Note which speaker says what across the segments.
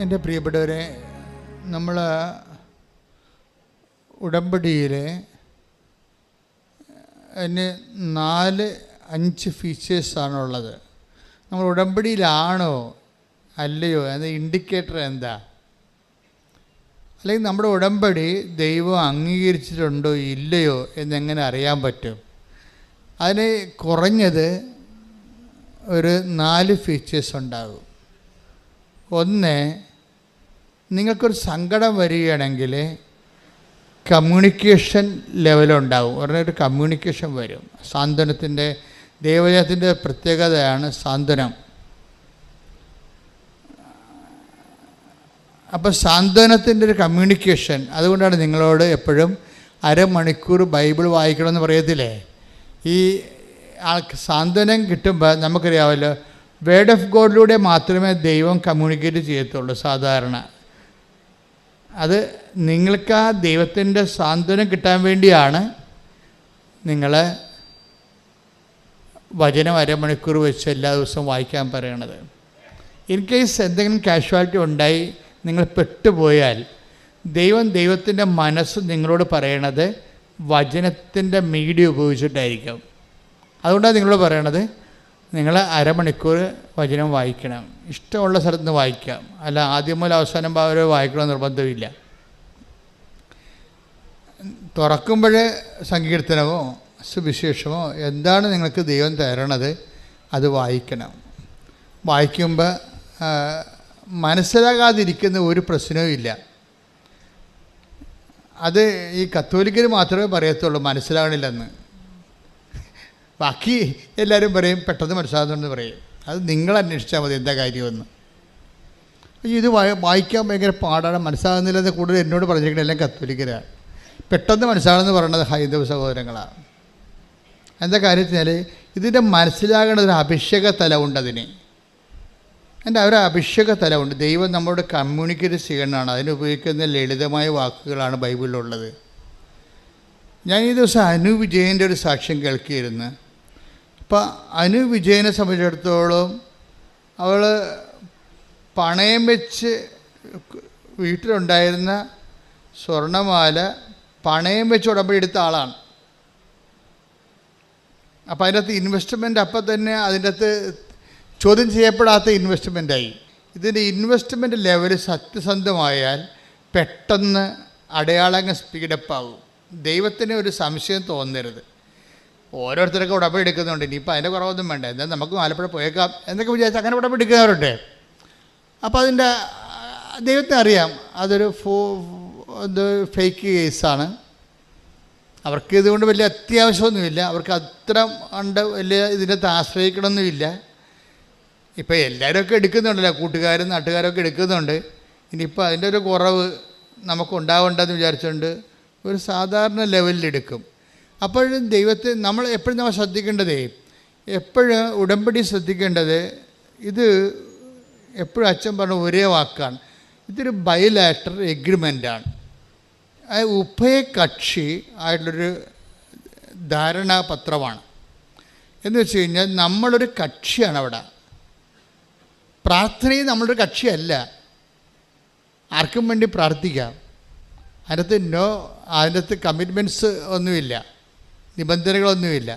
Speaker 1: എൻ്റെ പ്രിയപ്പെട്ടവരെ, നമ്മൾ ഉടമ്പടിയിൽ അതിന് 4-5 ഫീച്ചേഴ്സാണുള്ളത്. നമ്മൾ ഉടമ്പടിയിലാണോ അല്ലയോ എന്ന ഇൻഡിക്കേറ്റർ എന്താ? അല്ലെങ്കിൽ നമ്മുടെ ഉടമ്പടി ദൈവം അംഗീകരിച്ചിട്ടുണ്ടോ ഇല്ലയോ എന്നെങ്ങനെ അറിയാൻ പറ്റും? അതിന് കുറഞ്ഞത് ഒരു 4 ഫീച്ചേഴ്സ് ഉണ്ടാകും. ഒന്ന്, നിങ്ങൾക്കൊരു സങ്കടം വരികയാണെങ്കിൽ കമ്മ്യൂണിക്കേഷൻ ലെവലുണ്ടാവും. ഉടനെ കമ്മ്യൂണിക്കേഷൻ വരും. സാന്ത്വനത്തിൻ്റെ, ദൈവജനത്തിൻ്റെ പ്രത്യേകതയാണ് സാന്ത്വനം. അപ്പോൾ സാന്ത്വനത്തിൻ്റെ ഒരു കമ്മ്യൂണിക്കേഷൻ. അതുകൊണ്ടാണ് നിങ്ങളോട് എപ്പോഴും അരമണിക്കൂർ ബൈബിൾ വായിക്കണമെന്ന് പറയത്തില്ലേ? ഈ ആൾക്ക് സാന്ത്വനം കിട്ടുമ്പോൾ നമുക്കറിയാമല്ലോ, വേർഡ് ഓഫ് ഗോഡിലൂടെ മാത്രമേ ദൈവം കമ്മ്യൂണിക്കേറ്റ് ചെയ്യത്തുള്ളൂ സാധാരണ. അത് നിങ്ങൾക്ക് ആ ദൈവത്തിൻ്റെ സാന്ത്വനം കിട്ടാൻ വേണ്ടിയാണ് നിങ്ങൾ വചനം അരമണിക്കൂർ വെച്ച് എല്ലാ ദിവസവും വായിക്കാൻ പറയണത്. ഇൻ കേസ് എന്തെങ്കിലും കാഷ്വാലിറ്റി ഉണ്ടായി നിങ്ങൾ പെട്ടുപോയാൽ ദൈവത്തിൻ്റെ മനസ്സ് നിങ്ങളോട് പറയണത് വചനത്തിൻ്റെ മീഡിയ ഉപയോഗിച്ചിട്ടായിരിക്കും. അതുകൊണ്ടാണ് നിങ്ങളോട് പറയണത് നിങ്ങൾ അരമണിക്കൂർ വചനം വായിക്കണം. ഇഷ്ടമുള്ള സ്ഥലത്ത് നിന്ന് വായിക്കാം, അല്ല ആദ്യം മുതൽ അവസാനം വരെ വായിക്കണമെന്ന് നിർബന്ധമില്ല. തുറക്കുമ്പോൾ സങ്കീർത്തനമോ സുവിശേഷമോ എന്താണ് നിങ്ങൾക്ക് ദൈവം തരണത് അത് വായിക്കണം. വായിക്കുമ്പോൾ മനസ്സിലാകാതിരിക്കുന്ന ഒരു പ്രശ്നവും ഇല്ല. അത് ഈ കത്തോലിക്കർ മാത്രമേ പറയത്തുള്ളൂ മനസ്സിലാകണില്ലെന്ന്. ബാക്കി എല്ലാവരും പറയും പെട്ടെന്ന് മനസ്സിലാകുന്നുണ്ടെന്ന് പറയും. അത് നിങ്ങൾ അന്വേഷിച്ചാൽ മതി എന്താ കാര്യമെന്ന്. ഇത് വായിക്കാൻ ഭയങ്കര പാടാണ്, മനസ്സിലാകുന്നില്ലെന്ന് കൂടുതൽ എന്നോട് പറഞ്ഞിരിക്കുന്നത് എല്ലാം കത്തോലിക്കരാണ്. പെട്ടെന്ന് മനസ്സിലാകുമെന്ന് പറയുന്നത് ഹൈന്ദവ സഹോദരങ്ങളാണ്. എന്താ കാര്യം വെച്ചാൽ ഇതിൻ്റെ മനസ്സിലാകേണ്ട ഒരു അഭിഷേക തലമുണ്ട്. അതിന് ഒരു അഭിഷേക തലമുണ്ട്. ദൈവം നമ്മളോട് കമ്മ്യൂണിക്കേറ്റ് ചെയ്യണമെന്നാണ്. അതിനുപയോഗിക്കുന്ന ലളിതമായ വാക്കുകളാണ് ബൈബിളിലുള്ളത്. ഞാൻ ഈ ദിവസം അനു വിജയൻ്റെ ഒരു സാക്ഷ്യം കേൾക്കിയിരുന്നു. അപ്പം അനു വിജയനെ സംബന്ധിച്ചിടത്തോളം അവൾ പണയം വെച്ച് വീട്ടിലുണ്ടായിരുന്ന സ്വർണ്ണമാല പണയം വെച്ച് ഉടമ്പടി എടുത്ത ആളാണ്. അപ്പം അതിൻ്റെ അകത്ത് ഇൻവെസ്റ്റ്മെൻറ്റ് അപ്പം തന്നെ അതിൻ്റെ അകത്ത് ചോദ്യം ചെയ്യപ്പെടാത്ത ഇൻവെസ്റ്റ്മെൻറ്റായി. ഇതിൻ്റെ ഇൻവെസ്റ്റ്മെൻറ്റ് ലെവൽ സത്യസന്ധമായാൽ പെട്ടെന്ന് അടയാളങ്ങൾ സ്പീഡപ്പാകും. ദൈവത്തിന് ഒരു സംശയം തോന്നരുത്. ഓരോരുത്തരൊക്കെ ഉടമ്പടി എടുക്കുന്നുണ്ട്, ഇനിയിപ്പോൾ അതിൻ്റെ കുറവൊന്നും വേണ്ട, എന്നാൽ നമുക്ക് ആലപ്പുഴ പോയേക്കാം എന്നൊക്കെ വിചാരിച്ച് അങ്ങനെ ഉടമ്പടി എടുക്കുന്നവരുണ്ട്. അപ്പോൾ അതിൻ്റെ ദൈവത്തിന് അറിയാം അതൊരു ഫേക്ക് കേസാണ്. അവർക്ക് ഇതുകൊണ്ട് വലിയ അത്യാവശ്യമൊന്നുമില്ല, അവർക്ക് അത്ര ഉണ്ട് വലിയ ഇതിനകത്ത് ആശ്രയിക്കണമെന്നുമില്ല. ഇപ്പോൾ എല്ലാവരുമൊക്കെ എടുക്കുന്നുണ്ടല്ലോ, കൂട്ടുകാരും നാട്ടുകാരൊക്കെ എടുക്കുന്നുണ്ട്. ഇനിയിപ്പോൾ അതിൻ്റെ ഒരു കുറവ് നമുക്കുണ്ടാവേണ്ടെന്ന് വിചാരിച്ചുകൊണ്ട് ഒരു സാധാരണ ലെവലിലെടുക്കും. അപ്പോഴും ദൈവത്തെ നമ്മൾ ശ്രദ്ധിക്കേണ്ടതേ, എപ്പോഴും ഉടമ്പടി ശ്രദ്ധിക്കേണ്ടത് ഇത് എപ്പോഴും അച്ഛൻ പറഞ്ഞ ഒരേ വാക്കാണ്, ഇതൊരു ബൈലാറ്ററൽ എഗ്രിമെൻ്റാണ്. ഉഭയകക്ഷി ആയിട്ടുള്ളൊരു ധാരണാപത്രമാണ്. എന്ന് വെച്ച് കഴിഞ്ഞാൽ നമ്മളൊരു കക്ഷിയാണ് അവിടെ. പ്രാർത്ഥനയും നമ്മളൊരു കക്ഷിയല്ല, ആർക്കും വേണ്ടി പ്രാർത്ഥിക്കാം. അതിനകത്ത് കമ്മിറ്റ്മെൻറ്റ്സ് ഒന്നുമില്ല, നിബന്ധനകളൊന്നുമില്ല.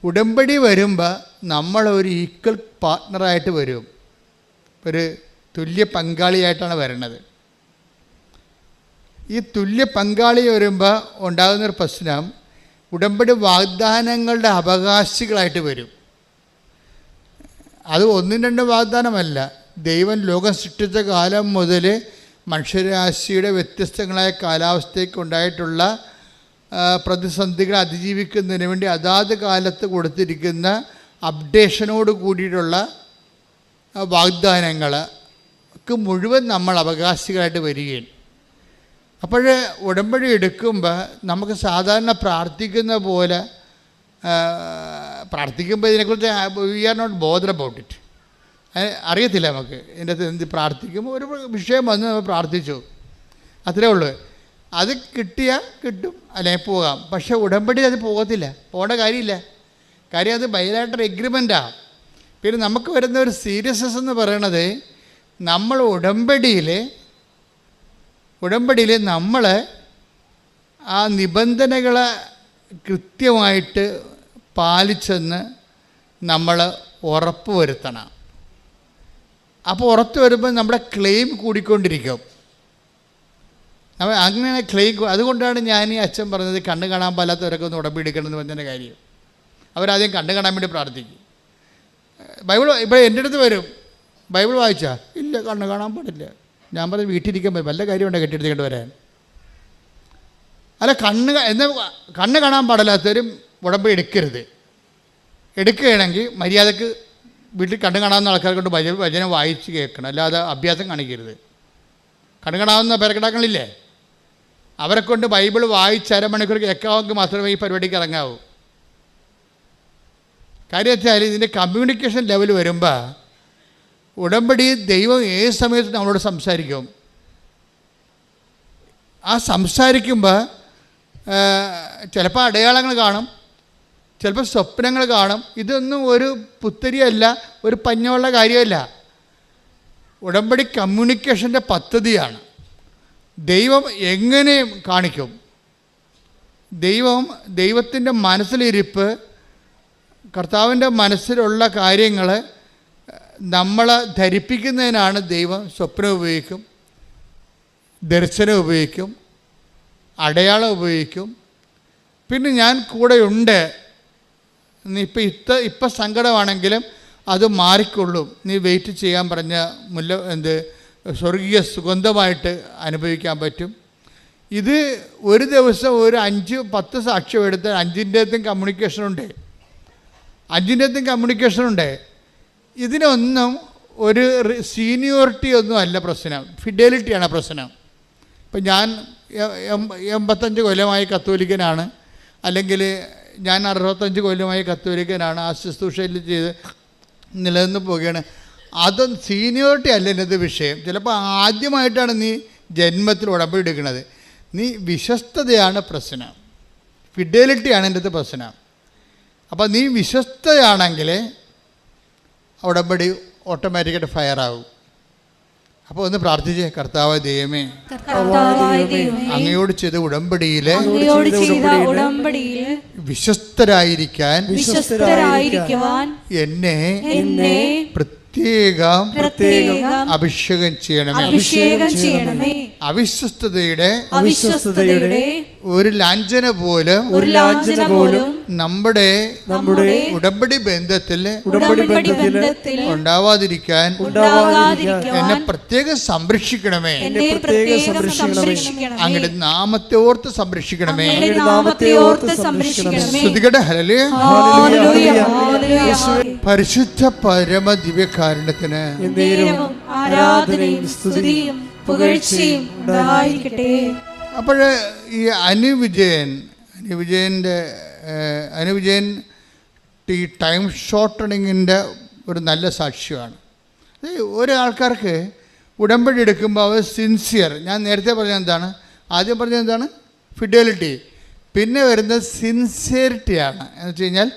Speaker 1: ഉടമ്പടി വരുമ്പോൾ നമ്മളൊരു ഈക്വൽ പാർട്ട്ണറായിട്ട് വരും, ഒരു തുല്യ പങ്കാളിയായിട്ടാണ് വരുന്നത്. ഈ തുല്യ പങ്കാളി വരുമ്പോൾ ഉണ്ടാകുന്നൊരു പ്രശ്നം, ഉടമ്പടി വാഗ്ദാനങ്ങളുടെ അവകാശികളായിട്ട് വരും. അത് 1-2 വാഗ്ദാനമല്ല, ദൈവം ലോകം സൃഷ്ടിച്ച കാലം മുതൽ മനുഷ്യരാശിയുടെ വ്യത്യസ്തങ്ങളായ കാലാവസ്ഥയ്ക്കുണ്ടായിട്ടുള്ള പ്രതിസന്ധികളെ അതിജീവിക്കുന്നതിന് വേണ്ടി അതാത് കാലത്ത് കൊടുത്തിരിക്കുന്ന അപ്ഡേഷനോട് കൂടിയിട്ടുള്ള വാഗ്ദാനങ്ങൾക്ക് മുഴുവൻ നമ്മൾ അവകാശികളായിട്ട് വരികയാണ്. അപ്പോൾ ഉടമ്പടി എടുക്കുമ്പോൾ നമുക്ക് സാധാരണ പ്രാർത്ഥിക്കുന്ന പോലെ പ്രാർത്ഥിക്കുമ്പോൾ ഇതിനെക്കുറിച്ച് we are not bother about it. അറിയത്തില്ല നമുക്ക് ഇതിൻ്റെ അകത്ത് എന്ത് പ്രാർത്ഥിക്കുമ്പോൾ ഒരു വിഷയം വന്ന് നമ്മൾ പ്രാർത്ഥിച്ചു, അത്രേ ഉള്ളൂ. അത് കിട്ടിയാൽ കിട്ടും, അല്ലെങ്കിൽ പോകാം. പക്ഷേ ഉടമ്പടി അത് പോകത്തില്ല, പോകേണ്ട കാര്യമില്ല. കാര്യം അത് ബൈലാറ്ററൽ എഗ്രിമെൻറ്റാണ്. പിന്നെ നമുക്ക് വരുന്ന ഒരു സീരിയസ്നെസ് എന്ന് പറയണത് നമ്മൾ ഉടമ്പടിയിൽ നമ്മൾ ആ നിബന്ധനകളെ കൃത്യമായിട്ട് പാലിച്ചെന്ന് നമ്മൾ ഉറപ്പ് വരുത്തണം. അപ്പോൾ ഉറപ്പ് വരുമ്പോൾ നമ്മുടെ ക്ലെയിം കൂടിക്കൊണ്ടിരിക്കും. അങ്ങനെ ക്ലെയിം. അതുകൊണ്ടാണ് ഞാൻ ഈ അച്ഛൻ പറഞ്ഞത് കണ്ണ് കാണാൻ പാലാത്തവരൊക്കെ ഒന്ന് ഉടമ്പടി എടുക്കണമെന്ന് പറഞ്ഞതിൻ്റെ കാര്യം. അവരാദ്യം കണ്ണ് കാണാൻ വേണ്ടി പ്രാർത്ഥിക്കും. ബൈബിൾ ഇപ്പോൾ എൻ്റെ അടുത്ത് വരും, ബൈബിൾ വായിച്ചാൽ ഇല്ല കണ്ണ് കാണാൻ പാടില്ല. ഞാൻ പറഞ്ഞ് വീട്ടിലിരിക്കാൻ പറ്റും, വല്ല കാര്യമുണ്ടോ കെട്ടിയെടുത്തിട്ട് വരാൻ? അല്ല, കണ്ണ് കാണാൻ പാടില്ലാത്തവരും ഉടമ്പടി എടുക്കരുത്. എടുക്കുകയാണെങ്കിൽ മര്യാദക്ക് വീട്ടിൽ കണ്ണ് കാണാവുന്ന ആൾക്കാരെ കൊണ്ട് വചനം വായിച്ച് കേൾക്കണം, അല്ലാതെ അഭ്യാസം കാണിക്കരുത്. കണ്ണ് കാണാവുന്ന പേരക്കിടാക്കളില്ലേ, അവരെ കൊണ്ട് ബൈബിൾ വായിച്ച് അരമണിക്കൂർ കേൾക്കാമെങ്കിൽ മാത്രമേ ഈ പരിപാടിക്ക് ഇറങ്ങാവൂ. കാര്യം വെച്ചാൽ ഇതിൻ്റെ കമ്മ്യൂണിക്കേഷൻ ലെവൽ വരുമ്പോൾ ഉടമ്പടി ദൈവം ഏത് സമയത്ത് നമ്മളോട് സംസാരിക്കും. ആ സംസാരിക്കുമ്പോൾ ചിലപ്പോൾ അടയാളങ്ങൾ കാണും, ചിലപ്പോൾ സ്വപ്നങ്ങൾ കാണും. ഇതൊന്നും ഒരു പുത്തരിയല്ല, ഒരു പഞ്ഞമുള്ള കാര്യമല്ല. ഉടമ്പടി കമ്മ്യൂണിക്കേഷൻ്റെ പദ്ധതിയാണ്. ദൈവം എങ്ങനെ കാണിക്കും? ദൈവത്തിൻ്റെ മനസ്സിലിരിപ്പ്, കർത്താവിൻ്റെ മനസ്സിലുള്ള കാര്യങ്ങൾ നമ്മളെ ധരിപ്പിക്കുന്നതിനാണ് ദൈവം സ്വപ്നം ഉപയോഗിക്കും, ദർശനം ഉപയോഗിക്കും, അടയാളം ഉപയോഗിക്കും. പിന്നെ ഞാൻ കൂടെയുണ്ട്, നീ ഇപ്പം സങ്കടമാണെങ്കിലും അത് മാറിക്കൊള്ളും, നീ വെയിറ്റ് ചെയ്യാൻ പറഞ്ഞ സ്വർഗീയ സുഗന്ധമായിട്ട് അനുഭവിക്കാൻ പറ്റും. ഇത് ഒരു ദിവസം ഒരു 5-10 സാക്ഷ്യം എടുത്ത് 5-ൻ്റെത്തും കമ്മ്യൂണിക്കേഷനുണ്ട്. ഇതിനൊന്നും ഒരു സീനിയോറിറ്റി ഒന്നും അല്ല പ്രശ്നം, ഫിഡലിറ്റിയാണ് പ്രശ്നം. ഇപ്പം ഞാൻ 85 കൊല്ലമായി കത്തോലിക്കനാണ്, അല്ലെങ്കിൽ ഞാൻ 65 കൊല്ലമായി കത്തോലിക്കനാണ്, ആ ശുശ്രൂഷയിൽ ചെയ്ത് നിലനിന്ന് പോവുകയാണ്. അതൊന്നും സീനിയോറിറ്റി അല്ല ഇത് വിഷയം. ചിലപ്പോൾ ആദ്യമായിട്ടാണ് നീ ജന്മത്തിൽ ഉടമ്പടി എടുക്കുന്നത്. നീ വിശ്വസ്തതയാണ് പ്രശ്നം, ഫിഡലിറ്റിയാണ് എൻ്റെ അടുത്ത് പ്രശ്നം. അപ്പോൾ നീ വിശ്വസ്തയാണെങ്കിൽ ഉടമ്പടി ഓട്ടോമാറ്റിക്കായിട്ട് ഫയറാകും. അപ്പോൾ ഒന്ന് പ്രാർത്ഥിച്ചേ, കർത്താവ് ദൈവമേ, അങ്ങയോട് ചെയ്ത ഉടമ്പടിയിലെ വിശ്വസ്തരായിരിക്കാൻ എന്നെ പ്രത്യേകം അഭിഷേകം ചെയ്യണമേ. അവിശ്വസ്തതയുടെ ഒരു ലാഞ്ചന പോലും നമ്മുടെ ഉടമ്പടി ബന്ധത്തിൽ ഉണ്ടാവാതിരിക്കാൻ എന്നെ പ്രത്യേകം സംരക്ഷിക്കണമേ. അങ്ങയുടെ നാമത്തെ ഓർത്ത് സംരക്ഷിക്കണമേ. സ്തുതികടെ ഹല്ലേലൂയ. പരിശുദ്ധ പരമ ദിവ്യകാരുണ്യത്തിന്
Speaker 2: ആരാധനയും സ്തുതിയും പുകഴ്ചയും ഉണ്ടായിരിക്കട്ടെ.
Speaker 1: അപ്പോൾ ഈ അനുവിജയൻ ഈ ടൈം ഷോർട്ടണിങ്ങിൻ്റെ ഒരു നല്ല സാക്ഷ്യമാണ്. ഒരാൾക്കാർക്ക് ഉടമ്പടി എടുക്കുമ്പോൾ അവർ സിൻസിയർ, ഞാൻ നേരത്തെ പറഞ്ഞത് എന്താണ്, ആദ്യം പറഞ്ഞത് എന്താണ്, ഫിഡലിറ്റി. പിന്നെ വരുന്നത് സിൻസിയറിറ്റിയാണ്. എന്ന് വെച്ച് കഴിഞ്ഞാൽ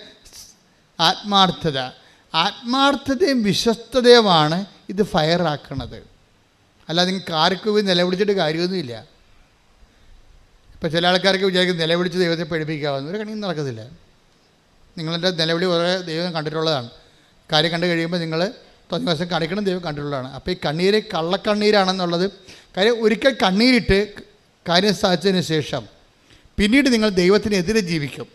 Speaker 1: ആത്മാർത്ഥതയും വിശ്വസ്തതയുമാണ് ഇത് ഫയറാക്കണത്. അല്ലാതെ നിങ്ങൾക്ക് ആർക്കും നിലവിളിച്ചിട്ട് കാര്യമൊന്നുമില്ല. ഇപ്പോൾ ചില ആൾക്കാർക്ക് വിചാരിക്കും നിലവിളിച്ച് ദൈവത്തെ പേടിപ്പിക്കാവുന്ന ഒരു കണിയും നടക്കത്തില്ല. നിങ്ങളെൻ്റെ നിലവിളി കുറേ ദൈവം കണ്ടിട്ടുള്ളതാണ്. കാര്യം കണ്ടു കഴിയുമ്പോൾ നിങ്ങൾ തോന്നിയ ദിവസം കാണിക്കണം, ദൈവം കണ്ടിട്ടുള്ളതാണ്. അപ്പോൾ ഈ കണ്ണീര് കള്ളക്കണ്ണീരാണെന്നുള്ളത് കാര്യം. ഒരിക്കൽ കണ്ണീരിട്ട് കാര്യം സാധിച്ചതിന് ശേഷം പിന്നീട് നിങ്ങൾ ദൈവത്തിനെതിരെ ജീവിക്കും.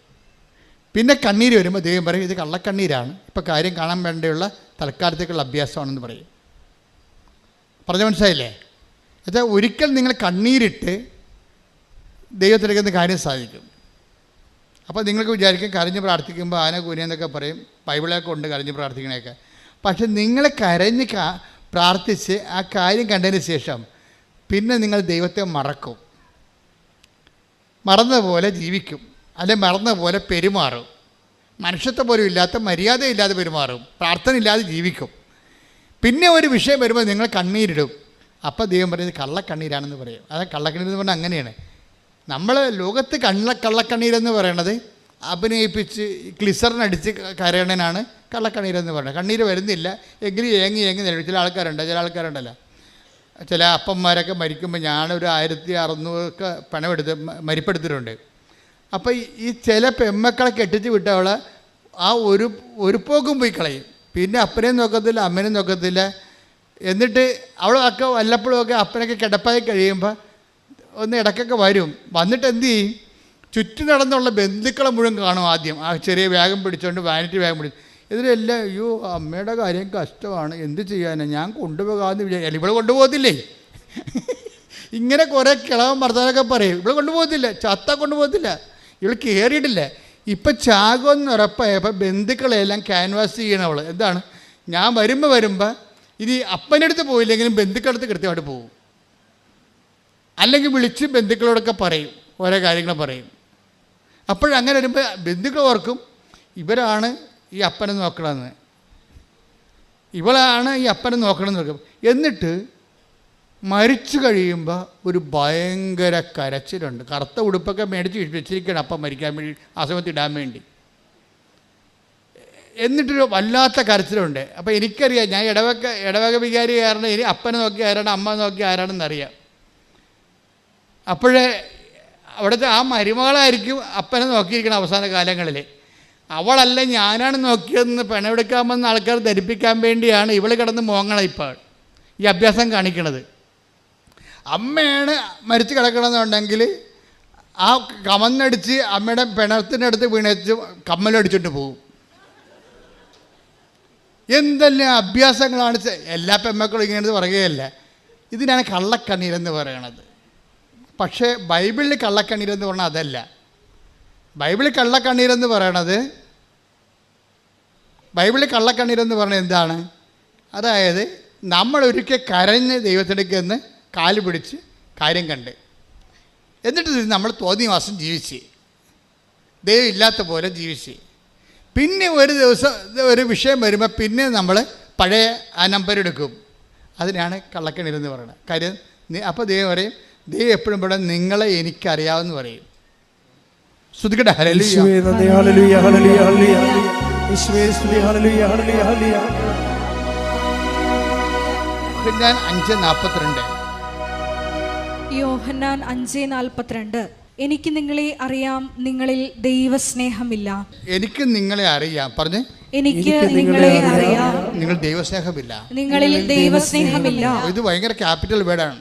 Speaker 1: പിന്നെ കണ്ണീര് വരുമ്പോൾ ദൈവം പറയും ഇത് കള്ളക്കണ്ണീരാണ്, ഇപ്പോൾ കാര്യം കാണാൻ വേണ്ടിയുള്ള തൽക്കാലത്തേക്കുള്ള അഭ്യാസമാണെന്ന് പറയും. പറഞ്ഞ മനസ്സിലായില്ലേ? എന്നുവെച്ചാൽ ഒരിക്കൽ നിങ്ങൾ കണ്ണീരിട്ട് ദൈവത്തിലേക്കെന്ന് കാര്യം സാധിക്കും. അപ്പോൾ നിങ്ങൾക്ക് വിചാരിക്കും കരഞ്ഞ് പ്രാർത്ഥിക്കുമ്പോൾ ആന കൂനിയെന്നൊക്കെ പറയും, ബൈബിളൊക്കെ ഉണ്ട് കരഞ്ഞ് പ്രാർത്ഥിക്കണേക്കെ. പക്ഷെ നിങ്ങൾ കരഞ്ഞ് പ്രാർത്ഥിച്ച് ആ കാര്യം കണ്ടതിന് ശേഷം പിന്നെ നിങ്ങൾ ദൈവത്തെ മറക്കും, മറന്ന പോലെ ജീവിക്കും, അല്ലെങ്കിൽ മറന്ന പോലെ പെരുമാറും. മനുഷ്യത്വം പോലും ഇല്ലാത്ത, മര്യാദയില്ലാതെ പെരുമാറും, പ്രാർത്ഥന ഇല്ലാതെ ജീവിക്കും. പിന്നെ ഒരു വിഷയം വരുമ്പോൾ നിങ്ങൾ കണ്ണീരിടും. അപ്പോൾ ദൈവം പറയുന്നത് കള്ളക്കണ്ണീരാണെന്ന് പറയും. അത് കള്ളക്കണ്ണീരെന്ന് പറഞ്ഞാൽ അങ്ങനെയാണ്. നമ്മൾ ലോകത്ത് കള്ളക്കണ്ണീരെന്ന് പറയണത് അഭിനയിപ്പിച്ച് ഗ്ലിസറിനടിച്ച് കരയണനാണ് കള്ളക്കണ്ണീരെന്ന് പറയുന്നത്. കണ്ണീര് വരുന്നില്ല എങ്കിലും ഏങ്ങി നിലവിൽ ചില ആൾക്കാരുണ്ടല്ലോ, ചില അപ്പന്മാരൊക്കെ മരിക്കുമ്പോൾ ഞാനൊരു 1600 പണമെടുത്ത് മരിപ്പെടുത്തിട്ടുണ്ട്. അപ്പോൾ ഈ ചില പെമ്മക്കളെ കെട്ടിച്ച് വിട്ടവളെ ആ ഒരു പോക്കും പോയി കളയും. പിന്നെ അപ്പനെയും നോക്കത്തില്ല അമ്മനെയും നോക്കത്തില്ല. എന്നിട്ട് അവളൊക്കെ വല്ലപ്പോഴും ഒക്കെ അപ്പനൊക്കെ കിടപ്പായി കഴിയുമ്പോൾ ഒന്ന് ഇടയ്ക്കൊക്കെ വരും. വന്നിട്ട് എന്ത് ചെയ്യും, ചുറ്റും നടന്നുള്ള ബന്ധുക്കളെ മുഴുവൻ കാണും. ആദ്യം ആ ചെറിയ ബാഗും പിടിച്ചുകൊണ്ട് വാനിറ്റി ബാഗും പിടിച്ചു ഇതിലെല്ലാം അയ്യോ അമ്മയുടെ കാര്യം കഷ്ടമാണ്, എന്ത് ചെയ്യാനാണ്, ഞാൻ കൊണ്ടുപോകാമെന്ന് വിചാരിച്ചു. ഇവിടെ കൊണ്ടുപോകത്തില്ലേ? ഇങ്ങനെ കുറേ കിളവൻ ഭർത്താനൊക്കെ പറയും, ഇവിടെ കൊണ്ടുപോകത്തില്ല, ചത്ത കൊണ്ടുപോകത്തില്ല, ഇവൾ കയറിയിട്ടില്ല. ഇപ്പം ചാകുമെന്ന് ഉറപ്പായപ്പോൾ ബന്ധുക്കളെല്ലാം ക്യാൻവാസ് ചെയ്യണവൾ. എന്താണ്, ഞാൻ വരുമ്പോൾ ഇനി അപ്പൻ്റെ അടുത്ത് പോയില്ലെങ്കിലും ബന്ധുക്കളടുത്ത് കൃത്യമായിട്ട് പോകും. അല്ലെങ്കിൽ വിളിച്ച് ബന്ധുക്കളോടൊക്കെ പറയും, ഓരോ കാര്യങ്ങൾ പറയും. അപ്പോഴങ്ങനെ വരുമ്പോൾ ബന്ധുക്കൾ ഓർക്കും ഇവരാണ് ഈ അപ്പനെ നോക്കണമെന്ന്, ഇവളാണ് ഈ അപ്പനെ നോക്കണമെന്ന് നോക്കും. എന്നിട്ട് മരിച്ചു കഴിയുമ്പോൾ ഒരു ഭയങ്കര കരച്ചിലുണ്ട്. കറുത്ത ഉടുപ്പൊക്കെ മേടിച്ച് വെച്ചിരിക്കുകയാണ് അപ്പം മരിക്കാൻ വേണ്ടി, ആ സമയത്ത് ഇടാൻ വേണ്ടി. എന്നിട്ടൊരു വല്ലാത്ത കരച്ചിലുണ്ട്. അപ്പോൾ എനിക്കറിയാം, ഞാൻ ഇടവക വികാരി കാരണം ഇനി അപ്പനെ നോക്കി ആരാണ് അമ്മ നോക്കി ആരാണെന്നറിയാം. അപ്പോഴേ അവിടുത്തെ ആ മരുമകളായിരിക്കും അപ്പനെ നോക്കിയിരിക്കണം അവസാന കാലങ്ങളിൽ. അവളല്ല ഞാനാണ് നോക്കിയതെന്ന് പെണമെടുക്കാമെന്ന് ആൾക്കാർ ധരിപ്പിക്കാൻ വേണ്ടിയാണ് ഇവൾ കിടന്ന് മോങ്ങണം ഇപ്പോൾ ഈ അഭ്യാസം കാണിക്കണത്. അമ്മയാണ് മരിച്ചു കിടക്കണമെന്നുണ്ടെങ്കിൽ ആ കമന്നടിച്ച് അമ്മയുടെ പിണത്തിൻ്റെ അടുത്ത് വീണച്ച് കമ്മലടിച്ചിട്ട് പോകും. എന്തെല്ലാം അഭ്യാസങ്ങളാണ്. എല്ലാ പെമ്മക്കളും ഇങ്ങനെ പറയുകയല്ല, ഇതിനാണ് കള്ളക്കണ്ണീരെന്ന് പറയണത്. പക്ഷേ ബൈബിളിൽ കള്ളക്കണ്ണീരെന്ന് പറഞ്ഞാൽ അതല്ല. ബൈബിളിൽ കള്ളക്കണ്ണീരെന്ന് പറയണത് എന്താണ്? അതായത് നമ്മളൊരിക്കൽ കരഞ്ഞ് ദൈവത്തിനടുക്കെന്ന് കാല് പിടിച്ച് കാര്യം കണ്ട്, എന്നിട്ട് നമ്മൾ തോന്നിയ മാസം ജീവിച്ച് ദൈവം ഇല്ലാത്ത പോലെ ജീവിച്ച്, പിന്നെ ഒരു ദിവസം ഒരു വിഷയം വരുമ്പോൾ പിന്നെ നമ്മൾ പഴയ ആ നമ്പർ എടുക്കും. അതിനാണ് കള്ളക്കണ്ണീരെന്ന് പറയുന്നത്. കാര്യം അപ്പോൾ ദൈവം പറയും, ദൈവം എപ്പോഴും ഇവിടെ നിങ്ങളെ എനിക്കറിയാമെന്ന് പറയും. സ്തുതിക്കട്ടെ, ഹല്ലേലൂയ, ഹല്ലേലൂയ, ഹല്ലേലൂയ, ഹല്ലേലൂയ, യേശുവേ സ്തുതി, ഹല്ലേലൂയ, ഹല്ലേലൂയ, ഹല്ലേലൂയ.
Speaker 2: യോഹന്നാൻ 5:42 എനിക്ക് നിങ്ങളെ അറിയാം, നിങ്ങളിൽ ദൈവസ്നേഹമില്ല.
Speaker 1: എനിക്ക് നിങ്ങളെ അറിയാം, പറഞ്ഞേ,
Speaker 2: എനിക്ക് നിങ്ങളെ അറിയാം,
Speaker 1: നിങ്ങൾ ദൈവസ്നേഹമില്ല,
Speaker 2: നിങ്ങളിൽ ദൈവസ്നേഹമില്ല.
Speaker 1: ഇത് ഭയങ്കര ക്യാപിറ്റൽ വേർഡാണ്.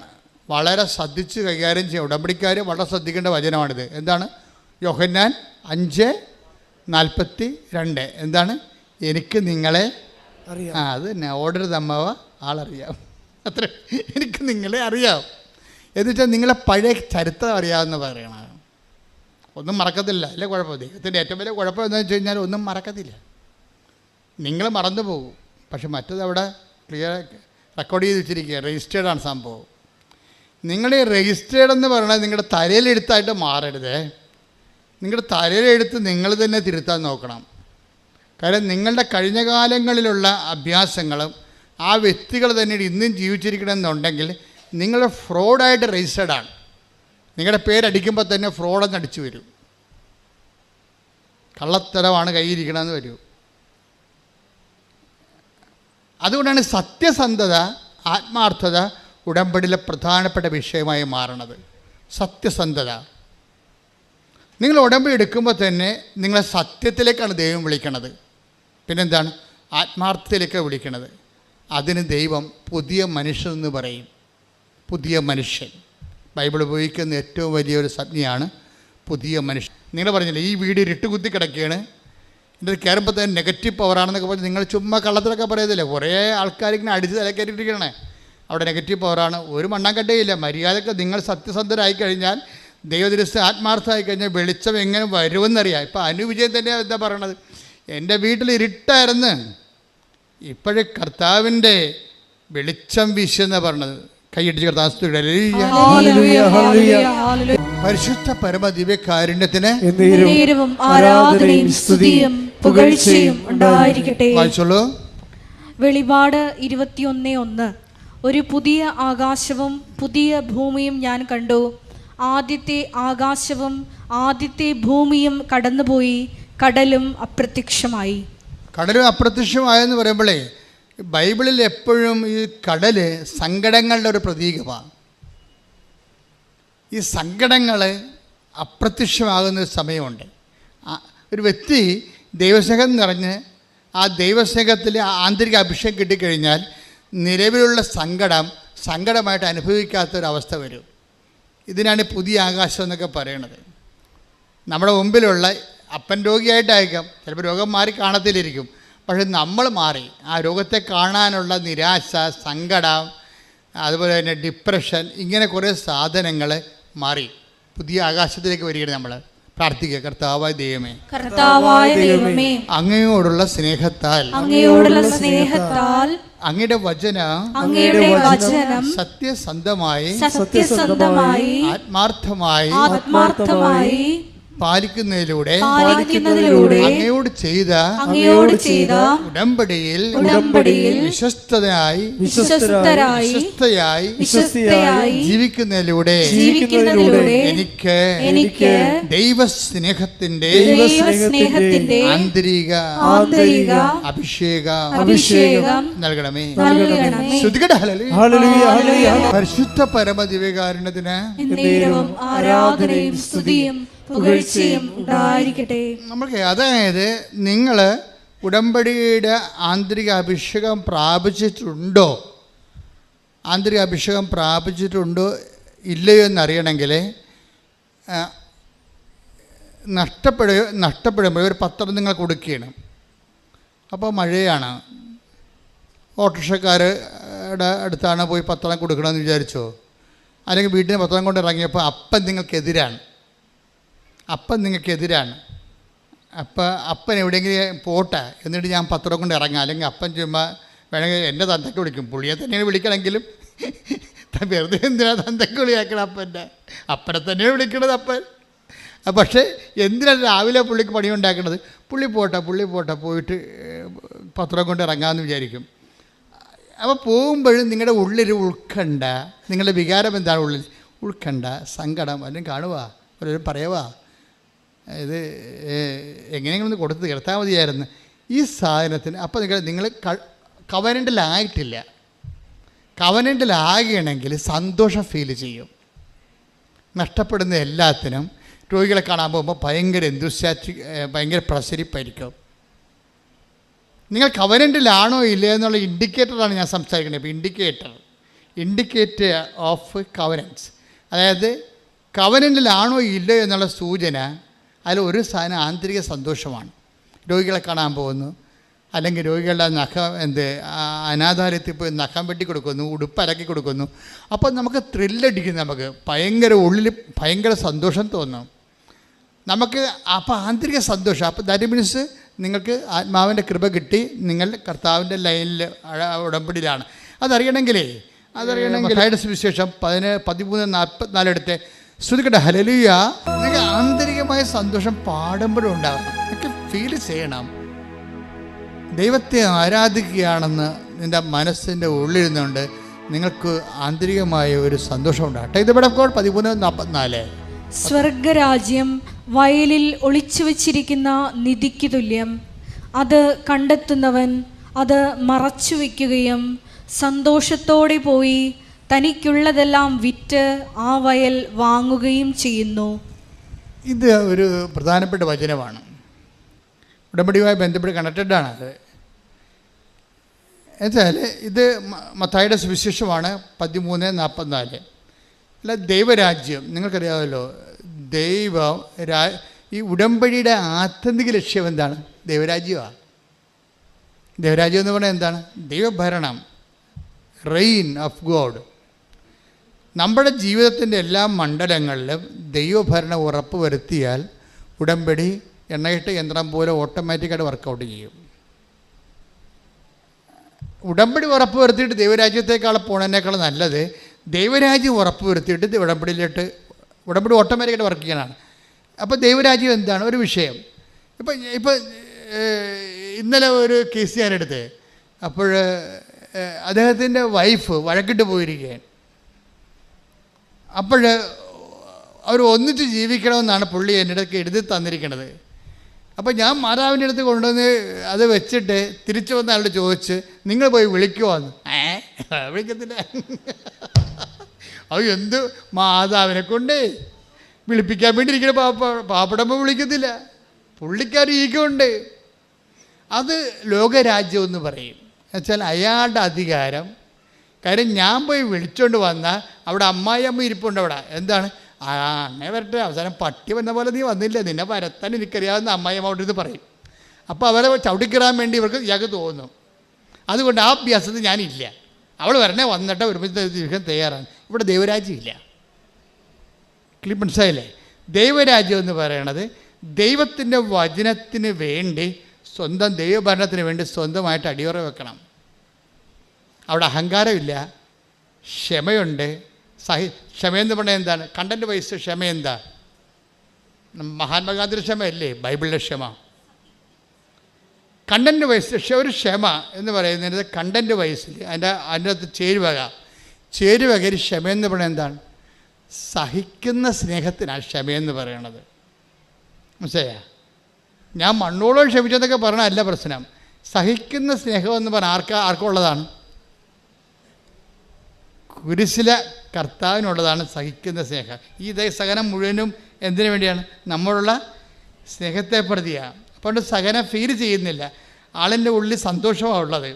Speaker 1: വളരെ ശ്രദ്ധിച്ച് കൈകാര്യം ചെയ്യുക. ഉടമ്പടിക്കാർ വളരെ ശ്രദ്ധിക്കേണ്ട വചനമാണിത്. എന്താണ്? യോഹന്നാൻ 5:42 എന്താണ്? എനിക്ക് നിങ്ങളെ അറിയാം. അത് തന്നെ, ഓർഡർ തമ്മവ ആളറിയാം, അത്ര. എനിക്ക് നിങ്ങളെ അറിയാം എന്ന് വെച്ചാൽ നിങ്ങളെ പഴയ ചരിത്രം അറിയാമെന്ന് പറയണം. ഒന്നും മറക്കത്തില്ല, അല്ലേ കുഴപ്പം. ദൈവത്തിൻ്റെ ഏറ്റവും വലിയ കുഴപ്പം എന്താണെന്ന് വെച്ച് കഴിഞ്ഞാൽ ഒന്നും മറക്കത്തില്ല. നിങ്ങൾ മറന്നു പോകും. പക്ഷെ മറ്റത് അവിടെ ക്ലിയർ റെക്കോർഡ് ചെയ്ത് വെച്ചിരിക്കുക, രജിസ്റ്റേർഡാണ് സംഭവം. നിങ്ങൾ ഈ രജിസ്റ്റേർഡ് എന്ന് പറയുന്നത് നിങ്ങളുടെ തലയിലെഴുത്തായിട്ട് മാറരുത്. നിങ്ങളുടെ തലയിലെഴുത്ത് നിങ്ങൾ തന്നെ തിരുത്താൻ നോക്കണം. കാര്യം നിങ്ങളുടെ കഴിഞ്ഞ കാലങ്ങളിലുള്ള അഭ്യാസങ്ങളും ആ വ്യക്തികൾ തന്നെ ഇന്നും ജീവിച്ചിരിക്കണമെന്നുണ്ടെങ്കിൽ നിങ്ങൾ ഫ്രോഡായിട്ട് രജിസ്റ്റേർഡാണ്. നിങ്ങളുടെ പേരടിക്കുമ്പോൾ തന്നെ ഫ്രോഡെന്ന് അടിച്ചു വരും, കള്ളത്തരമാണ് കയ്യിരിക്കണമെന്ന് വരും. അതുകൊണ്ടാണ് സത്യസന്ധത, ആത്മാർത്ഥത ഉടമ്പടിയിലെ പ്രധാനപ്പെട്ട വിഷയമായി മാറണത്. സത്യസന്ധത. നിങ്ങൾ ഉടമ്പടി എടുക്കുമ്പോൾ തന്നെ നിങ്ങളെ സത്യത്തിലേക്കാണ് ദൈവം വിളിക്കണത്. പിന്നെന്താണ്? ആത്മാർത്ഥത്തിലേക്ക് വിളിക്കണത്. അതിന് ദൈവം പുതിയ മനുഷ്യൻ എന്ന് പറയും. പുതിയ മനുഷ്യൻ ബൈബിൾ ഉപയോഗിക്കുന്ന ഏറ്റവും വലിയൊരു സംജ്ഞയാണ് പുതിയ മനുഷ്യൻ. നിങ്ങൾ പറഞ്ഞില്ലേ ഈ വീട് ഇരുട്ടുകുത്തി കിടക്കുകയാണ്, ഇതിൻ്റെ കയറുമ്പോൾ തന്നെ നെഗറ്റീവ് പവറാണെന്നൊക്കെ പറഞ്ഞ് നിങ്ങൾ ചുമ്മാ കള്ളത്തിലൊക്കെ പറയത്തില്ലേ. കുറേ ആൾക്കാരിങ്ങനെ അടിച്ച് തലക്കയറ്റിരിക്കണേ, അവിടെ നെഗറ്റീവ് പവറാണ്. ഒരു മണ്ണാങ്കട്ടയില്ല. മര്യാദക്ക് നിങ്ങൾ സത്യസന്ധരായി കഴിഞ്ഞാൽ, ദൈവദൃശ്യ ആത്മാർത്ഥമായി കഴിഞ്ഞാൽ വെളിച്ചം എങ്ങനെ വരുമെന്നറിയാം. ഇപ്പോൾ അനുവിജയം തന്നെ എന്താ പറയണത്? എൻ്റെ വീട്ടിൽ ഇരുട്ടായിരുന്നു, ഇപ്പോഴേ കർത്താവിൻ്റെ വെളിച്ചം വീശെന്നാണ് പറഞ്ഞത്. കൈയടിച്ച് കർത്താവ് പരിശുദ്ധ പരമ ദിവ്യകാരുണ്യത്തിന്
Speaker 2: ആരാധനയും സ്തുതിയും പുകഴ്ചയും ഉണ്ടായിരിക്കട്ടെ.
Speaker 1: വായിച്ചോളൂ.
Speaker 2: വെളിപാട് 21:1 ഒരു പുതിയ ആകാശവും പുതിയ ഭൂമിയും ഞാൻ കണ്ടു. ആദ്യത്തെ ആകാശവും ആദ്യത്തെ ഭൂമിയും കടന്നുപോയി, കടലും അപ്രത്യക്ഷമായി.
Speaker 1: കടലും അപ്രത്യക്ഷമായെന്ന് പറയുമ്പോഴേ ബൈബിളിൽ എപ്പോഴും ഈ കടല് സങ്കടങ്ങളുടെ ഒരു പ്രതീകമാണ്. ഈ സങ്കടങ്ങൾ അപ്രത്യക്ഷമാകുന്ന ഒരു സമയമുണ്ട്. ഒരു വ്യക്തി ദൈവസ്നേഹം നിറഞ്ഞ് ആ ദൈവസ്നേഹത്തിൽ ആന്തരിക അഭിഷേകം കിട്ടിക്കഴിഞ്ഞാൽ നിലവിലുള്ള സങ്കടമായിട്ട് അനുഭവിക്കാത്തൊരവസ്ഥ വരും. ഇതിനാണ് പുതിയ ആകാശം എന്നൊക്കെ പറയണത്. നമ്മുടെ മുമ്പിലുള്ള അപ്പൻ രോഗിയായിട്ടായിരിക്കാം, ചിലപ്പോൾ രോഗം മാറി കാണത്തിലിരിക്കും, പക്ഷെ നമ്മൾ മാറി ആ രോഗത്തെ കാണാനുള്ള നിരാശ, സങ്കടം, അതുപോലെ തന്നെ ഡിപ്രഷൻ, ഇങ്ങനെ കുറേ സാധനങ്ങൾ മാറി പുതിയ ആകാശത്തിലേക്ക് വരികയാണ്. നമ്മൾ പ്രാർത്ഥിക്കുക, കർത്താവായ ദൈവമേ,
Speaker 2: കർത്താവായ ദൈവമേ,
Speaker 1: അങ്ങയോടുള്ള സ്നേഹത്താൽ അങ്ങയുടെ വചനം സത്യസന്ധമായി ആത്മാർത്ഥമായി പാലിക്കുന്നതിലൂടെ അങ്ങയോട് ചെയ്ത ഉടമ്പടിയിൽ വിശ്വസ്തരായി ജീവിക്കുന്നതിലൂടെ എനിക്ക് ദൈവസ്നേഹത്തിന്റെ ആന്തരിക അഭിഷേകം നൽകണമേ. പരിശുദ്ധ പരമദിവ്യകാരുണ്യത്തിന്
Speaker 2: ആരാധനയും സ്തുതിയും പുകഴ്ചയും ഉണ്ടായിരിക്കട്ടെ.
Speaker 1: നമുക്ക് അതായത് നിങ്ങൾ ഉടമ്പടിയുടെ ആന്തരിക അഭിഷേകം പ്രാപിച്ചിട്ടുണ്ടോ ഇല്ലയോ എന്നറിയണമെങ്കിൽ നഷ്ടപ്പെടുമ്പോൾ ഒരു പത്രം നിങ്ങൾ കൊടുക്കുകയാണ്. അപ്പോൾ മഴയാണ്, ഓട്ടോറിക്ഷക്കാരുടെ അടുത്താണ് പോയി പത്രം കൊടുക്കണമെന്ന് വിചാരിച്ചോ, അല്ലെങ്കിൽ വീട്ടിൽ പത്രം കൊണ്ട് ഇറങ്ങിയപ്പോൾ അപ്പം നിങ്ങൾക്കെതിരാണ്. അപ്പൻ എവിടെയെങ്കിലും പോട്ടെ, എന്നിട്ട് ഞാൻ പത്രം കൊണ്ട് ഇറങ്ങാം. അല്ലെങ്കിൽ അപ്പൻ ചുമ്മാ വേണമെങ്കിൽ എൻ്റെ തന്തയ്ക്ക് വിളിക്കും, പുള്ളിയെ തന്നെയാണ് വിളിക്കണമെങ്കിലും വെറുതെ എന്തിനാണ് തന്തയ്ക്ക് വിളിയാക്കണം? അപ്പനെ തന്നെയാണ് വിളിക്കണത് അപ്പൻ. പക്ഷേ എന്തിനാണ് രാവിലെ പുള്ളിക്ക് പണിയുണ്ടാക്കുന്നത്? പുള്ളി പോട്ടെ പോയിട്ട് പത്രം കൊണ്ട് ഇറങ്ങാമെന്ന് വിചാരിക്കും. അപ്പോൾ പോകുമ്പോഴും നിങ്ങളുടെ ഉള്ളിൽ ഉൾക്കണ്ട, നിങ്ങളുടെ വികാരം എന്താണ് ഉള്ളിൽ? ഉൾക്കണ്ട, സങ്കടം അല്ലെങ്കിൽ കാണുക, ഒരു പറയുക, ഇത് എങ്ങനെയെങ്കിലും ഒന്ന് കൊടുത്ത് തീർത്താൽ മതിയായിരുന്നു ഈ സാധനത്തിന്. അപ്പോൾ നിങ്ങൾ കവനൻ്റിലായിട്ടില്ല. കവനൻ്റിലാകണമെങ്കിൽ സന്തോഷം ഫീൽ ചെയ്യും. നഷ്ടപ്പെടുന്ന എല്ലാത്തിനും രോഗികളെ കാണാൻ പോകുമ്പോൾ ഭയങ്കര ഭയങ്കര പ്രസരിപ്പായിരിക്കും. നിങ്ങൾ കവനൻ്റിലാണോ ഇല്ലേ എന്നുള്ള ഇൻഡിക്കേറ്ററാണ് ഞാൻ സംസാരിക്കുന്നത്. ഇപ്പോൾ ഇൻഡിക്കേറ്റർ ഓഫ് കവനൻസ്, അതായത് കവനൻ്റിലാണോ ഇല്ലയോ എന്നുള്ള സൂചന. അതിൽ ഒരു സാധനം ആന്തരിക സന്തോഷമാണ്. രോഗികളെ കാണാൻ പോകുന്നു, അല്ലെങ്കിൽ രോഗികളുടെ അനാഥാലയത്തിൽ പോയി നഖം വെട്ടി കൊടുക്കുന്നു, ഉടുപ്പരക്കി കൊടുക്കുന്നു. അപ്പോൾ നമുക്ക് ത്രില്ലടിക്കും, നമുക്ക് ഉള്ളിൽ ഭയങ്കര സന്തോഷം തോന്നും നമുക്ക്. അപ്പോൾ ആന്തരിക സന്തോഷം. അപ്പോൾ ദാറ്റ് മീൻസ് നിങ്ങൾക്ക് ആത്മാവിൻ്റെ കൃപ കിട്ടി, നിങ്ങൾ കർത്താവിൻ്റെ ലൈനിൽ ഉടമ്പടിയിലാണ്. അതറിയണമെങ്കിൽ സുവിശേഷം 13:44 എടുത്ത് ശ്രുതിക്കട്ടെ. ഹല്ലേലൂയ. നിങ്ങൾക്ക് ആന്തരികമായ സന്തോഷം പാടുമ്പോഴും ഉണ്ടാകണം. നിങ്ങൾക്ക് ഫീൽ ചെയ്യണം ദൈവത്തെ ആരാധിക്കുകയാണെന്ന് നിൻ്റെ മനസ്സിൻ്റെ ഉള്ളിരുന്നുകൊണ്ട് നിങ്ങൾക്ക് ആന്തരികമായ ഒരു സന്തോഷം ഉണ്ടാകട്ടെ. ഇത് ഇവിടെ 13:44.
Speaker 2: സ്വർഗരാജ്യം വയലിൽ ഒളിച്ചു വച്ചിരിക്കുന്ന നിധിക്ക് തുല്യം. അത് കണ്ടെത്തുന്നവൻ അത് മറച്ചു വയ്ക്കുകയും സന്തോഷത്തോടെ പോയി തനിക്കുള്ളതെല്ലാം വിറ്റ് ആ വയൽ വാങ്ങുകയും ചെയ്യുന്നു.
Speaker 1: ഇത് ഒരു പ്രധാനപ്പെട്ട വചനമാണ്. ഉടമ്പടിയുമായി ബന്ധപ്പെട്ട് കണക്റ്റഡാണ് അത്. എന്നുവെച്ചാൽ ഇത് മത്തായിയുടെ സുവിശേഷമാണ് 13:44. അല്ല, ദൈവരാജ്യം നിങ്ങൾക്കറിയാമല്ലോ. ഈ ഉടമ്പടിയുടെ ആത്യന്തിക ലക്ഷ്യം എന്താണ്? ദൈവരാജ്യമാണ്. ദൈവരാജ്യം എന്ന് പറഞ്ഞാൽ എന്താണ്? ദൈവഭരണം, റെയിൻ ഓഫ് ഗോഡ്. നമ്മുടെ ജീവിതത്തിൻ്റെ എല്ലാ മണ്ഡലങ്ങളിലും ദൈവഭരണം ഉറപ്പ് വരുത്തിയാൽ ഉടമ്പടി എണ്ണയിട്ട് യന്ത്രം പോലെ ഓട്ടോമാറ്റിക്കായിട്ട് വർക്കൗട്ട് ചെയ്യും. ഉടമ്പടി ഉറപ്പ് വരുത്തിയിട്ട് ദൈവരാജ്യത്തേക്കാൾ പോണതിനേക്കാൾ നല്ലത് ദൈവരാജ്യം ഉറപ്പ് വരുത്തിയിട്ട് ഉടമ്പടി ഓട്ടോമാറ്റിക്കായിട്ട് വർക്ക് ചെയ്യാനാണ്. അപ്പോൾ ദൈവരാജ്യം എന്താണ്? ഒരു വിഷയം. ഇപ്പം ഇന്നലെ ഒരു കേസ് ഞാനെടുത്ത്, അപ്പോൾ അദ്ദേഹത്തിൻ്റെ വൈഫ് വഴക്കിട്ട് പോയിരിക്കുകയാണ്. അപ്പോൾ അവർ ഒന്നിച്ച് ജീവിക്കണമെന്നാണ് പുള്ളി എൻ്റെ അടുത്ത് എഴുതി തന്നിരിക്കുന്നത്. അപ്പോൾ ഞാൻ മാതാവിൻ്റെ അടുത്ത് കൊണ്ടുവന്ന് അത് വെച്ചിട്ട് തിരിച്ചു വന്ന ആളോട് ചോദിച്ച്, നിങ്ങൾ പോയി വിളിക്കുമോന്ന്. വിളിക്കത്തില്ല. അത് എന്ത് മാതാവിനെ കൊണ്ട് വിളിപ്പിക്കാൻ വേണ്ടി ഇരിക്കുന്ന പാപ്പടമ്മ വിളിക്കത്തില്ല. പുള്ളിക്കാർ ഈഗുണ്ട്. അത് ലോകരാജ്യം എന്ന് പറയും. എന്നുവെച്ചാൽ അയാളുടെ അധികാരം. കാര്യം ഞാൻ പോയി വിളിച്ചുകൊണ്ട് വന്നാൽ അവിടെ അമ്മായിയമ്മ ഇരിപ്പുണ്ട്. അവിടെ എന്താണ്, അങ്ങനെ വരട്ടെ, അവസാനം പട്ടി വന്ന പോലെ നീ വന്നില്ല, നിന്നെ വരത്താൻ എനിക്കറിയാവുന്ന അമ്മായിയമ്മ അവിടെ ഇത് പറയും. അപ്പോൾ അവരെ ചവിട്ടിക്കിറാൻ വേണ്ടി ഇയാൾക്ക് തോന്നും. അതുകൊണ്ട് ആ അഭ്യാസത്തിൽ ഞാനില്ല. അവൾ വരണേ വന്നിട്ട് ഒരുമിച്ച് ജീവിക്കാൻ തയ്യാറാണ്. ഇവിടെ ദൈവരാജ്യം ഇല്ല. മനസ്സിലായില്ലേ? ദൈവരാജ്യം എന്ന് പറയണത് ദൈവത്തിൻ്റെ വചനത്തിന് വേണ്ടി, സ്വന്തം ദൈവഭരണത്തിന് വേണ്ടി സ്വന്തമായിട്ട് അടിയുറ വെക്കണം. അവിടെ അഹങ്കാരമില്ല, ക്ഷമയുണ്ട്. ക്ഷമയെന്ന് പറഞ്ഞാൽ എന്താണ്? കണ്ടൻറ്റ് വൈസ് ക്ഷമ എന്താ? മഹാത്മാഗാന്ധിയുടെ ക്ഷമയല്ലേ ബൈബിളിലെ ക്ഷമ? കണ്ടൻറ്റ് വൈസ് ഒരു ക്ഷമ എന്ന് പറയുന്നത് കണ്ടൻറ്റ് വൈസിൽ അതിൻ്റെ അകത്ത് ചേരുവകയിൽ ക്ഷമയെന്ന് പറയുന്നത് എന്താണ്? സഹിക്കുന്ന സ്നേഹത്തിനാണ് ക്ഷമയെന്ന് പറയണത്. മനസ്സിലായ? ഞാൻ മണ്ണോളം ക്ഷമിച്ചെന്നൊക്കെ പറയണതല്ല പ്രശ്നം. സഹിക്കുന്ന സ്നേഹം എന്ന് പറഞ്ഞാൽ ആർക്കുള്ളതാണ്? കുരിശിലെ കർത്താവിനുള്ളതാണ് സഹിക്കുന്ന സ്നേഹം. ഈ സഹനം മുഴുവനും എന്തിനു വേണ്ടിയാണ്? നമ്മളുള്ള സ്നേഹത്തെ പ്രതിയാണ്. അപ്പോൾ സഹനം ഫീൽ ചെയ്യുന്നില്ല. ആളിൻ്റെ ഉള്ളിൽ സന്തോഷമാണ് ഉള്ളത്.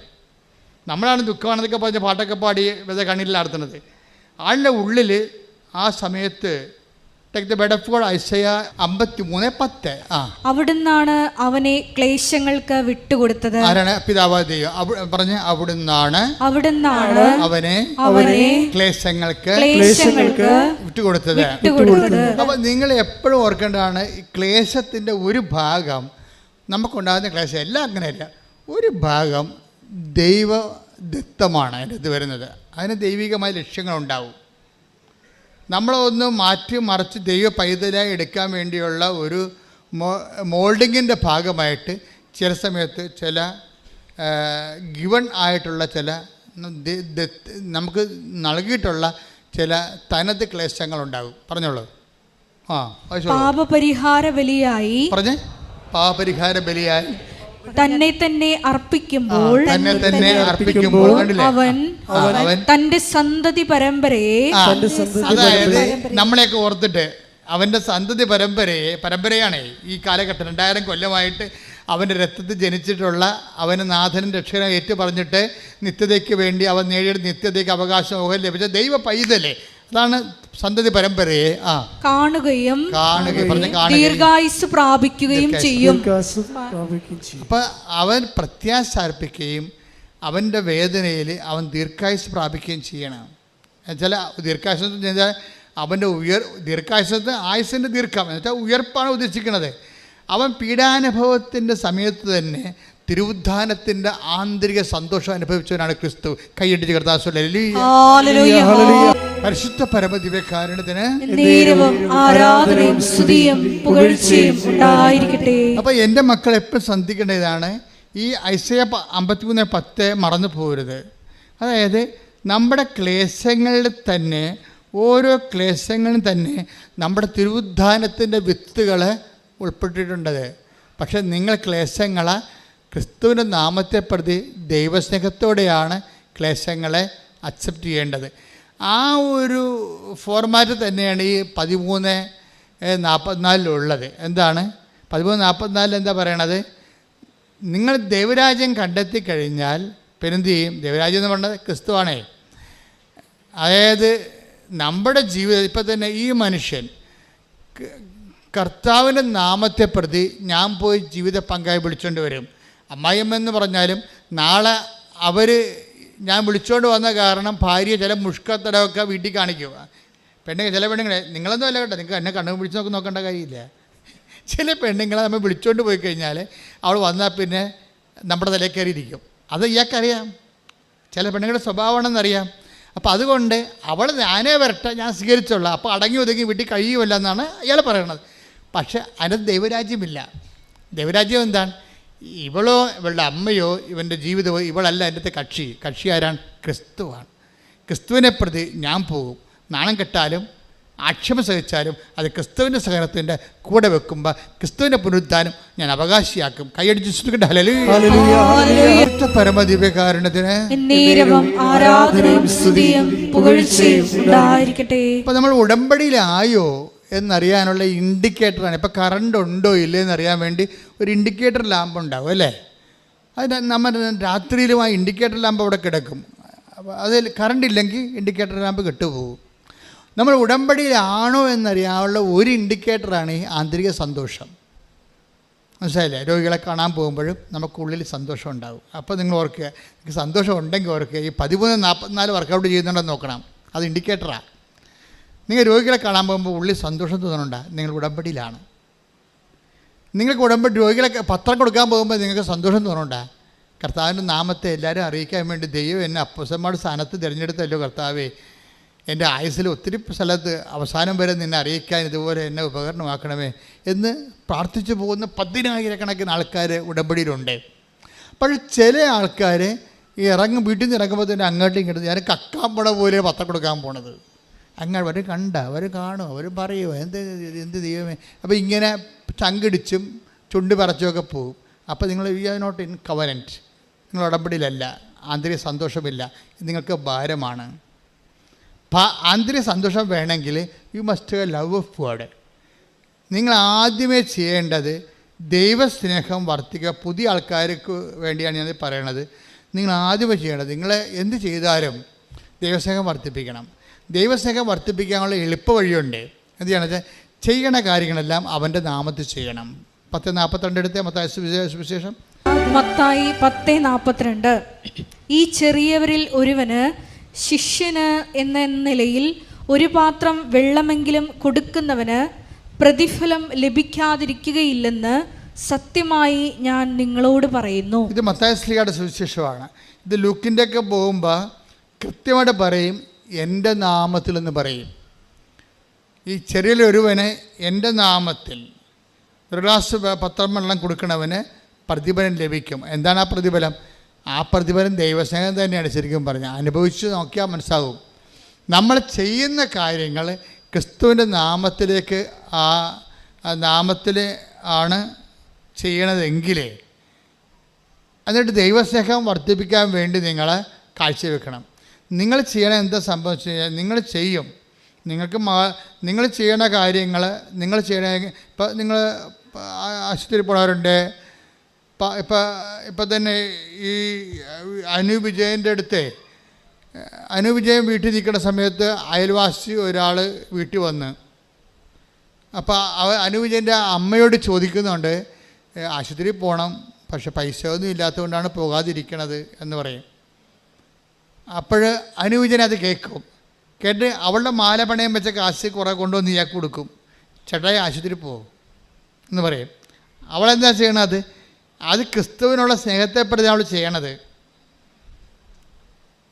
Speaker 1: നമ്മളാണ് ദുഃഖമാണെന്നൊക്കെ പറഞ്ഞ് പാട്ടൊക്കെ പാടി വെറുതെ കണ്ണീരിൽ നടത്തുന്നത്. ആളുടെ ഉള്ളിൽ ആ സമയത്ത് ഐസയ 53:10
Speaker 2: അവിടുന്നാണ് അവനെ ക്ലേശങ്ങൾക്ക് വിട്ടുകൊടുത്തത്.
Speaker 1: ആരാണ്? പിതാവായ ദൈവം പറഞ്ഞ് അവിടുന്നാണ് അവനെ ക്ലേശങ്ങൾക്ക് വിട്ടുകൊടുത്തത്. അപ്പൊ നിങ്ങൾ എപ്പോഴും ഓർക്കേണ്ടതാണ്, ഈ ക്ലേശത്തിന്റെ ഒരു ഭാഗം നമുക്കുണ്ടാകുന്ന ക്ലേശം എല്ലാം അങ്ങനെയല്ല, ഒരു ഭാഗം ദൈവദത്തമാണ് അതിനകത്ത് വരുന്നത്. അതിന് ദൈവികമായ ലക്ഷ്യങ്ങളുണ്ടാവും. നമ്മളൊന്ന് മാറ്റി മറിച്ച് ദൈവ പൈതലായി എടുക്കാൻ വേണ്ടിയുള്ള ഒരു മോൾഡിങ്ങിൻ്റെ ഭാഗമായിട്ട് ചില സമയത്ത് ചില ഗിവൺ ആയിട്ടുള്ള ചില നമുക്ക് നൽകിയിട്ടുള്ള ചില തനത് ക്ലേശങ്ങളുണ്ടാകും. പറഞ്ഞോളൂ.
Speaker 2: പാപപരിഹാര ബലിയായി
Speaker 1: പാപപരിഹാര ബലിയായി
Speaker 2: തന്നെ അർപ്പിക്കുമ്പോൾ അവൻ തന്റെ സന്തതി പരമ്പരയെ,
Speaker 1: അതായത് നമ്മളെയൊക്കെ ഓർത്തിട്ട് അവൻ്റെ സന്തതി പരമ്പരയാണ് ഈ കാലഘട്ടം 2000 കൊല്ലമായിട്ട് അവൻ്റെ രക്തത്തിൽ ജനിച്ചിട്ടുള്ള അവന് നാഥനും രക്ഷകനും ഏറ്റു പറഞ്ഞിട്ട് നിത്യതയ്ക്ക് വേണ്ടി അവൻ നേടിയ നിത്യതയ്ക്ക് അവകാശം ലഭിച്ച ദൈവ പൈതലേ, അതാണ് സന്തതി പരമ്പരയെ
Speaker 2: കാണുകയും ദീർഘായുസ് പ്രാപിക്കുകയും ചെയ്യും.
Speaker 1: അപ്പം അവൻ പ്രത്യാശ അർപ്പിക്കുകയും അവൻ്റെ വേദനയിൽ അവൻ ദീർഘായുസ് പ്രാപിക്കുകയും ചെയ്യണം. എന്നുവെച്ചാൽ ദീർഘായുസ് എന്ന് വെച്ചാൽ അവൻ്റെ ദീർഘായുസത്ത് ആയുസിൻ്റെ ദീർഘം എന്ന് വെച്ചാൽ ഉയർപ്പാണ് ഉദ്ദേശിക്കുന്നത്. അവൻ പീഡാനുഭവത്തിൻ്റെ സമയത്ത് തന്നെ തിരുവുദ്ധാനത്തിൻ്റെ ആന്തരിക സന്തോഷം അനുഭവിച്ചവനാണ് ക്രിസ്തു. കൈയടിച്ച് കർത്താവ് പരിശുദ്ധ പരമദിവ്യകാരുണ്യത്തിന് അപ്പോൾ എൻ്റെ മക്കൾ എപ്പോഴും ശ്രദ്ധിക്കേണ്ടതാണ്, ഈ ഐസയ 53:10 മറന്നു പോകരുത്. അതായത് നമ്മുടെ ക്ലേശങ്ങളിൽ തന്നെ, ഓരോ ക്ലേശങ്ങളിലും തന്നെ നമ്മുടെ തിരുവുദ്ധാനത്തിൻ്റെ വിത്തുകൾ ഉൾപ്പെട്ടിട്ടുണ്ടത്. പക്ഷെ നിങ്ങൾ ക്ലേശങ്ങളെ ക്രിസ്തുവിൻ്റെ നാമത്തെ പ്രതി ദൈവസ്നേഹത്തോടെയാണ് ക്ലേശങ്ങളെ അക്സെപ്റ്റ് ചെയ്യേണ്ടത്. ആ ഒരു ഫോർമാറ്റ് തന്നെയാണ് ഈ 13:44 എന്താണ് 13:44 എന്താ പറയണത്? നിങ്ങൾ ദൈവരാജ്യം കണ്ടെത്തി കഴിഞ്ഞാൽ പിന്നെന്ത് ചെയ്യും? ദൈവരാജ്യം എന്ന് പറഞ്ഞത് ക്രിസ്തുവാണേ. അതായത് നമ്മുടെ ജീവിതം ഇപ്പം തന്നെ ഈ മനുഷ്യൻ കർത്താവിൻ്റെ നാമത്തെ പ്രതി ഞാൻ പോയി ജീവിത പങ്കായി വിളിച്ചുകൊണ്ട് വരും. അമ്മായിയമ്മെന്ന് പറഞ്ഞാലും നാളെ ഞാൻ വിളിച്ചുകൊണ്ട് വന്ന കാരണം ഭാര്യ ചില മുഷ്കത്തടമൊക്കെ വീട്ടിൽ കാണിക്കുക. ചില പെണ്ണുങ്ങളെ, നിങ്ങളൊന്നും അല്ല കേട്ടോ, നിങ്ങൾക്ക് എന്നെ കണ്ണു പിടിച്ച് നോക്കേണ്ട കാര്യമില്ല. ചില പെണ്ണുങ്ങളെ നമ്മൾ വിളിച്ചുകൊണ്ട് പോയി കഴിഞ്ഞാൽ അവൾ വന്നാൽ പിന്നെ നമ്മുടെ തലയിൽ കയറിയിരിക്കും. അത് ഇയാൾക്കറിയാം, ചില പെണ്ണുങ്ങളുടെ സ്വഭാവമാണെന്നറിയാം. അപ്പോൾ അതുകൊണ്ട് അവൾ ഞാനേ വരട്ടെ, ഞാൻ സ്വീകരിച്ചോളാം, അപ്പോൾ അടങ്ങി ഒതുങ്ങി വീട്ടിൽ കഴിയുമല്ല എന്നാണ് ഇയാൾ പറയണത്. പക്ഷെ അതിനകത്ത് ദൈവരാജ്യമില്ല. ദൈവരാജ്യം എന്താണ്? ഇവളോ ഇവളുടെ അമ്മയോ ഇവൻ്റെ ജീവിതമോ ഇവളല്ല എൻ്റെ കക്ഷി ആരാണ്? ക്രിസ്തുവാണ്. ക്രിസ്തുവിനെ പ്രതി ഞാൻ പോകും. നാണം കെട്ടാലും ആക്ഷേപം സഹിച്ചാലും അത് ക്രിസ്തുവിൻ്റെ സഹനത്തിൻ്റെ കൂടെ വെക്കുമ്പോൾ ക്രിസ്തുവിൻ്റെ പുനരുദ്ധാനം ഞാൻ അവകാശിയാക്കും. കൈയടിച്ച് ശ്രദ്ധിക്കട്ടെ. ഹല്ലേലൂയ. പരമദിവ്യകാരുണ്യത്തിന്
Speaker 2: ആരാധനയും സ്തുതിയും പുകഴ്ചയും ഉണ്ടായിരിക്കട്ടെ.
Speaker 1: അപ്പോൾ നമ്മൾ ഉടമ്പടിയിലായോ എന്നറിയാനുള്ള ഇൻഡിക്കേറ്ററാണ്. ഇപ്പോൾ കറണ്ട് ഉണ്ടോ ഇല്ലേ എന്നറിയാൻ വേണ്ടി ഒരു ഇൻഡിക്കേറ്റർ ലാമ്പ് ഉണ്ടാവും അല്ലേ? അത് നമ്മൾ രാത്രിയിലും ആ ഇൻഡിക്കേറ്റർ ലാമ്പ് അവിടെ കിടക്കും. അപ്പോൾ അതിൽ കറണ്ട് ഇല്ലെങ്കിൽ ഇൻഡിക്കേറ്റർ ലാമ്പ് കെട്ടുപോകും. നമ്മൾ ഉടമ്പടിയിലാണോ എന്നറിയാനുള്ള ഒരു ഇൻഡിക്കേറ്ററാണ് ഈ ആന്തരിക സന്തോഷം. മനസ്സിലായില്ലേ? രോഗികളെ കാണാൻ പോകുമ്പോഴും നമുക്കുള്ളിൽ സന്തോഷം ഉണ്ടാകും. അപ്പോൾ നിങ്ങൾ ഓർക്കുക, നിങ്ങൾക്ക് സന്തോഷം ഉണ്ടെങ്കിൽ ഓർക്കുക, ഈ 13-44 വർക്കൗട്ട് ചെയ്യുന്നുണ്ടെന്ന് നോക്കണം. അത് ഇൻഡിക്കേറ്ററാണ്. നിങ്ങൾ രോഗികളെ കാണാൻ പോകുമ്പോൾ ഉള്ളിൽ സന്തോഷം തോന്നുന്നുണ്ടോ? നിങ്ങൾ ഉടമ്പടിയിലാണ്. നിങ്ങൾക്ക് ഉടമ്പടി രോഗികളെ പത്രം കൊടുക്കാൻ പോകുമ്പോൾ നിങ്ങൾക്ക് സന്തോഷം തോന്നുന്നുണ്ടോ? കർത്താവിൻ്റെ നാമത്തെ എല്ലാവരും അറിയിക്കാൻ വേണ്ടി ദൈവം എന്നെ അപ്പോസ്തലന്മാരുടെ സ്ഥാനത്ത് തിരഞ്ഞെടുത്തല്ലോ കർത്താവേ, എൻ്റെ ആയുസ്സിൽ ഒത്തിരി സ്ഥലത്ത് അവസാനം വരെ നിന്നെ അറിയിക്കാൻ ഇതുപോലെ എന്നെ ഉപകരണമാക്കണമേ എന്ന് പ്രാർത്ഥിച്ചു പോകുന്ന 10,000 ആൾക്കാർ ഉടമ്പടിയിലുണ്ട്. പക്ഷേ ചില ആൾക്കാർ ഈ വീട്ടിൽ നിന്ന് ഇറങ്ങുമ്പോൾ തന്നെ അങ്ങോട്ടും ഇങ്ങോട്ടും ഞാൻ കക്കാൻ പോണ പോലെ പത്രം കൊടുക്കാൻ പോണത്. അങ്ങനെ അവർ അവർ കാണും, അവർ പറയുമോ എന്ത് ദൈവമേ. അപ്പോൾ ഇങ്ങനെ ചങ്കിടിച്ചും ചുണ്ട് പറച്ചുമൊക്കെ പോകും. അപ്പോൾ നിങ്ങൾ you are not in covenant, നിങ്ങൾ ഉടമ്പടിയിലല്ല, ആന്തരിക സന്തോഷമില്ല, നിങ്ങൾക്ക് ഭാരമാണ്. ആന്തരിക സന്തോഷം വേണമെങ്കിൽ you must love of God. നിങ്ങൾ ആദ്യമേ ചെയ്യേണ്ടത് ദൈവസ്നേഹം വർദ്ധിക്കുക. പുതിയ ആൾക്കാർക്ക് വേണ്ടിയാണ് ഞാൻ പറയണത്. നിങ്ങൾ ആദ്യമേ ചെയ്യേണ്ടത്, നിങ്ങൾ എന്ത് ചെയ്താലും ദൈവസ്നേഹം വർദ്ധിപ്പിക്കണം. ദൈവസ്നേഹം വർദ്ധിപ്പിക്കാനുള്ള എളുപ്പ വഴിയുണ്ട്. എന്ത് ചെയ്യണത്? ചെയ്യണ കാര്യങ്ങളെല്ലാം അവൻ്റെ നാമത്തിൽ ചെയ്യണം. 10:42 എടുത്തേ മത്തായി സുവിശേഷം.
Speaker 2: മത്തായി 10:42. ഈ ചെറിയവരിൽ ഒരുവന് ശിഷ്യന് എന്ന നിലയിൽ ഒരു പാത്രം വെള്ളമെങ്കിലും കൊടുക്കുന്നവന് പ്രതിഫലം ലഭിക്കാതിരിക്കുകയില്ലെന്ന് സത്യമായി ഞാൻ നിങ്ങളോട് പറയുന്നു. ഇത്
Speaker 1: മത്തായി ശ്ലീഹയുടെ സുവിശേഷമാണ്. ഇത് ലൂക്കിൻ്റെ ഒക്കെ പോകുമ്പോൾ കൃത്യമായിട്ട് പറയും, എൻ്റെ നാമത്തിൽ എന്ന് പറയും. ഈ ചെറിയൊരുവന് എൻ്റെ നാമത്തിൽ ഒരു ഗ്ലാസ് പത്രം വെള്ളം കൊടുക്കണവന് പ്രതിഫലം ലഭിക്കും. എന്താണ് ആ പ്രതിഫലം? ആ പ്രതിഫലം ദൈവസ്നേഹം തന്നെയാണ്. ശരിക്കും പറഞ്ഞാൽ അനുഭവിച്ച് നോക്കിയാൽ മനസ്സാകും. നമ്മൾ ചെയ്യുന്ന കാര്യങ്ങൾ ക്രിസ്തുവിൻ്റെ നാമത്തിലേക്ക് ആ നാമത്തിൽ ആണ് ചെയ്യണതെങ്കിൽ എന്നിട്ട് ദൈവസ്നേഹം വർദ്ധിപ്പിക്കാൻ വേണ്ടി നിങ്ങൾ കാഴ്ചവെക്കണം. നിങ്ങൾ ചെയ്യണ എന്താ സംഭവിച്ചു കഴിഞ്ഞാൽ നിങ്ങൾ ചെയ്യും. നിങ്ങൾ ചെയ്യണ കാര്യങ്ങൾ നിങ്ങൾ ചെയ്യണ, ഇപ്പം നിങ്ങൾ ആശുപത്രിയിൽ പോണവരുണ്ട്. ഇപ്പം തന്നെ ഈ അനൂപ് വിജയൻ്റെ അടുത്ത് അനൂപ് വിജയൻ വീട്ടിൽ നിൽക്കുന്ന സമയത്ത് അയൽവാസി ഒരാൾ വീട്ടിൽ വന്ന്, അപ്പോൾ അനൂപ് വിജയൻ്റെ അമ്മയോട് ചോദിക്കുന്നുണ്ട്, ആശുപത്രിയിൽ പോകണം, പക്ഷെ പൈസ ഒന്നും ഇല്ലാത്തതുകൊണ്ടാണ് പോകാതിരിക്കണത് എന്ന് പറയും. അപ്പോൾ അനൂപ് വിജയൻ അത് കേൾക്കും. കേട്ട് അവളുടെ മാല പണയം വെച്ച കാശ് കുറേ കൊണ്ടുവന്ന് ഇയാൾക്ക് കൊടുക്കും. ചേട്ടായി ആശുപത്രി പോകും എന്ന് പറയും. അവളെന്താ ചെയ്യണത്? അത് ക്രിസ്തുവിനുള്ള സ്നേഹത്തെപ്പെടുത്തി അവൾ ചെയ്യണത്.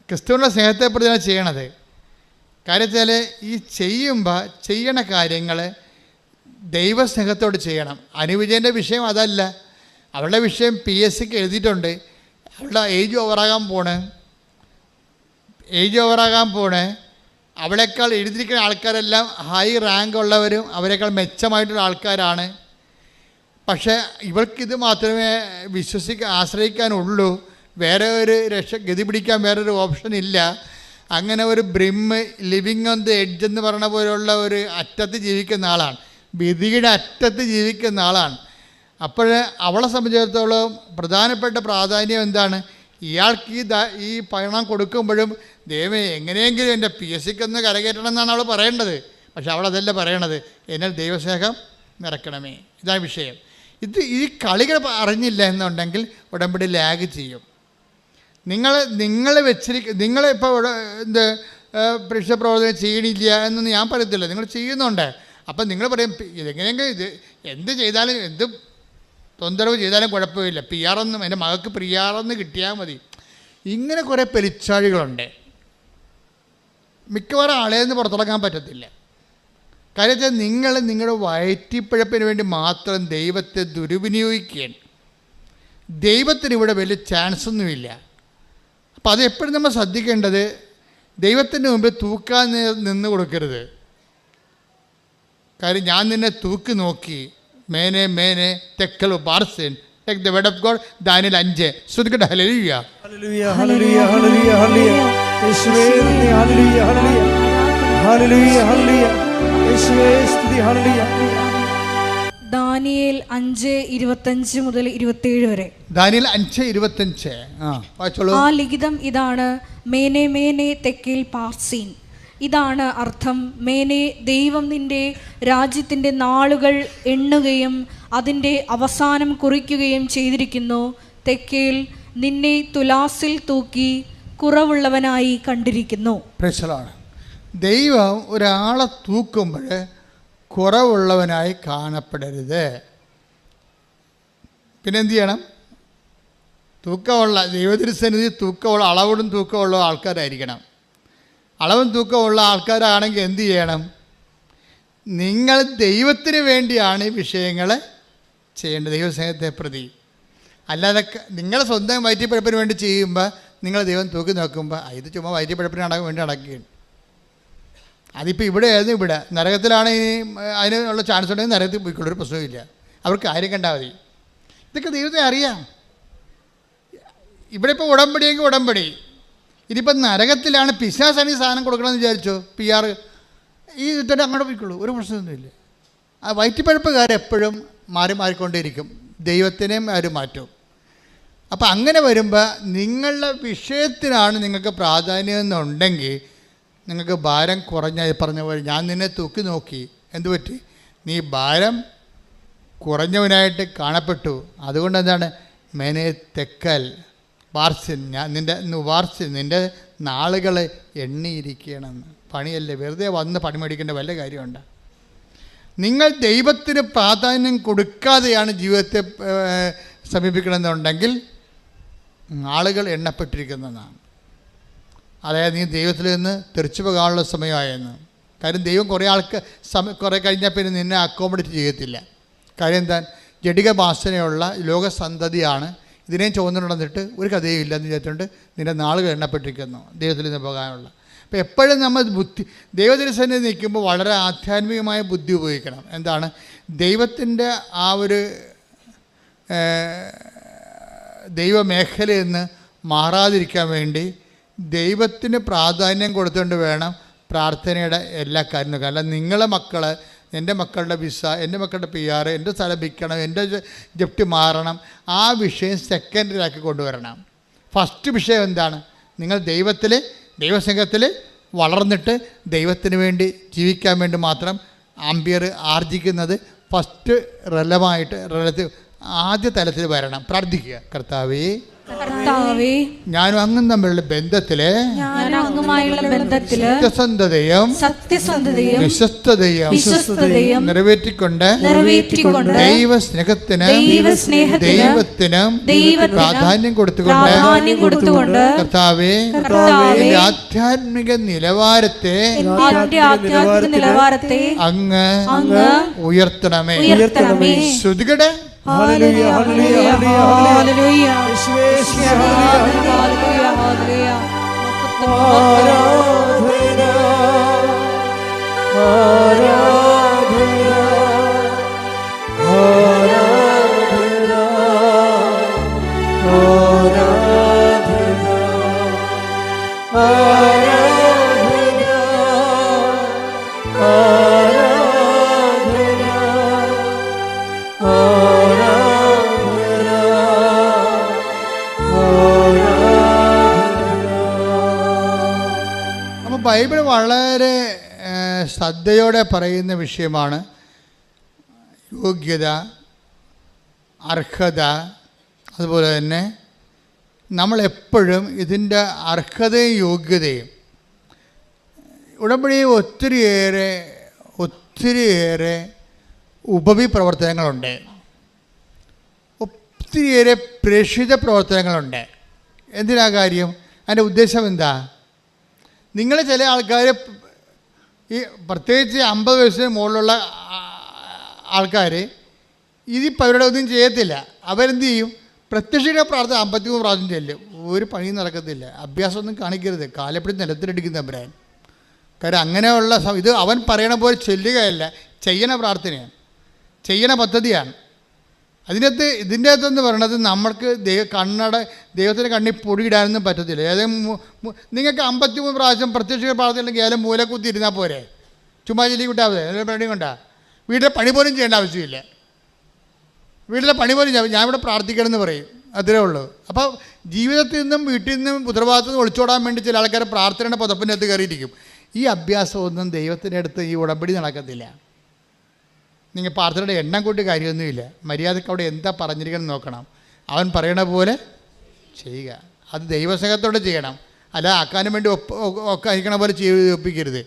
Speaker 1: ക്രിസ്തുവിനുള്ള സ്നേഹത്തെപ്പെടുത്തിയാണ് ചെയ്യണത്. കാര്യം വെച്ചാൽ ഈ ചെയ്യുമ്പോൾ ചെയ്യണ കാര്യങ്ങൾ ദൈവസ്നേഹത്തോട് ചെയ്യണം. അനുവിജയൻ്റെ വിഷയം അതല്ല. അവളുടെ വിഷയം PSCക്ക് എഴുതിയിട്ടുണ്ട്. അവളുടെ ഏജ് ഓവറാകാൻ പോണേ. അവളേക്കാൾ എഴുതിയിരിക്കുന്ന ആൾക്കാരെല്ലാം ഹൈ റാങ്ക് ഉള്ളവരും അവരെക്കാൾ മെച്ചമായിട്ടുള്ള ആൾക്കാരാണ്. പക്ഷേ ഇവൾക്കിത് മാത്രമേ ആശ്രയിക്കാനുള്ളൂ. വേറെ ഒരു ഗതി പിടിക്കാൻ വേറൊരു ഓപ്ഷൻ ഇല്ല. അങ്ങനെ ഒരു ലിവിങ് ഓൺ ദി എഡ്ജ് എന്ന് പറയുന്ന പോലുള്ള ഒരു അറ്റത്ത് ജീവിക്കുന്ന ആളാണ്, വിധിയുടെ അറ്റത്ത് ജീവിക്കുന്ന ആളാണ്. അപ്പോൾ അവളെ സംബന്ധിച്ചിടത്തോളം പ്രധാനപ്പെട്ട പ്രാധാന്യം എന്താണ്? ഇയാൾക്ക് ഈ പണം കൊടുക്കുമ്പോഴും ദൈവമേ എങ്ങനെയെങ്കിലും എൻ്റെ PSCക്ക് ഒന്ന് കരകയറ്റണം എന്നാണ് അവൾ പറയേണ്ടത്. പക്ഷെ അവളതല്ല പറയണത്, എന്നാൽ ദൈവസ്നേഹം നിറയ്ക്കണമേ. ഇതാണ് വിഷയം. ഈ കളികൾ അറിഞ്ഞില്ല എന്നുണ്ടെങ്കിൽ ഉടമ്പടി ലാഗ് ചെയ്യും. നിങ്ങളിപ്പോൾ പരീക്ഷ പ്രവർത്തനം ചെയ്യണില്ല എന്നൊന്നും ഞാൻ പറയത്തില്ല, നിങ്ങൾ ചെയ്യുന്നുണ്ട്. അപ്പം നിങ്ങൾ പറയും ഇതെങ്ങനെയെങ്കിലും എന്ത് ചെയ്താലും എന്ത് തൊന്തരവ് ചെയ്താലും കുഴപ്പമില്ല, PR എൻ്റെ മകൾക്ക് PR കിട്ടിയാൽ മതി. ഇങ്ങനെ കുറേ പെരിച്ചാഴികളുണ്ട്. മിക്കവാറും ആളേന്ന് പുറത്തിറങ്ങാൻ പറ്റത്തില്ല. കാര്യം വെച്ചാൽ നിങ്ങളുടെ വയറ്റിപ്പിഴപ്പിന് വേണ്ടി മാത്രം ദൈവത്തെ ദുർവിനിയോഗിക്കുകയാണ്. ദൈവത്തിന് ഇവിടെ വലിയ ചാൻസൊന്നുമില്ല. അപ്പോൾ അതെപ്പോഴും നമ്മൾ ശ്രദ്ധിക്കേണ്ടത്, ദൈവത്തിൻ്റെ മുമ്പിൽ തൂക്കാൻ നിന്ന് കൊടുക്കരുത്. കാര്യം ഞാൻ നിന്നെ തൂക്കി നോക്കി. മേനെ മേനെ തെക്കൽ ബാർസിൻ. Take the word of God, Daniel 5. ശ്രദ്ധിക്കട്ടെ. ഹല്ലേലൂയ.
Speaker 3: ഹല്ലേലൂയ ഹല്ലേലൂയ ഹല്ലേലൂയ ഹല്ലേലൂയ. യേശുവേ നന്ദി. ഹല്ലേലൂയ ഹല്ലേലൂയ ഹല്ലേലൂയ ഹല്ലേലൂയ. യേശുവേ സ്തുതി. ഹല്ലേലൂയ.
Speaker 2: ദാനിയേൽ 5:25 മുതൽ 27 വരെ.
Speaker 1: ദാനിയേൽ 5:25. വായിച്ചോളൂ.
Speaker 2: ആ ലിഖിതം ഇതാണ്: മേനെ മേനെ തെക്കേൽ പാർസീൻ. ഇതാണ് അർത്ഥം: മേനെ, ദൈവം നിന്റെ രാജ്യത്തിൻ്റെ നാളുകൾ എണ്ണുകയും അതിൻ്റെ അവസാനം കുറിക്കുകയും ചെയ്തിരിക്കുന്നു. തെക്കേൽ, നിന്നെ തുലാസിൽ തൂക്കി കുറവുള്ളവനായി കണ്ടിരിക്കുന്നു.
Speaker 1: പ്രശ്നമാണ്. ദൈവം ഒരാളെ തൂക്കുമ്പോൾ കുറവുള്ളവനായി കാണപ്പെടരുത്. പിന്നെന്ത് ചെയ്യണം? തൂക്കമുള്ള ദൈവത്തിരുസന്നിധി തൂക്കമുള്ള അളവിടും തൂക്കമുള്ള ആൾക്കാരായിരിക്കണം. അളവും തൂക്കമുള്ള ആൾക്കാരാണെങ്കിൽ എന്ത് ചെയ്യണം? നിങ്ങൾ ദൈവത്തിന് വേണ്ടിയാണ് ഈ വിഷയങ്ങൾ ചെയ്യേണ്ടത്, ദൈവസ്നേഹത്തെ പ്രതി. അല്ലാതെ നിങ്ങൾ സ്വന്തം വയറ്റിപ്പഴപ്പിന് വേണ്ടി ചെയ്യുമ്പോൾ നിങ്ങൾ ദൈവം തൂക്കി നോക്കുമ്പോൾ ഇത് ചുമ്മാ വയറ്റിപ്പഴപ്പിന് വേണ്ടി നടക്കുകയാണ്. അതിപ്പോൾ ഇവിടെ ആയിരുന്നു. ഇവിടെ നരകത്തിലാണ് അതിനുള്ള ചാൻസ് ഉണ്ടെങ്കിൽ നരകത്തിൽ പോയിക്കൊള്ളൊരു പ്രശ്നമില്ല. അവർക്ക് കാര്യം കണ്ടാൽ മതി. ഇതൊക്കെ ദൈവത്തെ അറിയാം. ഇവിടെ ഇപ്പോൾ ഉടമ്പടിയെങ്കിൽ ഉടമ്പടി. ഇനിയിപ്പം നരകത്തിലാണ് പിശാചാണ് ഈ സാധനം കൊടുക്കണമെന്ന് വിചാരിച്ചോ, PR ഈ ഇട്ടിട്ട് അങ്ങോട്ട് പോയിക്കൊള്ളൂ, ഒരു പ്രശ്നമൊന്നുമില്ല. ആ വയറ്റിപ്പഴപ്പുകാരെപ്പോഴും മാറിക്കൊണ്ടേയിരിക്കും. ദൈവത്തിനെയും അവർ മാറ്റും. അപ്പം അങ്ങനെ വരുമ്പോൾ നിങ്ങളുടെ വിഷയത്തിനാണ് നിങ്ങൾക്ക് പ്രാധാന്യം എന്നുണ്ടെങ്കിൽ നിങ്ങൾക്ക് ഭാരം കുറഞ്ഞ പറഞ്ഞ പോലെ ഞാൻ നിന്നെ തൂക്കി നോക്കി. എന്തു പറ്റി? നീ ഭാരം കുറഞ്ഞവനായിട്ട് കാണപ്പെട്ടു. അതുകൊണ്ട് എന്താണ്? മേനെ തെക്കൽ വാർസിൻ, ഞാൻ നിൻ്റെ നാളുകൾ എണ്ണിയിരിക്കണമെന്ന്. പണിയല്ലേ, വെറുതെ വന്ന് പണി മേടിക്കേണ്ട വല്ല കാര്യമുണ്ട്? നിങ്ങൾ ദൈവത്തിന് പ്രാധാന്യം കൊടുക്കാതെയാണ് ജീവിതത്തെ സമീപിക്കണമെന്നുണ്ടെങ്കിൽ ആളുകൾ എണ്ണപ്പെട്ടിരിക്കുന്നതാണ്. അതായത് നീ ദൈവത്തിൽ നിന്ന് തെറിച്ചു പോകാനുള്ള സമയമായെന്ന്. കാര്യം ദൈവം കുറേ കഴിഞ്ഞാൽ പിന്നെ നിന്നെ അക്കോമഡേറ്റ് ചെയ്യത്തില്ല. കാര്യം എന്താ? ജഡിക വാസനയുള്ള ലോകസന്തതിയാണ്. ഇതിനെയും ചുവന്നുണ്ടെന്നിട്ട് ഒരു കഥയും ഇല്ലെന്ന് വിചാരിച്ചുകൊണ്ട് നിൻ്റെ നാളുകൾ എണ്ണപ്പെട്ടിരിക്കുന്നു ദൈവത്തിൽ നിന്ന് പോകാനുള്ള. അപ്പോൾ എപ്പോഴും നമ്മൾ ദൈവത്തിൻ്റെ നിൽക്കുമ്പോൾ വളരെ ആധ്യാത്മികമായ ബുദ്ധി ഉപയോഗിക്കണം. എന്താണ്? ദൈവത്തിൻ്റെ ആ ഒരു ദൈവമേഖലയിൽ നിന്ന് മാറാതിരിക്കാൻ വേണ്ടി ദൈവത്തിന് പ്രാധാന്യം കൊടുത്തുകൊണ്ട് വേണം പ്രാർത്ഥനയുടെ എല്ലാ കാര്യങ്ങളും. അല്ല നിങ്ങളെ മക്കൾ, എൻ്റെ മക്കളുടെ വിസ, എൻ്റെ മക്കളുടെ PR, എൻ്റെ സ്ഥലം വിൽക്കണം, എൻ്റെ ജപ്തി മാറണം, ആ വിഷയം സെക്കൻഡറിയാക്കി കൊണ്ടുവരണം. ഫസ്റ്റ് വിഷയം എന്താണ്? നിങ്ങൾ ദൈവസ്നേഹത്തിൽ വളർന്നിട്ട് ദൈവത്തിന് വേണ്ടി ജീവിക്കാൻ വേണ്ടി മാത്രം ആംബിയർ ആർജിക്കുന്നത് ഫസ്റ്റ് ആദ്യ തലത്തിൽ വരണം. പ്രാർത്ഥിക്കുക. കർത്താവേ, ഞാനും അങ്ങും തമ്മിലുള്ള ബന്ധത്തില് സത്യസന്ധതയും വിശ്വസ്തതയും നിറവേറ്റിക്കൊണ്ട് ദൈവസ്നേഹത്തിനും പ്രാധാന്യം കൊടുത്തുകൊണ്ട് കർത്താവേ, ആധ്യാത്മിക നിലവാരത്തെ അങ്ങ് ഉയർത്തണമേ. ശ്രുതികടെ
Speaker 3: ഹല്ലേലൂയ ഹല്ലേലൂയ ഹല്ലേലൂയ. യേശുവേ ഹല്ലേലൂയ ഹല്ലേലൂയ. ആരാധന ആരാധന ആരാധന
Speaker 1: ബൈബിൾ വളരെ ശ്രദ്ധയോടെ പറയുന്ന വിഷയമാണ് യോഗ്യത, അർഹത. അതുപോലെ തന്നെ നമ്മളെപ്പോഴും ഇതിൻ്റെ അർഹതയും യോഗ്യതയും ഉടമ്പടിയിൽ ഒത്തിരിയേറെ ഉപവിപ്രവർത്തനങ്ങളുണ്ട്, ഒത്തിരിയേറെ പ്രേക്ഷിത പ്രവർത്തനങ്ങളുണ്ട്. എന്തിനാ കാര്യം? അതിൻ്റെ ഉദ്ദേശം എന്താ? നിങ്ങൾ ചില ആൾക്കാർ ഈ പ്രത്യേകിച്ച് 50 വയസ്സിന് മുകളിലുള്ള ആൾക്കാർ ഇതിപ്പോൾ അവരുടെ ഒന്നും ചെയ്യത്തില്ല. അവരെന്ത് ചെയ്യും? പ്രത്യക്ഷിക പ്രാർത്ഥന 53 പ്രാവശ്യം ചെല്ലും. ഒരു പണിയും നടക്കത്തില്ല. അഭ്യാസമൊന്നും കാണിക്കരുത്. കാലപ്പടി നിലത്തിലടിക്കുന്ന ബ്രാൻ. കാര്യം അങ്ങനെയുള്ള ഇത് അവൻ പറയണ പോലെ ചെല്ലുകയല്ല, ചെയ്യണ പ്രാർത്ഥനയാണ്, ചെയ്യണ പദ്ധതിയാണ്. ഇതിൻ്റെ അകത്തെന്ന് പറയണത് നമ്മൾക്ക് ദൈവത്തിൻ്റെ കണ്ണിൽ പൊടിയിടാനൊന്നും പറ്റത്തില്ല. നിങ്ങൾക്ക് 53 പ്രാവശ്യം പ്രത്യക്ഷ പ്രാർത്ഥന ഉണ്ടെങ്കിൽ ഏതായാലും മൂലക്കുത്തി ഇരുന്നാൽ പോരെ, ചുമ്മാ ചൊല്ലി വിട്ടാൽ മതി, പണി കൊണ്ടാ. വീട്ടിലെ പണി പോലും ചെയ്യേണ്ട ആവശ്യമില്ല. വീട്ടിലെ പണി പോലും ഞാൻ ഇവിടെ പ്രാർത്ഥിക്കണമെന്ന് പറയും, അത്രേ ഉള്ളൂ. അപ്പോൾ ജീവിതത്തിൽ നിന്നും വീട്ടിൽ നിന്നും ഉത്തരവാദിത്തത്തിൽ നിന്ന് ഒളിച്ചോടാൻ വേണ്ടി ചില ആൾക്കാർ പ്രാർത്ഥനയുടെ പുതപ്പിൻ്റെ അകത്ത് കയറിയിരിക്കും. ഈ അഭ്യാസമൊന്നും ദൈവത്തിൻ്റെ അടുത്ത് ഈ ഉടമ്പടി നടക്കത്തില്ല. നിങ്ങൾ പ്രാർത്ഥനയുടെ എണ്ണം കൂട്ടി കാര്യമൊന്നുമില്ല. മര്യാദക്ക് അവിടെ എന്താ പറഞ്ഞിരിക്കണം നോക്കണം, അവൻ പറയണ പോലെ ചെയ്യുക. അത് ദൈവസ്നേഹത്തോടെ ചെയ്യണം, അല്ല ആക്കാനും വേണ്ടി ഒക്കെ അയക്കണ പോലെ ഒപ്പിക്കരുത്.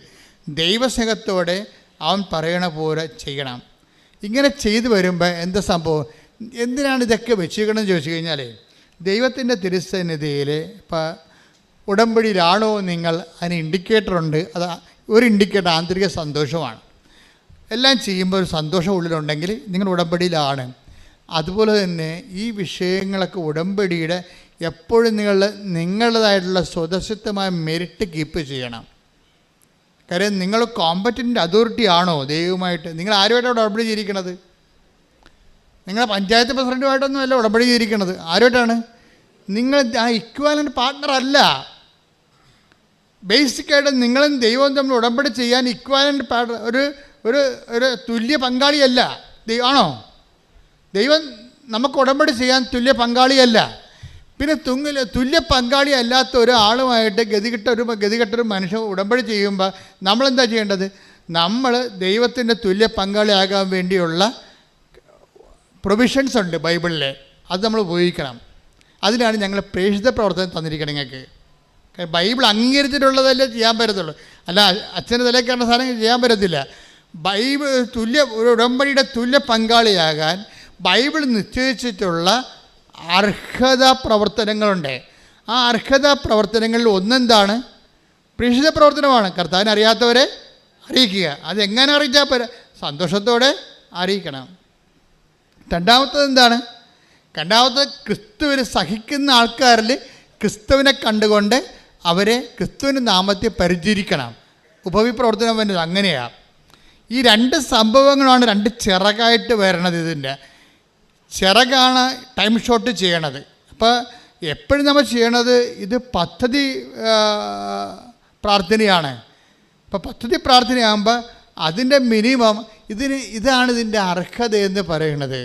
Speaker 1: ദൈവസ്നേഹത്തോടെ അവൻ പറയണ പോലെ ചെയ്യണം. ഇങ്ങനെ ചെയ്തു വരുമ്പോൾ എന്താ സംഭവം, എന്തിനാണ് ഇതൊക്കെ വെച്ചിരിക്കണമെന്ന് ചോദിച്ചു കഴിഞ്ഞാൽ, ദൈവത്തിൻ്റെ തിരുസന്നിധിയിൽ ഇപ്പോൾ ഉടമ്പടിയിലാണോ നിങ്ങൾ, അതിന് ഇൻഡിക്കേറ്ററുണ്ട്. അത് ഒരു ഇൻഡിക്കേറ്റർ ആന്തരിക സന്തോഷമാണ്. എല്ലാം ചെയ്യുമ്പോൾ ഒരു സന്തോഷം ഉള്ളിലുണ്ടെങ്കിൽ നിങ്ങൾ ഉടമ്പടിയിലാണ്. അതുപോലെ തന്നെ ഈ വിഷയങ്ങളൊക്കെ ഉടമ്പടിയുടെ എപ്പോഴും നിങ്ങളുടേതായിട്ടുള്ള സ്വതസിദ്ധമായ മെരിറ്റ് കീപ്പ് ചെയ്യണം. കാര്യം നിങ്ങൾ കോമ്പറ്റൻ്റ് അതോറിറ്റി ആണോ ദൈവമായിട്ട്? നിങ്ങൾ ആരുമായിട്ടാണ് ഉടമ്പടി ചെയ്തിരിക്കണത്? നിങ്ങൾ പഞ്ചായത്ത് പ്രസിഡൻറ്റുമായിട്ടൊന്നും അല്ല ഉടമ്പടി ചെയ്തിരിക്കണത്. ആരുമായിട്ടാണ്? നിങ്ങൾ ആ ഇക്വാലൻ്റ് പാർട്ട്ണർ അല്ല. ബേസിക്കായിട്ട് നിങ്ങളും ദൈവവും തമ്മിൽ ഉടമ്പടി ചെയ്യാൻ ഇക്വാലൻ്റ് പാർട്ട്ണർ, ഒരു തുല്യ പങ്കാളിയല്ല. ആണോ? ദൈവം നമുക്ക് ഉടമ്പടി ചെയ്യാൻ തുല്യ പങ്കാളിയല്ല. പിന്നെ തുല്യ പങ്കാളി അല്ലാത്ത ഒരാളുമായിട്ട് ഗതികെട്ടൊരു മനുഷ്യൻ ഉടമ്പടി ചെയ്യുമ്പോൾ നമ്മളെന്താ ചെയ്യേണ്ടത്? നമ്മൾ ദൈവത്തിൻ്റെ തുല്യ പങ്കാളിയാകാൻ വേണ്ടിയുള്ള പ്രൊവിഷൻസ് ഉണ്ട് ബൈബിളിൽ, അത് നമ്മൾ ഉപയോഗിക്കണം. അതിനാണ് ഞങ്ങൾ പ്രേക്ഷിത പ്രവർത്തനം തന്നിരിക്കണം നിങ്ങൾക്ക്. ബൈബിൾ അംഗീകരിച്ചിട്ടുള്ളതല്ലേ ചെയ്യാൻ പറ്റത്തുള്ളൂ, അല്ല അച്ഛൻ്റെ തലക്കാരുടെ സാധനം ചെയ്യാൻ പറ്റത്തില്ല. ഒരു ഉടമ്പടിയുടെ തുല്യ പങ്കാളിയാകാൻ ബൈബിൾ നിശ്ചയിച്ചിട്ടുള്ള അർഹതാ പ്രവർത്തനങ്ങളുണ്ട്. ആ അർഹതാ പ്രവർത്തനങ്ങളിൽ ഒന്നെന്താണ്? പ്രേക്ഷിത പ്രവർത്തനമാണ്. കർത്താവിനെ അറിയാത്തവരെ അറിയിക്കുക. അതെങ്ങനെ അറിയിച്ചാൽ പോരാ, സന്തോഷത്തോടെ അറിയിക്കണം. രണ്ടാമത്തത് എന്താണ്? ക്രിസ്തുവിൽ സഹിക്കുന്ന ആൾക്കാരിൽ ക്രിസ്തുവിനെ കണ്ടുകൊണ്ട് അവരെ ക്രിസ്തുവിൻ്റെ നാമത്തെ പരിചരിക്കണം. ഉപവിപ്രവർത്തനം വരുന്നത് അങ്ങനെയാണ്. ഈ രണ്ട് സംഭവങ്ങളാണ് രണ്ട് ചിറകായിട്ട് വരണത്. ഇതിൻ്റെ ചിറകാണ് ടൈം ഷോട്ട് ചെയ്യണത്. അപ്പോൾ എപ്പോഴും നമ്മൾ ചെയ്യണത് ഇത് പദ്ധതി പ്രാർത്ഥനയാണ്. ഇപ്പോൾ പദ്ധതി പ്രാർത്ഥനയാകുമ്പോൾ അതിൻ്റെ മിനിമം ഇതാണ് ഇതിൻ്റെ അർഹത എന്ന് പറയുന്നത്.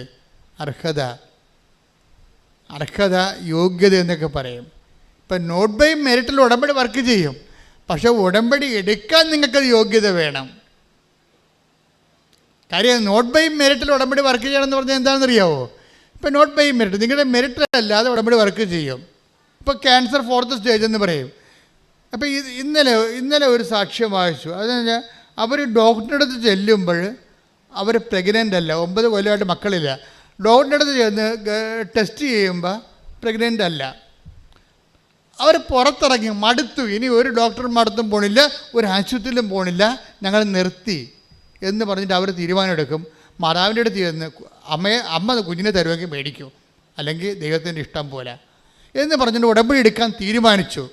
Speaker 1: അർഹത യോഗ്യത എന്നൊക്കെ പറയും. ഇപ്പം നോട്ട് ബൈ മെറിറ്റിൽ ഉടമ്പടി വർക്ക് ചെയ്യും, പക്ഷേ ഉടമ്പടി എടുക്കാൻ നിങ്ങൾക്കത് യോഗ്യത വേണം. കാര്യം നോട്ട് ബൈ മെറിറ്റിൽ ഉടമ്പടി വർക്ക് ചെയ്യണമെന്ന് പറഞ്ഞാൽ എന്താണെന്ന് അറിയാവോ? ഇപ്പോൾ നോട്ട് ബൈ മെറിറ്റ് നിങ്ങളുടെ മെറിറ്റ് അല്ലാതെ ഉടമ്പടി വർക്ക് ചെയ്യും. ഇപ്പോൾ ക്യാൻസർ 4th സ്റ്റേജ് എന്ന് പറയും. അപ്പോൾ ഇന്നലെ ഒരു സാക്ഷ്യം വായിച്ചു. അതെന്ന് വെച്ചാൽ അവർ ഡോക്ടറുടെ അടുത്ത് ചെല്ലുമ്പോൾ അവർ പ്രഗ്നൻ്റ് അല്ല, 9 കൊല്ലമായിട്ട് മക്കളില്ല. ഡോക്ടറുടെ അടുത്ത് ചെന്ന് ടെസ്റ്റ് ചെയ്യുമ്പോൾ പ്രഗ്നൻ്റ് അല്ല. അവർ പുറത്തിറങ്ങി മടുത്തു. ഇനി ഒരു ഡോക്ടറും അടുത്തും പോണില്ല, ഒരു ആശുപത്രിയിലും പോണില്ല, ഞങ്ങൾ നിർത്തി എന്ന് പറഞ്ഞിട്ട് അവർ തീരുമാനമെടുക്കും. മാതാവിൻ്റെ അടുത്ത് ചെന്ന് അമ്മ കുഞ്ഞിനെ തരുമെങ്കിൽ മേടിക്കും, അല്ലെങ്കിൽ ദൈവത്തിൻ്റെ ഇഷ്ടം പോലെ എന്ന് പറഞ്ഞിട്ട് ഉടമ്പടി എടുക്കാൻ തീരുമാനിച്ചു.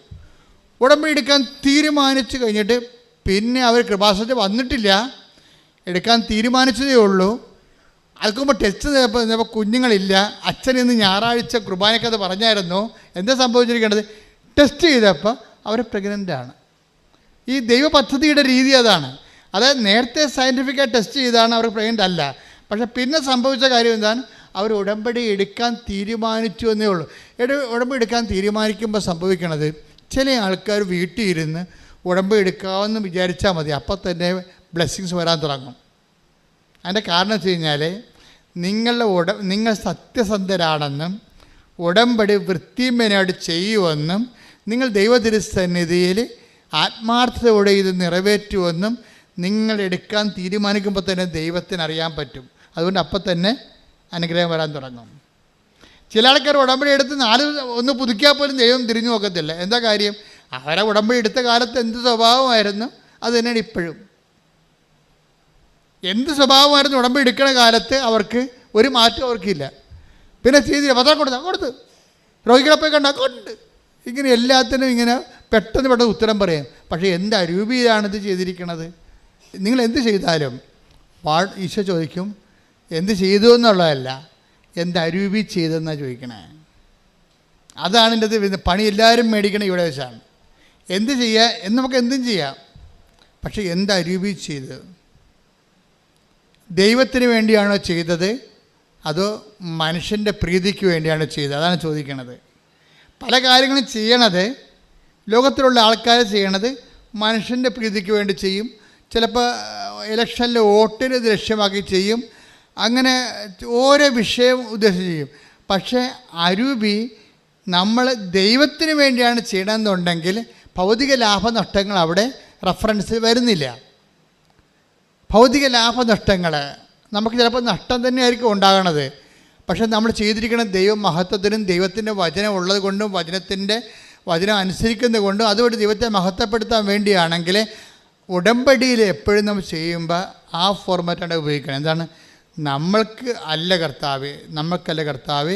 Speaker 1: കഴിഞ്ഞിട്ട് പിന്നെ അവർ കൃപാസനത്തിൽ വന്നിട്ടില്ല, എടുക്കാൻ തീരുമാനിച്ചതേ ഉള്ളൂ. അതുക്കുമ്പോൾ ടെസ്റ്റ് ചെയ്തപ്പോൾ കുഞ്ഞുങ്ങളില്ല. അച്ഛൻ ഇന്ന് ഞായറാഴ്ച കുർബാനയ്ക്കത് പറഞ്ഞായിരുന്നു. എന്താ സംഭവിച്ചിരിക്കേണ്ടത്? ടെസ്റ്റ് ചെയ്തപ്പോൾ അവർ പ്രഗ്നൻ്റാണ്. ഈ ദൈവ പദ്ധതിയുടെ രീതി അതാണ്. അതായത് നേരത്തെ സയൻറ്റിഫിക്കായി ടെസ്റ്റ് ചെയ്താണ് അവർ പ്രഗ്നൻ്റ് അല്ല. പക്ഷേ പിന്നെ സംഭവിച്ച കാര്യം എന്താണ്? അവർ ഉടമ്പടി എടുക്കാൻ തീരുമാനിച്ചു എന്നേ ഉള്ളൂ. ഉടമ്പടി എടുക്കാൻ തീരുമാനിക്കുമ്പോൾ സംഭവിക്കണത്, ചില ആൾക്കാർ വീട്ടിൽ ഇരുന്ന് ഉടമ്പടി എടുക്കാമെന്ന് വിചാരിച്ചാൽ മതി, അപ്പം തന്നെ ബ്ലെസ്സിങ്സ് വരാൻ തുടങ്ങും. അതിൻ്റെ കാരണം വെച്ച് കഴിഞ്ഞാൽ നിങ്ങൾ സത്യസന്ധരാണെന്നും ഉടമ്പടി വൃത്തിമേനായിട്ട് ചെയ്യുമെന്നും നിങ്ങൾ ദൈവതിരുസന്നിധിയിൽ ആത്മാർത്ഥതയോടെ ഇത് നിറവേറ്റുമെന്നും നിങ്ങൾ എടുക്കാൻ തീരുമാനിക്കുമ്പോൾ തന്നെ ദൈവത്തിന് അറിയാൻ പറ്റും. അതുകൊണ്ട് അപ്പം തന്നെ അനുഗ്രഹം വരാൻ തുടങ്ങും. ചില ആൾക്കാർ ഉടമ്പടി എടുത്ത് 4 ഒന്ന് പുതുക്കിയാൽ പോലും ദൈവം തിരിഞ്ഞു നോക്കത്തില്ല. എന്താ കാര്യം? അവരെ ഉടമ്പടി എടുത്ത കാലത്ത് എന്ത് സ്വഭാവമായിരുന്നു അത് തന്നെയാണ് ഇപ്പോഴും. എന്ത് സ്വഭാവമായിരുന്നു ഉടമ്പടി എടുക്കുന്ന കാലത്ത് അവർക്ക് ഒരു മാറ്റം അവർക്കില്ല. പിന്നെ ചെയ്തില്ല, പത്രം കൊടുത്ത് രോഗികളെ പോയി കൊണ്ട് ഇങ്ങനെ എല്ലാത്തിനും ഇങ്ങനെ പെട്ടെന്ന് ഉത്തരം പറയും. പക്ഷേ എന്ത് അരൂപിയിലാണിത് ചെയ്തിരിക്കണത്? നിങ്ങൾ എന്ത് ചെയ്താലും ഈശോ ചോദിക്കും എന്ത് ചെയ്തു എന്നുള്ളതല്ല, എന്ത് അരൂപി ചെയ്തെന്നാണ് ചോദിക്കണേ. അതാണ് എൻ്റെ അത് പണി എല്ലാവരും മേടിക്കണേ ഇവിടെ വെച്ചാണ്. എന്ത് ചെയ്യുക എന്ന് നമുക്ക് എന്തും ചെയ്യാം, പക്ഷെ എന്ത് അരൂപി ചെയ്ത്? ദൈവത്തിന് വേണ്ടിയാണോ ചെയ്തത് അതോ മനുഷ്യൻ്റെ പ്രീതിക്ക് വേണ്ടിയാണോ ചെയ്തത്? അതാണ് ചോദിക്കണത്. പല കാര്യങ്ങളും ചെയ്യണത്, ലോകത്തിലുള്ള ആൾക്കാർ ചെയ്യണത് മനുഷ്യൻ്റെ പ്രീതിക്ക് വേണ്ടി ചെയ്യും. ചിലപ്പോൾ ഇലക്ഷനിൽ വോട്ടിന് ലക്ഷ്യമാക്കി ചെയ്യും. അങ്ങനെ ഓരോ വിഷയം ഉദ്ദേശിച്ച് ചെയ്യും. പക്ഷേ അരൂപി നമ്മൾ ദൈവത്തിന് വേണ്ടിയാണ് ചെയ്യണമെന്നുണ്ടെങ്കിൽ ഭൗതിക ലാഭനഷ്ടങ്ങൾ അവിടെ റെഫറൻസ് വരുന്നില്ല. ഭൗതിക ലാഭനഷ്ടങ്ങൾ നമുക്ക് ചിലപ്പോൾ നഷ്ടം തന്നെയായിരിക്കും ഉണ്ടാകണത്. പക്ഷേ നമ്മൾ ചെയ്തിരിക്കുന്ന ദൈവ മഹത്വത്തിനും ദൈവത്തിൻ്റെ വചനം ഉള്ളത് കൊണ്ടും വചനം അനുസരിക്കുന്നത് കൊണ്ടും അതുകൊണ്ട് ദൈവത്തെ മഹത്വപ്പെടുത്താൻ വേണ്ടിയാണെങ്കിൽ ഉടമ്പടിയിൽ എപ്പോഴും നമ്മൾ ചെയ്യുമ്പോൾ ആ ഫോർമാറ്റാണ് ഉപയോഗിക്കണം. എന്താണ്? നമ്മൾക്കല്ല കർത്താവേ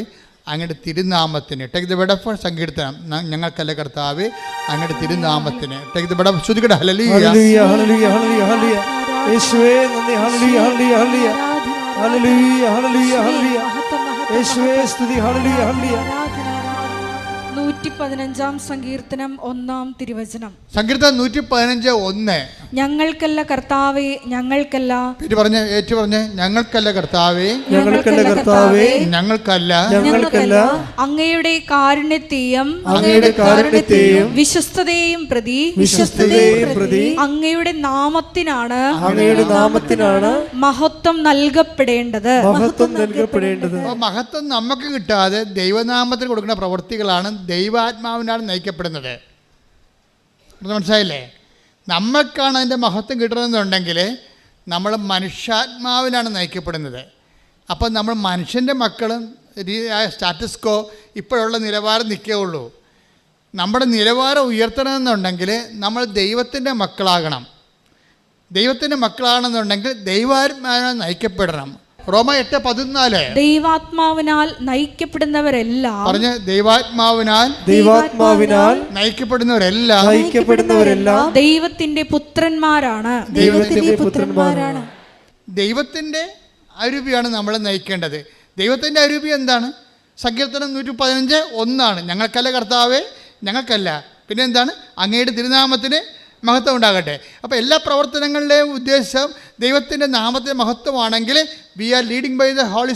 Speaker 1: അങ്ങയുടെ തിരുനാമത്തിന് ടേക്ക് ദ ബെഡ് ഓഫ് സങ്കീർത്തനം. ഞങ്ങൾക്കല്ല കർത്താവേ അങ്ങയുടെ തിരുനാമത്തിന് ടേക്ക് ദ ബെഡ് ഓഫ് ശ്രുതികട. ഹല്ലേലൂയ
Speaker 3: ഹല്ലേലൂയ ഹല്ലേലൂയ ഹല്ലേലൂയ യേശുവേ നന്ദി. ഹല്ലേലൂയ ഹല്ലേലൂയ ഹല്ലേലൂയ ഹല്ലേലൂയ ഹല്ലേലൂയ യേശുവേ സ്തുതി. Hallelujah hallelujah.
Speaker 2: 115 സങ്കീർത്തനം 1-ാം തിരുവചനം.
Speaker 1: സങ്കീർത്തനം 115:1.
Speaker 2: ഞങ്ങൾക്കല്ല കർത്താവേ ഞങ്ങൾക്കല്ല.
Speaker 1: പറഞ്ഞ് ഞങ്ങൾക്കല്ല കർത്താവേ ഞങ്ങൾക്കല്ല
Speaker 2: അങ്ങയുടെ കാരുണ്യത്തെയും വിശ്വസ്തതയെയും പ്രതി അങ്ങയുടെ നാമത്തിനാണ് മഹത്വം നൽകപ്പെടേണ്ടത്.
Speaker 1: മഹത്വം നമുക്ക് കിട്ടാതെ ദൈവനാമത്തിന് കൊടുക്കുന്ന പ്രവൃത്തികളാണ് ദൈവാത്മാവിനാണ് നയിക്കപ്പെടുന്നത്. മനസ്സിലായില്ലേ? നമ്മൾക്കാണ് അതിൻ്റെ മഹത്വം കിട്ടണമെന്നുണ്ടെങ്കിൽ നമ്മൾ മനുഷ്യാത്മാവിനാണ് നയിക്കപ്പെടുന്നത്. അപ്പം നമ്മൾ മനുഷ്യൻ്റെ മക്കളും സ്റ്റാറ്റസ് കോ ഇപ്പോഴുള്ള നിലവാരം നിൽക്കുകയുള്ളൂ. നമ്മുടെ നിലവാരം ഉയർത്തണമെന്നുണ്ടെങ്കിൽ നമ്മൾ ദൈവത്തിൻ്റെ മക്കളാകണം. ദൈവത്തിൻ്റെ മക്കളാണെന്നുണ്ടെങ്കിൽ ദൈവാത്മാവിനാൽ നയിക്കപ്പെടണം. റോമ 8:14.
Speaker 2: ദൈവാത്മാവിനാൽ നയിക്കപ്പെടുന്നവരെല്ലാം
Speaker 1: പറഞ്ഞ് ദൈവാത്മാവിനാൽ നയിക്കപ്പെടുന്നവരെല്ലാം
Speaker 2: ദൈവത്തിന്റെ പുത്രന്മാരാണ്.
Speaker 1: ദൈവത്തിൻ്റെ അരൂപിയാണ് നമ്മളെ നയിക്കേണ്ടത്. ദൈവത്തിൻ്റെ അരൂപി എന്താണ്? സങ്കീർത്തനം 115:1. ഞങ്ങൾക്കല്ല കർത്താവേ ഞങ്ങൾക്കല്ല. പിന്നെ എന്താണ്? അങ്ങയുടെ തിരുനാമത്തിന് മഹത്വം ഉണ്ടാകട്ടെ. അപ്പോൾ എല്ലാ പ്രവർത്തനങ്ങളുടെയും ഉദ്ദേശം ദൈവത്തിൻ്റെ നാമത്തിൻ്റെ മഹത്വമാണെങ്കിൽ we are leading by the holy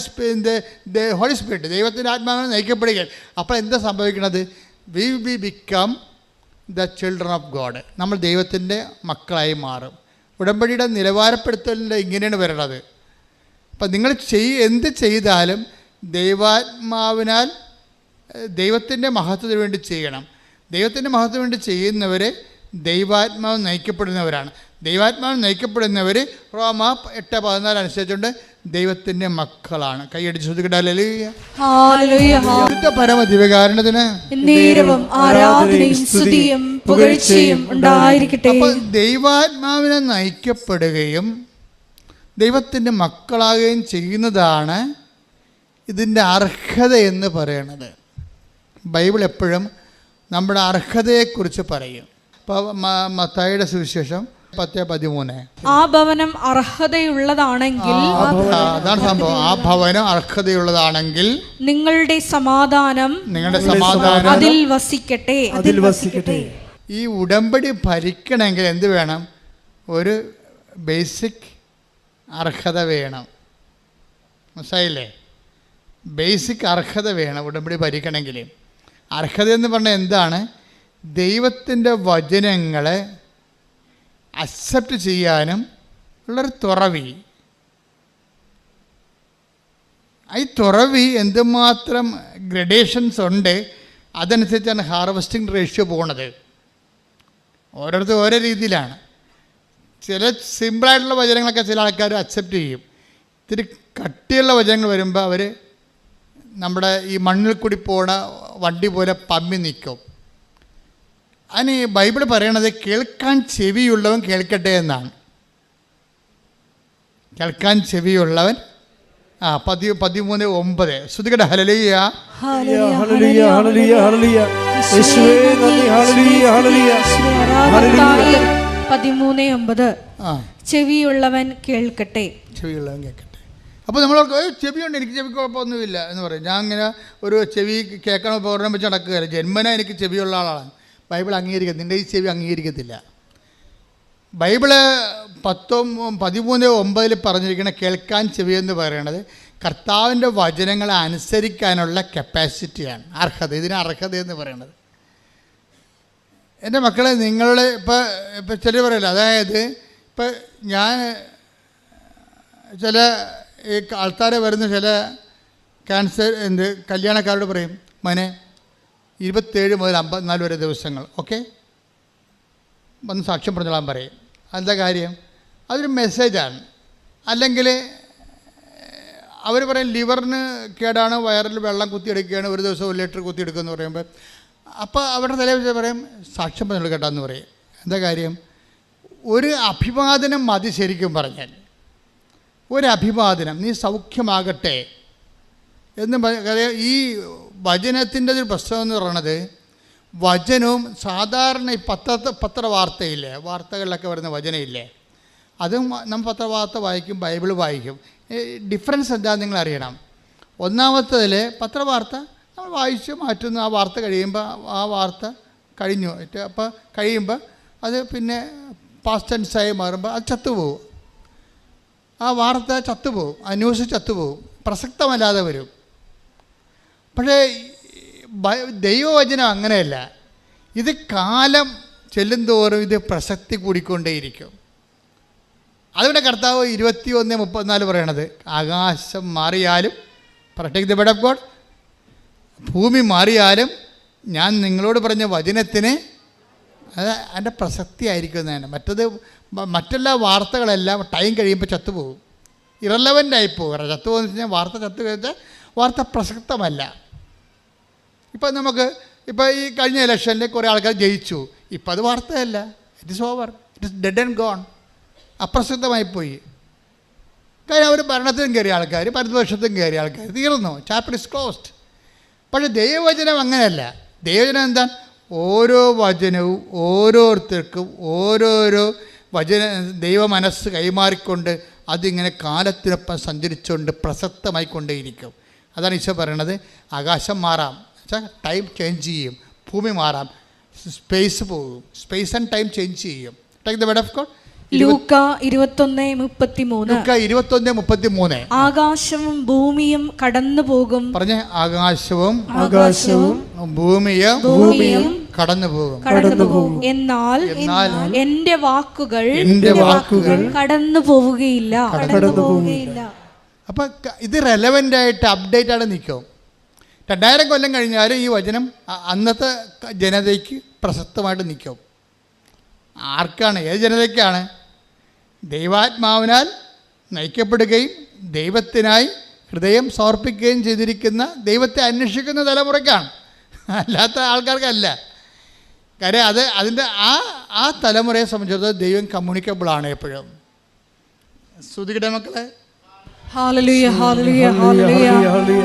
Speaker 1: spirit. ദൈവത്തിൻ്റെ ആത്മാവിനെ നയിക്കപ്പെടുകയാണ്. അപ്പോൾ എന്താ സംഭവിക്കുന്നത്? We will become the children of God. നമ്മൾ ദൈവത്തിൻ്റെ മക്കളായി മാറും. ഉടമ്പടിയുടെ നിലവാരപ്പെടുത്തലിൻ്റെ ഇങ്ങനെയാണ് വരണത്. അപ്പം നിങ്ങൾ എന്ത് ചെയ്താലും ദൈവാത്മാവിനാൽ ദൈവത്തിൻ്റെ മഹത്വത്തിന് വേണ്ടി ചെയ്യണം. ദൈവത്തിൻ്റെ മഹത്വത്തിന് വേണ്ടി ചെയ്യുന്നവർ ദൈവാത്മാവ് നയിക്കപ്പെടുന്നവരാണ്. ദൈവാത്മാവ് നയിക്കപ്പെടുന്നവർ റോമ 8:14 അനുസരിച്ചുകൊണ്ട് ദൈവത്തിൻ്റെ മക്കളാണ്. കൈയടിച്ച് ശ്രദ്ധിക്കട്ടെ. പരമദിവ്യകാരുണ്യത്തിന് അപ്പോൾ ദൈവാത്മാവിനെ നയിക്കപ്പെടുകയും ദൈവത്തിൻ്റെ മക്കളാകുകയും ചെയ്യുന്നതാണ് ഇതിൻ്റെ അർഹത എന്ന് പറയണത്. ബൈബിൾ എപ്പോഴും നമ്മുടെ അർഹതയെക്കുറിച്ച് പറയും. ഇപ്പോൾ മത്തായിയുടെ സുവിശേഷം 10:13.
Speaker 2: ആ ഭവനം അർഹതയുള്ളതാണെങ്കിൽ,
Speaker 1: അതാണ് സംഭവം, ആ ഭവനം അർഹതയുള്ളതാണെങ്കിൽ നിങ്ങളുടെ സമാധാനം അതിൽ വസിക്കട്ടെ. ഈ ഉടമ്പടി ഭരിക്കണമെങ്കിൽ എന്ത് വേണം? ഒരു ബേസിക് അർഹത വേണം. മനസ്സിലായില്ലേ? ബേസിക് അർഹത വേണം ഉടമ്പടി ഭരിക്കണമെങ്കിൽ. അർഹത എന്ന് പറഞ്ഞാൽ എന്താണ്? ദൈവത്തിൻ്റെ വചനങ്ങളെ അക്സെപ്റ്റ് ചെയ്യാനും ഉള്ളൊരു തുറവി. ഈ തുറവി എന്തുമാത്രം ഗ്രഡേഷൻസ് ഉണ്ട്, അതനുസരിച്ചാണ് ഹാർവെസ്റ്റിംഗ് റേഷ്യോ പോകുന്നത്. ഓരോരുത്തർ ഓരോ രീതിയിലാണ്. ചില സിമ്പിളായിട്ടുള്ള വചനങ്ങളൊക്കെ ചില ആൾക്കാർ അക്സെപ്റ്റ് ചെയ്യും. ഇത്തിരി കട്ടിയുള്ള വചനങ്ങൾ വരുമ്പോൾ അവർ നമ്മുടെ ഈ മണ്ണിൽ കൂടി പോണ വണ്ടി പോലെ പമ്മി നിൽക്കും. അതിന് ബൈബിൾ പറയണത് കേൾക്കാൻ ചെവിയുള്ളവൻ കേൾക്കട്ടെ എന്നാണ്. കേൾക്കാൻ ചെവിയുള്ളവൻ 13:9. ശ്രുതികട. ഹല്ലേലൂയ
Speaker 2: 13:9
Speaker 1: ആ,
Speaker 2: ചെവിയുള്ളവൻ കേൾക്കട്ടെ.
Speaker 1: ചെവിയുള്ളവൻ കേൾക്കട്ടെ. അപ്പോൾ നമ്മൾ ചെവിയുണ്ട്, എനിക്ക് ചെവി കുഴപ്പമൊന്നുമില്ല എന്ന് പറയും. ഞാൻ ഇങ്ങനെ ഒരു ചെവി കേൾക്കണ ഉപകരണം വെച്ച് നടക്കുകയല്ല. ജന്മന എനിക്ക് ചെവിയുള്ള ആളാണ്. ബൈബിൾ അംഗീകരിക്കത്തില്ല, നിൻ്റെ ഈ ചെവി അംഗീകരിക്കത്തില്ല. ബൈബിള് 13:9 പറഞ്ഞിരിക്കുന്ന കേൾക്കാൻ ചെവി എന്ന് പറയുന്നത് കർത്താവിൻ്റെ വചനങ്ങളെ അനുസരിക്കാനുള്ള കപ്പാസിറ്റിയാണ്, അർഹത. ഇതിന് അർഹത എന്ന് പറയുന്നത്. എൻ്റെ മക്കളെ, നിങ്ങളുടെ ഇപ്പം ചിലർ പറയില്ല, അതായത് ഇപ്പം ഞാൻ ചില ഈ ആൾക്കാരെ വരുന്ന ചില ക്യാൻസർ കല്യാണക്കാരോട് പറയും, മോനെ 27 മുതൽ 54 വരെ ദിവസങ്ങൾ ഓക്കെ വന്ന് സാക്ഷ്യം പറഞ്ഞോളാൻ പറയും. എന്താ കാര്യം? അതൊരു മെസ്സേജാണ്. അല്ലെങ്കിൽ അവർ പറയും ലിവറിന് കേടാണ്, വയറിൽ വെള്ളം കുത്തിയെടുക്കുകയാണ്, ഒരു ദിവസം 1 ലിറ്റർ കുത്തിയെടുക്കുമെന്ന് പറയുമ്പോൾ അപ്പോൾ അവരുടെ തലയിൽ പറയും സാക്ഷ്യം പറഞ്ഞു കേട്ടാന്ന് പറയും. എന്താ കാര്യം? ഒരു അഭിവാദനം മതി. ശരിക്കും പറഞ്ഞാൽ ഒരു അഭിവാദനം, നീ സൗഖ്യമാകട്ടെ എന്ന് ഈ വചനത്തിൻ്റെ ഒരു പ്രശ്നം എന്ന് പറയുന്നത്, വചനവും സാധാരണ ഈ പത്രവാർത്തയില്ലേ, വാർത്തകളിലൊക്കെ വരുന്ന വചനമില്ലേ, അതും നമ്മൾ പത്രവാർത്ത വായിക്കും, ബൈബിൾ വായിക്കും. ഡിഫറൻസ് എന്താണെന്ന് നിങ്ങൾ അറിയണം. ഒന്നാമത്തേതിൽ പത്രവാർത്ത നമ്മൾ വായിച്ച് മാറ്റുന്നു. ആ വാർത്ത കഴിയുമ്പോൾ ആ വാർത്ത കഴിഞ്ഞു. അപ്പോൾ കഴിയുമ്പോൾ അത് പിന്നെ പാസ്റ്റ് ടെൻസായി മാറുമ്പോൾ അത് ചത്തുപോകും. ആ വാർത്ത ചത്തുപോകും, ആ ന്യൂസ് ചത്തുപോകും, പ്രസക്തമല്ലാതെ വരും. പക്ഷേ ദൈവവചനം അങ്ങനെയല്ല. ഇത് കാലം ചെല്ലുന്തോറും ഇത് പ്രസക്തി കൂടിക്കൊണ്ടേയിരിക്കും. അതുകൊണ്ട് കർത്താവ് 21:34 പറയണത്, ആകാശം മാറിയാലും protect the word of God, ഭൂമി മാറിയാലും ഞാൻ നിങ്ങളോട് പറഞ്ഞ വചനത്തിന് അത് അതിൻ്റെ പ്രസക്തി ആയിരിക്കും എന്നാണ്. മറ്റെല്ലാ വാർത്തകളെല്ലാം ടൈം കഴിയുമ്പോൾ ചത്തുപോകും, ഇറലവൻ്റായിപ്പോകും. ചത്തുപോകുന്ന വെച്ച് കഴിഞ്ഞാൽ വാർത്ത ചത്തു കഴിഞ്ഞാൽ വാർത്ത പ്രസക്തമല്ല. ഇപ്പം നമുക്ക് ഇപ്പോൾ ഈ കഴിഞ്ഞ ഇലക്ഷനിൽ കുറേ ആൾക്കാർ ജയിച്ചു, ഇപ്പം അത് വാർത്തയല്ല, it is over, it is dead and gone, അപ്രസക്തമായിപ്പോയി. കാര്യം അവർ ഭരണത്തിലും കയറിയ ആൾക്കാർ, പരിവർഷത്തും കയറിയ ആൾക്കാർ, തീർന്നു, ചാപ്റ്റർ ഇസ് ക്ലോസ്ഡ്. പക്ഷേ ദൈവവചനം അങ്ങനെയല്ല. ദൈവവചനം എന്താ? ഓരോ വചനവും ഓരോരുത്തർക്കും ഓരോരോ ദൈവ മനസ്സ് കൈമാറിക്കൊണ്ട് അതിങ്ങനെ കാലത്തിനൊപ്പം സഞ്ചരിച്ചുകൊണ്ട് പ്രസക്തമായിക്കൊണ്ടേയിരിക്കും. അതാണ് ഈശോ പറയണത്. ആകാശം മാറാം, വെച്ചാൽ ടൈം ചേഞ്ച് ചെയ്യും, ഭൂമി മാറാം, സ്പേസ് പോകും, സ്പേസ് ആൻഡ് ടൈം ചേഞ്ച് ചെയ്യും. Take the word of God.
Speaker 2: ലൂക്ക 21:33 ആകാശവും ഭൂമിയും കടന്നു പോകും.
Speaker 1: പറഞ്ഞേ, ആകാശവും ഭൂമിയും കടന്നു പോകും.
Speaker 2: എന്നാൽ എന്റെ വാക്കുകൾ കടന്നു പോവുകയില്ല.
Speaker 1: അപ്പം ഇത് റെലവൻ്റ് ആയിട്ട് അപ്ഡേറ്റ് ആയിട്ട് നിൽക്കും. 2000 കൊല്ലം കഴിഞ്ഞാലും ഈ വചനം അന്നത്തെ ജനതയ്ക്ക് പ്രസക്തമായിട്ട് നിൽക്കും. ആർക്കാണ്? ഏത് ജനതയ്ക്കാണ്? ദൈവാത്മാവിനാൽ നയിക്കപ്പെടുകയും ദൈവത്തിനായി ഹൃദയം സമർപ്പിക്കുകയും ചെയ്തിരിക്കുന്ന, ദൈവത്തെ അന്വേഷിക്കുന്ന തലമുറയ്ക്കാണ്, അല്ലാത്ത ആൾക്കാർക്കല്ല. കാര്യം അതിൻ്റെ ആ തലമുറയെ സംബന്ധിച്ചിടത്തോളം ദൈവം കമ്മ്യൂണിക്കബിളാണ് എപ്പോഴും. സ്തുതിക്കട്ടെ മക്കളെ.
Speaker 2: ഹല്ലേലൂയ, ഹല്ലേലൂയ, ഹല്ലേലൂയ.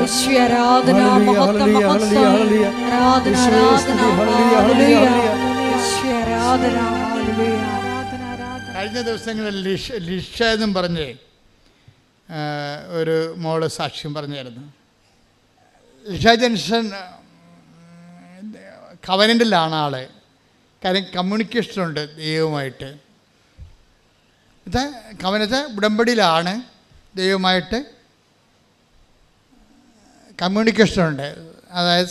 Speaker 2: യേശുവേ ആരാധന, മഹത്വം, മഹത്വം, ആരാധന, ആരാധന, ഹല്ലേലൂയ. യേശുവേ ആരാധന, ഹല്ലേലൂയ.
Speaker 1: കഴിഞ്ഞ ദിവസങ്ങളിൽ ലിഷ എന്നും പറഞ്ഞ് ഒരു മോള് സാക്ഷ്യം പറഞ്ഞായിരുന്നു. ലിഷ ജംഗ്ഷൻ കവനൻ്റിലാണ് ആള്. കാര്യം കമ്മ്യൂണിക്കേഷനുണ്ട് ദൈവവുമായിട്ട്. ഇത് കവനത്തെ ഉടമ്പടിയിലാണ്, ദൈവമായിട്ട് കമ്മ്യൂണിക്കേഷനുണ്ട്, അതായത്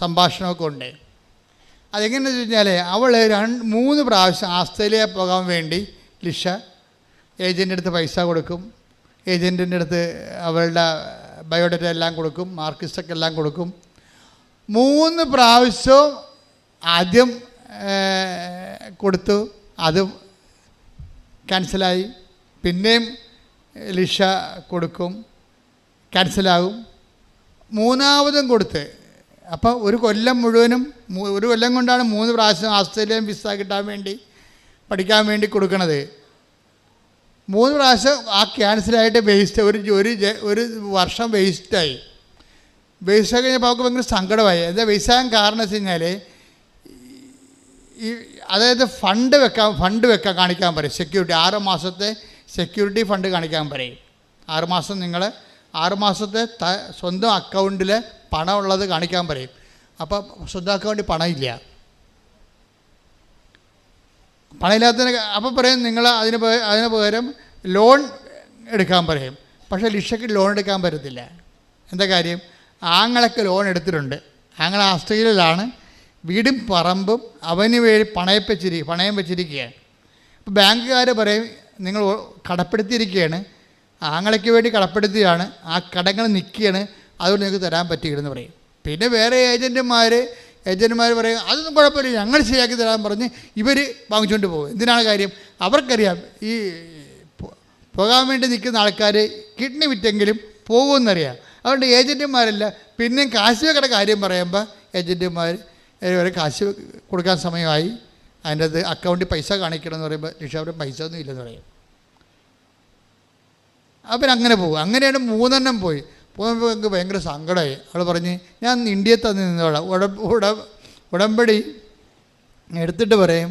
Speaker 1: സംഭാഷണമൊക്കെ ഉണ്ട്. അതെങ്ങനെയെന്ന് വെച്ച് കഴിഞ്ഞാൽ അവൾ 3 പ്രാവശ്യം ഓസ്ട്രേലിയ പോകാൻ വേണ്ടി ലിഷ ഏജൻറ്റിൻ്റെ അടുത്ത് പൈസ കൊടുക്കും, ഏജൻറ്റിൻ്റെ അടുത്ത് അവളുടെ ബയോഡേറ്റ എല്ലാം കൊടുക്കും, മാർക്കിസ്റ്റൊക്കെ എല്ലാം കൊടുക്കും. 3 പ്രാവശ്യവും ആദ്യം കൊടുത്തു, അത് ക്യാൻസലായി. പിന്നെയും ലിഷ കൊടുക്കും, ക്യാൻസലാകും. 3ാമതും കൊടുത്ത്. അപ്പോൾ ഒരു കൊല്ലം മുഴുവനും, ഒരു കൊല്ലം കൊണ്ടാണ് 3 പ്രാവശ്യം ഓസ്ട്രേലിയൻ വിസ കിട്ടാൻ വേണ്ടി, പഠിക്കാൻ വേണ്ടി കൊടുക്കണത്. 3 പ്രാവശ്യം ആ ക്യാൻസലായിട്ട് വേസ്റ്റ്, ഒരു വർഷം വേസ്റ്റായി. വേസ്റ്റായി കഴിഞ്ഞപ്പോൾ അവർക്ക് ഭയങ്കര സങ്കടമായി. എന്താ വേസ്റ്റാകാൻ കാരണം വെച്ച് കഴിഞ്ഞാൽ ഈ അതായത് ഫണ്ട് വെക്കാൻ കാണിക്കാൻ പറയും. സെക്യൂരിറ്റി 6 മാസത്തെ സെക്യൂരിറ്റി ഫണ്ട് കാണിക്കാൻ പറയും. 6 മാസം നിങ്ങൾ 6 മാസത്തെ സ്വന്തം അക്കൗണ്ടിൽ പണം ഉള്ളത് കാണിക്കാൻ പറയും. അപ്പോൾ സ്വന്തം അക്കൗണ്ടിൽ പണമില്ല. പണമില്ലാത്തതിന് അപ്പോൾ പറയും നിങ്ങൾ അതിന് പകരം ലോൺ എടുക്കാൻ പറയും. പക്ഷേ ലിഷയ്ക്ക് ലോൺ എടുക്കാൻ പറ്റത്തില്ല. എന്താ കാര്യം? ആങ്ങളൊക്കെ ലോൺ എടുത്തിട്ടുണ്ട്. ആങ്ങൾ ഓസ്ട്രേലിയയിലാണ്. വീടും പറമ്പും അവന് വേണ്ടി പണയം വെച്ചിരിക്കുകയാണ്. അപ്പോൾ ബാങ്കുകാർ പറയും നിങ്ങൾ കടപ്പെടുത്തിയിരിക്കുകയാണ്, ആങ്ങളയ്ക്ക് വേണ്ടി കടപ്പെടുത്തിയാണ്, ആ കടങ്ങൾ നിൽക്കുകയാണ്, അതുകൊണ്ട് നിങ്ങൾക്ക് തരാൻ പറ്റുകയെന്ന് പറയും. പിന്നെ വേറെ ഏജൻറ്റുമാർ പറയും അതൊന്നും കുഴപ്പമില്ല, ഞങ്ങൾ ശരിയാക്കി തരാൻ പറഞ്ഞ് ഇവർ വാങ്ങിച്ചുകൊണ്ട് പോകും. എന്തിനാണ് കാര്യം? അവർക്കറിയാം ഈ പോകാൻ വേണ്ടി നിൽക്കുന്ന ആൾക്കാർ കിഡ്നി വിറ്റെങ്കിലും പോകുമെന്നറിയാം. അതുകൊണ്ട് ഏജൻറ്റുമാരല്ല പിന്നെയും കാശ് വെക്കയുടെ കാര്യം പറയുമ്പോൾ ഏജൻറ്റുമാർ വരെ കാശ് കൊടുക്കാൻ സമയമായി, അതിൻ്റെ അത് അക്കൗണ്ടിൽ പൈസ കാണിക്കണമെന്ന് പറയുമ്പോൾ ലിഷാവിടെ പൈസ ഒന്നും ഇല്ലെന്ന് പറയും. അവരങ്ങനെ പോകും. അങ്ങനെയാണ് 3 എണ്ണം പോയി. പോകുമ്പോൾ എനിക്ക് ഭയങ്കര സങ്കടമായി. അവൾ പറഞ്ഞ് ഞാൻ ഇന്ത്യയിൽ തന്നെ നിന്നോളാം, ഉടമ്പടി എടുത്തിട്ട് പറയും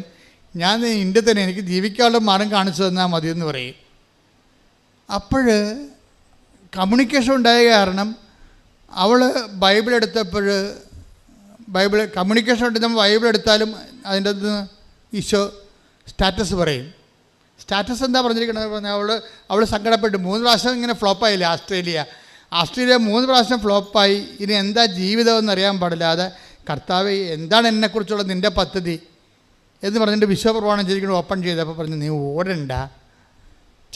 Speaker 1: ഞാൻ ഇന്ത്യയിൽ തന്നെ എനിക്ക് ജീവിക്കാനുള്ള മാർഗം കാണിച്ചു തന്നാൽ മതിയെന്ന് പറയും. അപ്പോൾ കമ്മ്യൂണിക്കേഷൻ ഉണ്ടായ കാരണം അവൾ ബൈബിൾ എടുത്തപ്പോൾ കമ്മ്യൂണിക്കേഷൻ ഉണ്ട്. നമ്മൾ ബൈബിൾ എടുത്താലും അതിൻ്റെ അകത്ത് ഈശോ സ്റ്റാറ്റസ് പറയും. സ്റ്റാറ്റസ് എന്താ പറഞ്ഞിരിക്കണമെന്ന് പറഞ്ഞാൽ അവൾ സങ്കടപ്പെട്ടു. 3 പ്രാവശ്യം ഇങ്ങനെ ഫ്ലോപ്പായില്ലേ ആസ്ട്രേലിയ 3 പ്രാവശ്യം ഫ്ലോപ്പായി. ഇനി എന്താ ജീവിതമെന്ന് അറിയാൻ പാടില്ലാതെ കർത്താവ് എന്താണ് എന്നെക്കുറിച്ചുള്ള നിൻ്റെ പദ്ധതി എന്ന് പറഞ്ഞിട്ട് വിശ്വപ്രമാണം ചെയ്തിരിക്കണം ഓപ്പൺ ചെയ്തപ്പോൾ പറഞ്ഞു നീ ഓടണ്ട,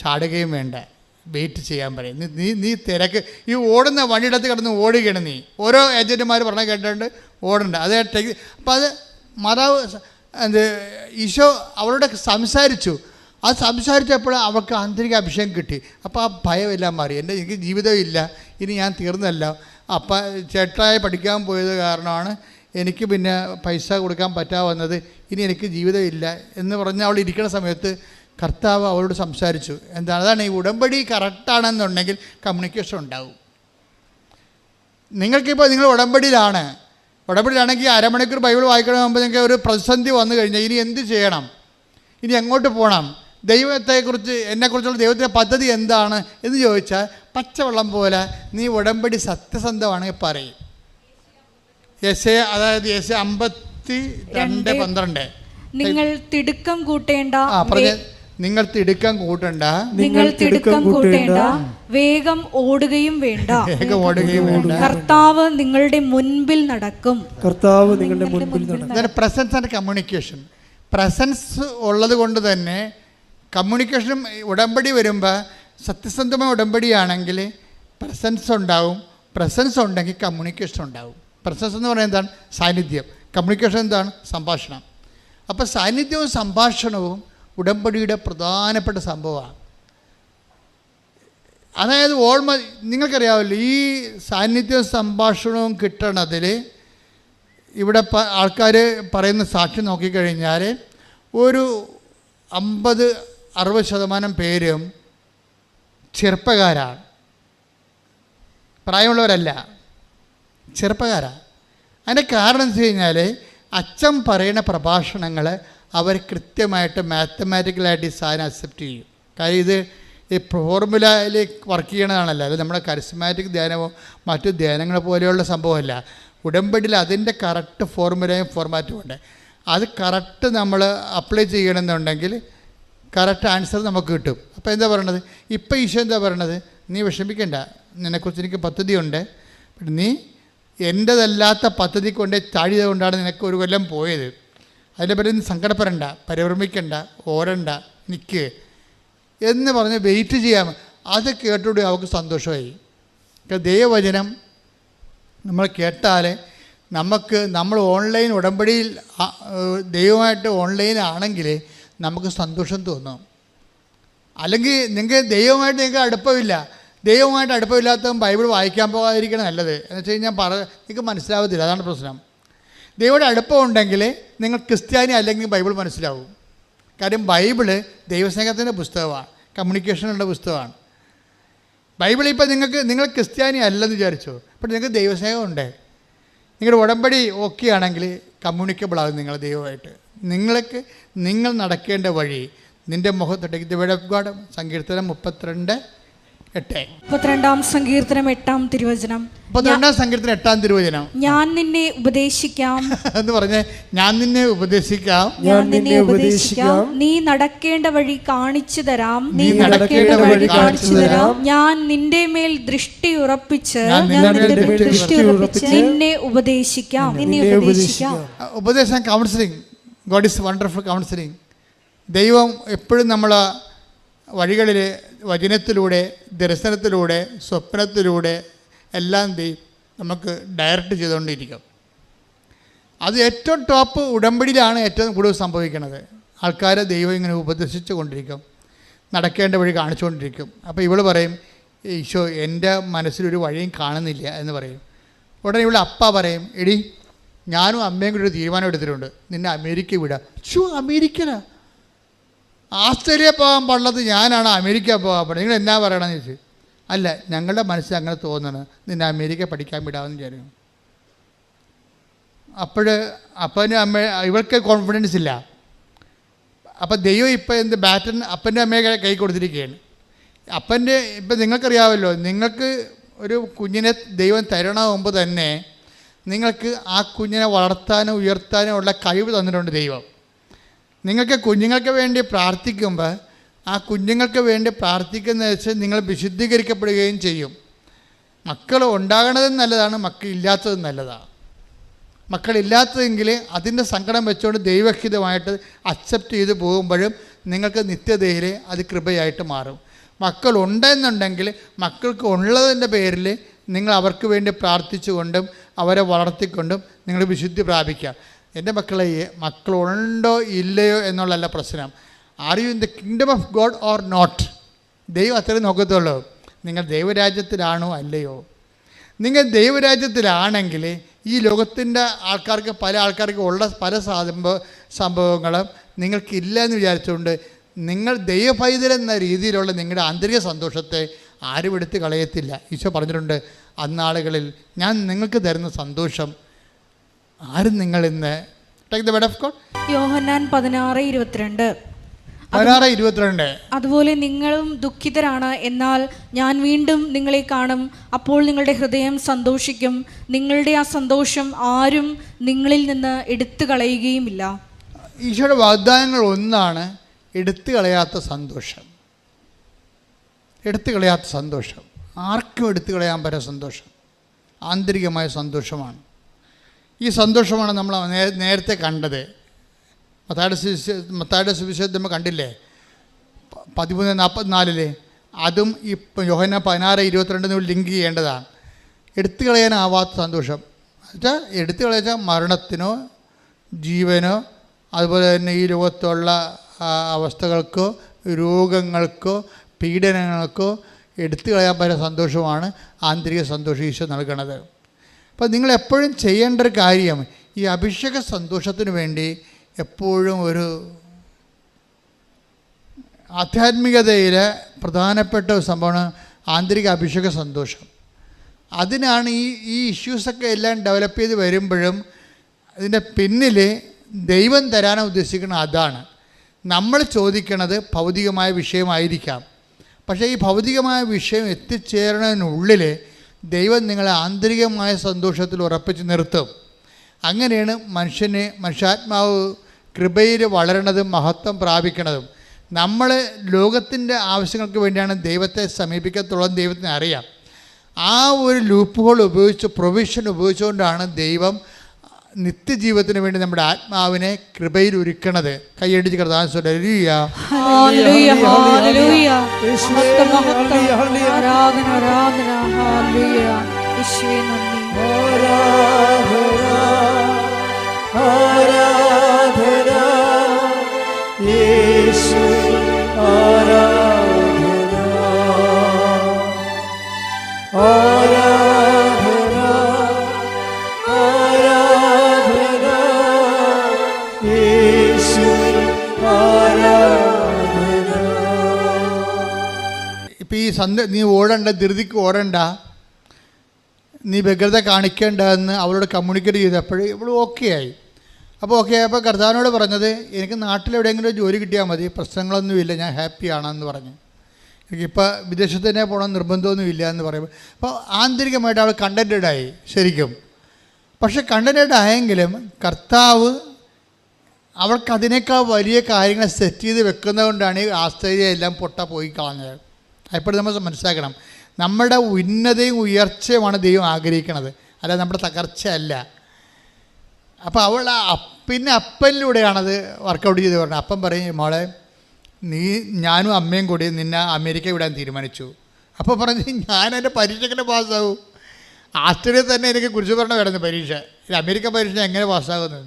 Speaker 1: ചാടുകയും വേണ്ട, വെയിറ്റ് ചെയ്യാൻ പറയും. നീ തിരക്ക് ഈ ഓടുന്ന വണ്ടിയിടത്ത് കിടന്ന് ഓടുകയാണ് നീ. ഓരോ ഏജൻറ്റുമാർ പറഞ്ഞ കേട്ടിട്ടുണ്ട് ഓടണ്ട. അത് അപ്പോൾ അത് മാതാവ് ഈശോ അവളോട് സംസാരിച്ചു. അത് സംസാരിച്ചപ്പോൾ അവൾക്ക് ആന്തരിക അഭിഷേകം കിട്ടി. അപ്പോൾ ആ ഭയമെല്ലാം മാറി. എനിക്ക് ജീവിതമില്ല, ഇനി ഞാൻ തീർന്നല്ല. അപ്പം ചേട്ടായി പഠിക്കാൻ പോയത് കാരണമാണ് എനിക്ക് പിന്നെ പൈസ കൊടുക്കാൻ പറ്റാവുന്നത്, ഇനി എനിക്ക് ജീവിതമില്ല എന്ന് പറഞ്ഞ് അവൾ ഇരിക്കുന്ന സമയത്ത് കർത്താവ് അവളോട് സംസാരിച്ചു. അതാണ് ഈ ഉടമ്പടി കറക്റ്റാണെന്നുണ്ടെങ്കിൽ കമ്മ്യൂണിക്കേഷൻ ഉണ്ടാവും. നിങ്ങൾക്കിപ്പോൾ നിങ്ങൾ ഉടമ്പടിയിലാണെങ്കിൽ അരമണിക്കൂർ ബൈബിൾ വായിക്കണമെങ്കിൽ നിങ്ങൾക്ക് ഒരു പ്രതിസന്ധി വന്നു കഴിഞ്ഞാൽ ഇനി എന്ത് ചെയ്യണം, ഇനി എങ്ങോട്ട് പോകണം, ദൈവത്തെക്കുറിച്ച് എന്നെക്കുറിച്ചുള്ള ദൈവത്തിൻ്റെ പദ്ധതി എന്താണ് എന്ന് ചോദിച്ചാൽ പച്ചവെള്ളം പോലെ നീ ഉടമ്പടി സത്യസന്ധമാണെങ്കിൽ പറയും. അതായത് 52:12
Speaker 2: നിങ്ങൾ തിടുക്കം കൂട്ടേണ്ട,
Speaker 1: നിങ്ങൾ തിടുക്കം കൂട്ടണ്ട,
Speaker 2: വേഗം ഓടുകയും വേണ്ട, കർത്താവ് നിങ്ങളുടെ മുൻപിൽ നടക്കും.
Speaker 1: Presence and communication. പ്രസൻസ് ഉള്ളത് കൊണ്ട് തന്നെ കമ്മ്യൂണിക്കേഷനും ഉടമ്പടി വരുമ്പോൾ സത്യസന്ധമായ ഉടമ്പടിയാണെങ്കിൽ പ്രസൻസ് ഉണ്ടാവും. പ്രസൻസ് ഉണ്ടെങ്കിൽ കമ്മ്യൂണിക്കേഷൻ ഉണ്ടാവും. പ്രസൻസ് എന്ന് പറയുന്നത് എന്താണ്? സാന്നിധ്യം. കമ്മ്യൂണിക്കേഷൻ എന്താണ്? സംഭാഷണം. അപ്പോൾ സാന്നിധ്യവും സംഭാഷണവും ഉടമ്പടിയുടെ പ്രധാനപ്പെട്ട സംഭവമാണ്. അതായത് നിങ്ങൾക്കറിയാമല്ലോ ഈ സാന്നിധ്യവും സംഭാഷണവും കിട്ടണതിൽ ഇവിടെ ആൾക്കാർ പറയുന്ന സാക്ഷി നോക്കിക്കഴിഞ്ഞാൽ ഒരു 50-60% പേരും ചെറുപ്പക്കാരാണ്, പ്രായമുള്ളവരല്ല, ചെറുപ്പക്കാരാണ്. അതിൻ്റെ കാരണം എന്ന് വെച്ച് കഴിഞ്ഞാൽ അച്ഛൻ പറയുന്ന പ്രഭാഷണങ്ങൾ അവർ കൃത്യമായിട്ട് മാത്തമാറ്റിക്കലായിട്ട് ഈ സാധനം അക്സെപ്റ്റ് ചെയ്യും. കാര്യം ഇത് ഈ ഫോർമുലയിൽ വർക്ക് ചെയ്യണതാണല്ലോ. അത് നമ്മുടെ കരിസ്മാറ്റിക് ധ്യാനമോ മറ്റു ധ്യാനങ്ങൾ പോലെയുള്ള സംഭവമല്ല. ഉടമ്പടിയിൽ അതിൻ്റെ കറക്റ്റ് ഫോർമുലയും ഫോർമാറ്റും ഉണ്ട്. അത് കറക്റ്റ് നമ്മൾ അപ്ലൈ ചെയ്യണമെന്നുണ്ടെങ്കിൽ കറക്റ്റ് ആൻസർ നമുക്ക് കിട്ടും. അപ്പോൾ എന്താ പറയണത്? ഇപ്പോൾ ഈശോ എന്താ പറയണത്? നീ വിഷമിക്കണ്ട, നിന്നെക്കുറിച്ച് എനിക്ക് പദ്ധതിയുണ്ട്. നീ എൻ്റെതല്ലാത്ത പദ്ധതി കൊണ്ട് ചാടിയത് കൊണ്ടാണ് നിനക്ക് 1 കൊല്ലം പോയത്. അതിൻ്റെ പേരിൽ നീ സങ്കടപ്പെടണ്ട, പരിഭ്രമിക്കണ്ട, ഓടണ്ട, നിൽക്ക് എന്ന് പറഞ്ഞ് വെയിറ്റ് ചെയ്യാം. അത് കേട്ടോടെ അവൾക്ക് സന്തോഷമായി. ദൈവവചനം നമ്മൾ കേട്ടാൽ നമ്മൾ ഓൺലൈൻ ഉടമ്പടിയിൽ ദൈവമായിട്ട് ഓൺലൈനാണെങ്കിൽ നമുക്ക് സന്തോഷം തോന്നും. അല്ലെങ്കിൽ നിങ്ങൾക്ക് ദൈവമായിട്ട് നിങ്ങൾക്ക് അടുപ്പമില്ലാത്തവൻ ബൈബിൾ വായിക്കാൻ പോകാതിരിക്കണം നല്ലത്. എന്ന് വെച്ച് കഴിഞ്ഞാൽ നിങ്ങൾക്ക് മനസ്സിലാവത്തില്ല. അതാണ് പ്രശ്നം. ദൈവയുടെ അടുപ്പമുണ്ടെങ്കിൽ നിങ്ങൾ ക്രിസ്ത്യാനി അല്ലെങ്കിൽ ബൈബിൾ മനസ്സിലാവും. കാര്യം ബൈബിള് ദൈവസ്നേഹത്തിൻ്റെ പുസ്തകമാണ്, കമ്മ്യൂണിക്കേഷനുള്ള പുസ്തകമാണ്. ബൈബിൾ ഇപ്പോൾ നിങ്ങൾ ക്രിസ്ത്യാനി അല്ലെന്ന് വിചാരിച്ചോ, അപ്പോൾ നിങ്ങൾക്ക് ദൈവസ്നേഹമുണ്ട്. നിങ്ങളുടെ ഉടമ്പടി ഓക്കെ ആണെങ്കിൽ കമ്മ്യൂണിക്കബിൾ ആകും നിങ്ങൾ ദൈവമായിട്ട്. നിങ്ങൾ നടക്കേണ്ട വഴി നിൻ്റെ മുഖത്തോട്ട്. ദി വേർഡ് ഓഫ് ഗോഡ്, സങ്കീർത്തനം 32:8.
Speaker 2: 32-ാം സങ്കീർത്തനം 8-ാം തിരുവചനം.
Speaker 1: 32-ാം സങ്കീർത്തനം 8-ാം തിരുവചനം.
Speaker 2: ഞാൻ നിന്നെ ഉപദേശിക്കാം
Speaker 1: എന്ന് പറഞ്ഞ്, ഞാൻ നിന്നെ ഉപദേശിക്കാം,
Speaker 2: ഞാൻ നിന്നെ ഉപദേശിക്കാം, നീ നടക്കേണ്ട വഴി കാണിച്ചു തരാം,
Speaker 1: നീ നടക്കേണ്ട വഴി കാണിച്ചു തരാം,
Speaker 2: ഞാൻ നിന്റെ മേൽ ദൃഷ്ടി ഉറപ്പിച്ച്
Speaker 1: നിന്നെ
Speaker 2: ഉപദേശിക്കാം.
Speaker 1: ഉപദേശം counselling. God is wonderful counselling. ദൈവം എപ്പോഴും നമ്മൾ വഴികളിൽ വചനത്തിലൂടെ, ദർശനത്തിലൂടെ, സ്വപ്നത്തിലൂടെ എല്ലാം നമുക്ക് ഡയറക്റ്റ് ചെയ്തുകൊണ്ടിരിക്കും. അത് ഏറ്റവും ടോപ്പ് ഉടമ്പടിയിലാണ് ഏറ്റവും കൂടുതൽ സംഭവിക്കുന്നത്. ആൾക്കാരെ ദൈവം ഇങ്ങനെ ഉപദേശിച്ചു കൊണ്ടിരിക്കും, നടക്കേണ്ട വഴി കാണിച്ചുകൊണ്ടിരിക്കും. അപ്പോൾ ഇവൾ പറയും, ഈശോ എൻ്റെ മനസ്സിലൊരു വഴിയും കാണുന്നില്ല എന്ന് പറയും. ഉടനെ ഇവിടെ അപ്പ പറയും, എടി ഞാനും അമ്മയും കൂടി ഒരു തീരുമാനം എടുത്തിട്ടുണ്ട്, നിന്നെ അമേരിക്ക വിടാം. അമേരിക്കനാ? ആസ്ട്രേലിയ പോകാൻ പാടുള്ളത് ഞാനാണ്, അമേരിക്ക പോകാൻ പാടുള്ളത്, നിങ്ങൾ എന്നാ പറയണമെന്ന് ചോദിച്ചു. അല്ല, ഞങ്ങളുടെ മനസ്സിൽ അങ്ങനെ തോന്നണം, നിന്നെ അമേരിക്ക പഠിക്കാൻ വിടാമെന്ന് വിചാരിക്കും. അപ്പനും അമ്മ ഇവർക്ക് കോൺഫിഡൻസ് ഇല്ല. അപ്പം ദൈവം ഇപ്പം എന്ത് ബാറ്റൺ അപ്പൻ്റെ അമ്മയെ കൈ കൊടുത്തിരിക്കുകയാണ്. ഇപ്പം നിങ്ങൾക്കറിയാമല്ലോ, നിങ്ങൾക്ക് ഒരു കുഞ്ഞിനെ ദൈവം തരണ മുമ്പ് തന്നെ നിങ്ങൾക്ക് ആ കുഞ്ഞിനെ വളർത്താനും ഉയർത്താനും ഉള്ള കഴിവ് തന്നിട്ടുണ്ട് ദൈവം. നിങ്ങൾക്ക് കുഞ്ഞുങ്ങൾക്ക് വേണ്ടി പ്രാർത്ഥിക്കുമ്പോൾ ആ കുഞ്ഞുങ്ങൾക്ക് വേണ്ടി പ്രാർത്ഥിക്കുന്നത് വെച്ച് നിങ്ങൾ വിശുദ്ധീകരിക്കപ്പെടുകയും ചെയ്യും. മക്കൾ ഉണ്ടാകണതും നല്ലതാണ്, മക്കളില്ലാത്തതും നല്ലതാണ്. മക്കളില്ലാത്തതെങ്കിൽ അതിൻ്റെ സങ്കടം വെച്ചുകൊണ്ട് ദൈവഹിതമായിട്ട് അക്സെപ്റ്റ് ചെയ്ത് പോകുമ്പോഴും നിങ്ങൾക്ക് നിത്യതയിൽ അത് കൃപയായിട്ട് മാറും. മക്കളുണ്ടെന്നുണ്ടെങ്കിൽ മക്കൾക്ക് ഉള്ളതിൻ്റെ പേരിൽ നിങ്ങൾ അവർക്ക് വേണ്ടി പ്രാർത്ഥിച്ചുകൊണ്ടും അവരെ വളർത്തിക്കൊണ്ടും നിങ്ങൾ വിശുദ്ധി പ്രാപിക്കുക. എൻ്റെ മക്കളുണ്ടോ ഇല്ലയോ എന്നുള്ളതല്ല പ്രശ്നം. Are you in the kingdom of God or not? ദൈവം അത്രയും നോക്കത്തുള്ളൂ. നിങ്ങൾ ദൈവരാജ്യത്തിലാണോ അല്ലയോ? നിങ്ങൾ ദൈവരാജ്യത്തിലാണെങ്കിൽ ഈ ലോകത്തിൻ്റെ പല ആൾക്കാർക്ക് ഉള്ള പല സംഭവങ്ങളും നിങ്ങൾക്കില്ല എന്ന് വിചാരിച്ചുകൊണ്ട് നിങ്ങൾ ദൈവപൈതലെന്ന രീതിയിലുള്ള നിങ്ങളുടെ ആന്തരിക സന്തോഷത്തെ ആരും എടുത്ത് കളയത്തില്ല. ഈശോ പറഞ്ഞിട്ടുണ്ട്, അന്നാളുകളിൽ ഞാൻ നിങ്ങൾക്ക് തരുന്ന സന്തോഷം ആരും നിങ്ങൾ ഇന്ന്. Take the word of God.
Speaker 2: യോഹന്നാൻ 16:22. അതുപോലെ നിങ്ങളും ദുഃഖിതരാണ്, എന്നാൽ ഞാൻ വീണ്ടും നിങ്ങളെ കാണും, അപ്പോൾ നിങ്ങളുടെ ഹൃദയം സന്തോഷിക്കും, നിങ്ങളുടെ ആ സന്തോഷം ആരും നിങ്ങളിൽ നിന്ന് എടുത്തു കളയുകയുമില്ല.
Speaker 1: ഈശോയുടെ വാഗ്ദാനങ്ങൾ ഒന്നാണ് എടുത്തു കളയാത്ത സന്തോഷം. എടുത്തു കളയാത്ത സന്തോഷം ആർക്കും എടുത്തു കളയാൻ പറ്റുന്ന സന്തോഷം ആന്തരികമായ സന്തോഷമാണ്. ഈ സന്തോഷമാണ് നമ്മൾ നേരത്തെ കണ്ടത്. മത്തായിയുടെ സുവിശേഷം നമ്മൾ കണ്ടില്ലേ, 13:44. അതും ഇപ്പം യോഹന്നാൻ 16:22 ലിങ്ക് ചെയ്യേണ്ടതാണ്. എടുത്തു കളയാനാവാത്ത സന്തോഷം എന്നുവെച്ചാൽ എടുത്തു കളയാച്ചാൽ മരണത്തിനോ ജീവനോ അതുപോലെ തന്നെ ഈ ലോകത്തുള്ള അവസ്ഥകൾക്കോ രോഗങ്ങൾക്കോ പീഡനങ്ങൾക്കോ എടുത്തു കളയാൻ പറ്റുന്ന സന്തോഷമാണ് ആന്തരിക സന്തോഷം ഈശോ നൽകണത്. അപ്പം നിങ്ങളെപ്പോഴും ചെയ്യേണ്ട ഒരു കാര്യം, ഈ അഭിഷേക സന്തോഷത്തിന് വേണ്ടി എപ്പോഴും ഒരു ആധ്യാത്മികതയിൽ പ്രധാനപ്പെട്ട ഒരു സംഭവമാണ് ആന്തരിക അഭിഷേക സന്തോഷം. അതിനാണ് ഈ ഇഷ്യൂസൊക്കെ എല്ലാം ഡെവലപ്പ് ചെയ്ത് വരുമ്പോഴും ഇതിൻ്റെ പിന്നിൽ ദൈവം തരാൻ ഉദ്ദേശിക്കുന്നത് അതാണ്. നമ്മൾ ചോദിക്കണത് ഭൗതികമായ വിഷയമായിരിക്കാം, പക്ഷേ ഈ ഭൗതികമായ വിഷയം എത്തിച്ചേരണതിനുള്ളിൽ ദൈവം നിങ്ങളെ ആന്തരികമായ സന്തോഷത്തിൽ ഉറപ്പിച്ച് നിർത്തും. അങ്ങനെയാണ് മനുഷ്യാത്മാവ് കൃപയിൽ വളരണതും മഹത്വം പ്രാപിക്കണതും. നമ്മൾ ലോകത്തിൻ്റെ ആവശ്യങ്ങൾക്ക് വേണ്ടിയാണ് ദൈവത്തെ സമീപിക്കത്തുള്ളൂ, ദൈവത്തിന് അറിയാം. ആ ഒരു ലൂപ്പ് ഹോൾ പ്രൊവിഷൻ ഉപയോഗിച്ചുകൊണ്ടാണ് ദൈവം നിത്യജീവിതത്തിന് വേണ്ടി നമ്മുടെ ആത്മാവിനെ കൃപയിൽ ഒരുക്കണത്. കൈയടിച്ച് നീ ഓടണ്ട, ധൃതിക്ക് ഓടണ്ട, നീ വ്യഗ്രത കാണിക്കേണ്ടതെന്ന് അവളോട് കമ്മ്യൂണിക്കേറ്റ് ചെയ്തപ്പോൾ ഇവൾ ഓക്കെ ആയി. അപ്പോൾ ഓക്കെ, അപ്പോൾ കർത്താവിനോട് പറഞ്ഞത് എനിക്ക് നാട്ടിലെവിടെയെങ്കിലും ജോലി കിട്ടിയാൽ മതി, പ്രശ്നങ്ങളൊന്നുമില്ല, ഞാൻ ഹാപ്പിയാണെന്ന് പറഞ്ഞു. എനിക്കിപ്പോൾ വിദേശത്ത് തന്നെ പോകണം നിർബന്ധമൊന്നുമില്ല എന്ന് പറയുമ്പോൾ അപ്പോൾ ആന്തരികമായിട്ട് അവൾ കണ്ടൻറ്റഡായി ശരിക്കും. പക്ഷെ കണ്ടൻറ്റഡ് ആയെങ്കിലും കർത്താവ് അവൾക്ക് അതിനേക്കാൾ വലിയ കാര്യങ്ങൾ സെറ്റ് ചെയ്ത് വെക്കുന്നതുകൊണ്ടാണ് ഈ ആശ്ചര്യം എല്ലാം പോയി കളഞ്ഞത്. അപ്പോഴും നമ്മൾ മനസ്സിലാക്കണം, നമ്മുടെ ഉന്നതയും ഉയർച്ചയുമാണ് ദൈവം ആഗ്രഹിക്കുന്നത്, അല്ല നമ്മുടെ തകർച്ചയല്ല. അപ്പോൾ അവൾ പിന്നെ അപ്പനിലൂടെയാണത് വർക്കൗട്ട് ചെയ്ത് പറഞ്ഞത്. അപ്പം പറയും, മോളെ ഞാനും അമ്മയും കൂടി നിന്നെ അമേരിക്ക വിടാൻ തീരുമാനിച്ചു. അപ്പോൾ പറഞ്ഞ് ഞാൻ എൻ്റെ പരീക്ഷയ്ക്ക് പാസ്സാവും. ആസ്ട്രേലിയയിൽ തന്നെ എനിക്ക് കുറിച്ച് പറഞ്ഞ വരുന്നത് പരീക്ഷ, അമേരിക്ക പരീക്ഷ എങ്ങനെ പാസ്സാകുന്നത്?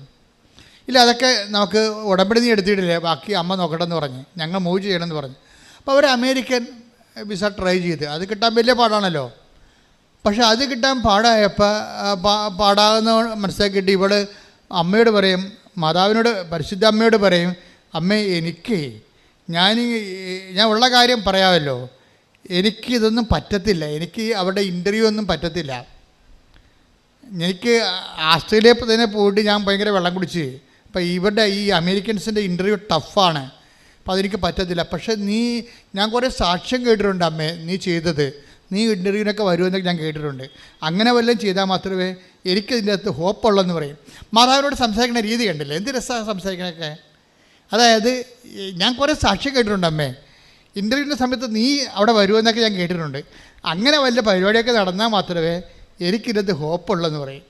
Speaker 1: ഇല്ല, അതൊക്കെ നമുക്ക് ഉടമ്പടി നീ എടുത്തിട്ടില്ലേ, ബാക്കി അമ്മ നോക്കട്ടെ എന്ന് പറഞ്ഞ് ഞങ്ങൾ മൂവ് ചെയ്യണമെന്ന് പറഞ്ഞു. അപ്പോൾ അവർ അമേരിക്കൻ വിസ ട്രൈ ചെയ്ത്, അത് കിട്ടാൻ വലിയ പാടാണല്ലോ. പക്ഷെ അത് കിട്ടാൻ പാടായപ്പോൾ പാടാകുന്ന മനസ്സിലാക്കിയിട്ട് ഇവൾ അമ്മയോട് പറയും, മാതാവിനോട്, പരിശുദ്ധ അമ്മയോട് പറയും, അമ്മേ എനിക്ക് ഞാൻ ഉള്ള കാര്യം പറയാമല്ലോ, എനിക്കിതൊന്നും പറ്റത്തില്ല, എനിക്ക് അവരുടെ ഇൻ്റർവ്യൂ ഒന്നും പറ്റത്തില്ല. എനിക്ക് ആസ്ട്രേലിയയിൽ തന്നെ പോയിട്ട് ഞാൻ ഭയങ്കര വെള്ളം കുടിച്ച്, അപ്പോൾ ഇവരുടെ ഈ അമേരിക്കൻസിൻ്റെ ഇൻ്റർവ്യൂ ടഫാണ്, അപ്പോൾ അതെനിക്ക് പറ്റത്തില്ല. പക്ഷേ ഞാൻ കുറേ സാക്ഷ്യം കേട്ടിട്ടുണ്ട് അമ്മേ നീ ചെയ്തത്, നീ ഇൻ്റർവ്യൂവിനൊക്കെ വരുമെന്നൊക്കെ ഞാൻ കേട്ടിട്ടുണ്ട്. അങ്ങനെ വല്ലതും ചെയ്താൽ മാത്രമേ എനിക്കതിൻ്റെ അകത്ത് ഹോപ്പുള്ളെന്ന് പറയും. മാതാവിനോട് സംസാരിക്കുന്ന രീതി കണ്ടില്ലേ, എന്ത് രസമാണ് സംസാരിക്കണൊക്കെ. അതായത് ഞാൻ കുറേ സാക്ഷ്യം കേട്ടിട്ടുണ്ട് അമ്മേ, ഇൻ്റർവ്യൂവിൻ്റെ സമയത്ത് നീ അവിടെ വരുമെന്നൊക്കെ ഞാൻ കേട്ടിട്ടുണ്ട്, അങ്ങനെ വല്ല പരിപാടിയൊക്കെ നടന്നാൽ മാത്രമേ എനിക്കിതിനകത്ത് ഹോപ്പുള്ളെന്ന് പറയും.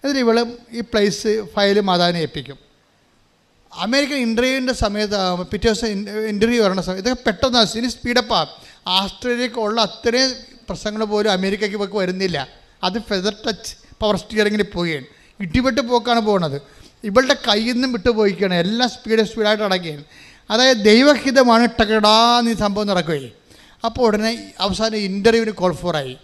Speaker 1: എന്നിട്ട് ഇവളും ഈ പ്ലേസ് ഫയൽ മാതാവിനെ ഏൽപ്പിക്കും. അമേരിക്കൻ ഇൻ്റർവ്യൂവിൻ്റെ സമയത്ത് പിറ്റേ ദിവസം ഇൻ്റർവ്യൂ വരണ സമയത്ത് ഇതൊക്കെ പെട്ടെന്ന് ഇനി സ്പീഡപ്പാണ്. ആസ്ട്രേലിയക്ക് ഉള്ള അത്രയും പ്രശ്നങ്ങൾ പോലും അമേരിക്കയ്ക്ക് പോക്ക് വരുന്നില്ല. അത് ഫെദർ ടച്ച് പവർ സ്റ്റിയറിങ്ങിൽ പോവുകയാണ്, ഇടിപെട്ട് പോക്കാണ് പോകുന്നത്. ഇവളുടെ കയ്യിൽ നിന്നും വിട്ടു പോയിക്കുകയാണ്, എല്ലാം സ്പീഡായിട്ട് അടക്കുകയാണ്. അതായത് ദൈവഹിതമാണ് ടകടാന്ന് ഈ സംഭവം നടക്കുകയും. അപ്പോൾ ഉടനെ അവസാനം ഇൻ്റർവ്യൂവിന് കോൾ ഫോറായി.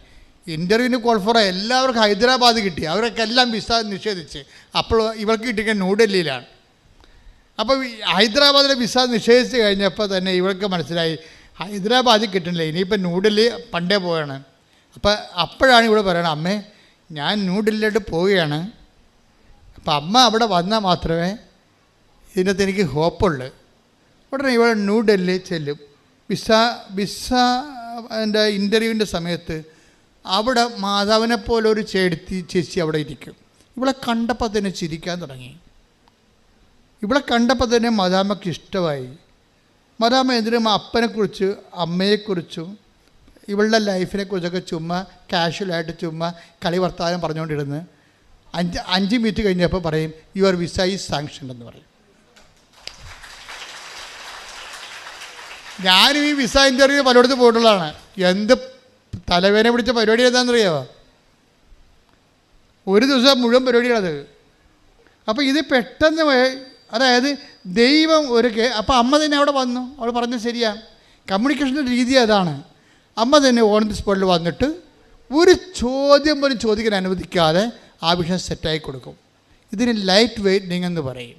Speaker 1: എല്ലാവർക്കും ഹൈദരാബാദ് കിട്ടി, അവരൊക്കെ എല്ലാം വിസ നിഷേധിച്ച്. അപ്പോൾ ഇവർക്ക് കിട്ടിയ ന്യൂഡൽഹിയിലാണ്. അപ്പോൾ ഹൈദരാബാദിലെ വിസ നിഷേധിച്ച് കഴിഞ്ഞപ്പോൾ തന്നെ ഇവർക്ക് മനസ്സിലായി ഹൈദരാബാദിൽ കിട്ടുന്നില്ല, ഇനിയിപ്പോൾ ന്യൂഡൽഹി പണ്ടേ പോവുകയാണ്. അപ്പോഴാണ് ഇവിടെ പറയണത്, അമ്മേ ഞാൻ ന്യൂഡൽഹിയിലോട്ട് പോവുകയാണ്, അപ്പം അമ്മ അവിടെ വന്നാൽ മാത്രമേ ഇതിനകത്ത് എനിക്ക് ഹോപ്പുള്ളൂ. ഉടനെ ഇവിടെ ന്യൂഡൽഹി ചെല്ലും. വിസൻ്റെ ഇൻ്റർവ്യൂവിൻ്റെ സമയത്ത് അവിടെ മാതാവിനെ പോലെ ഒരു ചേച്ചി അവിടെ ഇരിക്കും. ഇവളെ കണ്ടപ്പോൾ തന്നെ ചിരിക്കാൻ തുടങ്ങി. ഇവളെ കണ്ടപ്പോൾ തന്നെ മദാമ്മയ്ക്ക് ഇഷ്ടമായി. മദാമ്മ എന്തിനും അപ്പനെക്കുറിച്ച് അമ്മയെക്കുറിച്ചും ഇവളുടെ ലൈഫിനെക്കുറിച്ചൊക്കെ ചുമ്മാ കാഷ്വലായിട്ട് ചുമ്മാ കളി വർത്താനം പറഞ്ഞുകൊണ്ടിരുന്ന് 5 മിനിറ്റ് കഴിഞ്ഞപ്പോൾ പറയും യുവർ വിസ ഈസ് സാങ്ഷൻ എന്ന് പറയും. ഞാനും ഈ വിസ ഇൻ്റർവ്യൂ പലയിടത്ത് പോയിട്ടുള്ളതാണ്. എന്ത് തലവേദന പിടിച്ച പരിപാടി ഏതാണെന്നറിയാമോ? ഒരു ദിവസം മുഴുവൻ പരിപാടികളത്. അപ്പോൾ ഇത് പെട്ടെന്ന്, അതായത് ദൈവം അപ്പോൾ അമ്മ തന്നെ അവിടെ വന്നു. അവൾ പറഞ്ഞത് ശരിയാണ്, കമ്മ്യൂണിക്കേഷൻ്റെ രീതി അതാണ്. അമ്മ തന്നെ ഓൺ ദി സ്പോട്ടിൽ വന്നിട്ട് ഒരു ചോദ്യം പോലും ചോദിക്കാൻ അനുവദിക്കാതെ ആ വിഷയം സെറ്റായി കൊടുക്കും. ഇതിന് ലൈറ്റ് വെയ്റ്റിംഗ് എന്ന് പറയും.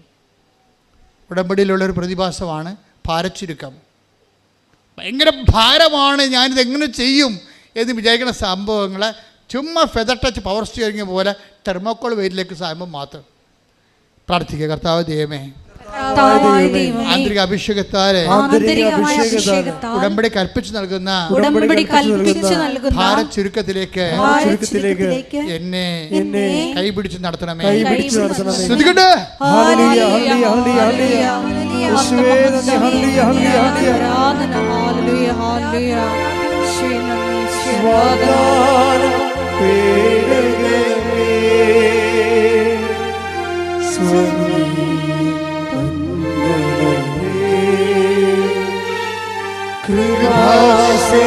Speaker 1: ഉടമ്പടിയിലുള്ളൊരു പ്രതിഭാസമാണ് ഭാരച്ചുരുക്കം. ഭയങ്കര ഭാരമാണ്, ഞാനിതെങ്ങനെ ചെയ്യും എന്ന് വിചാരിക്കുന്ന സംഭവങ്ങളെ ചുമ്മാ ഫെദർ ടച്ച് പവർ സ്റ്റിയറിംഗ് പോലെ തെർമോക്കോൾ വെയിറ്റിലേക്ക് സാകുമ്പോൾ മാത്രം പ്രാർത്ഥിക്കുക. കർത്താവ് ദൈവമേ, ആന്തരിക അഭിഷേകത്താലെ ഉടമ്പടി കൽപ്പിച്ചു നൽകുന്ന ഭാരച്ചുരുക്കത്തിലേക്ക് എന്നെ കൈപിടിച്ച് നടത്തണമേ. ശ്രദ്ധിക്കട്ടെ,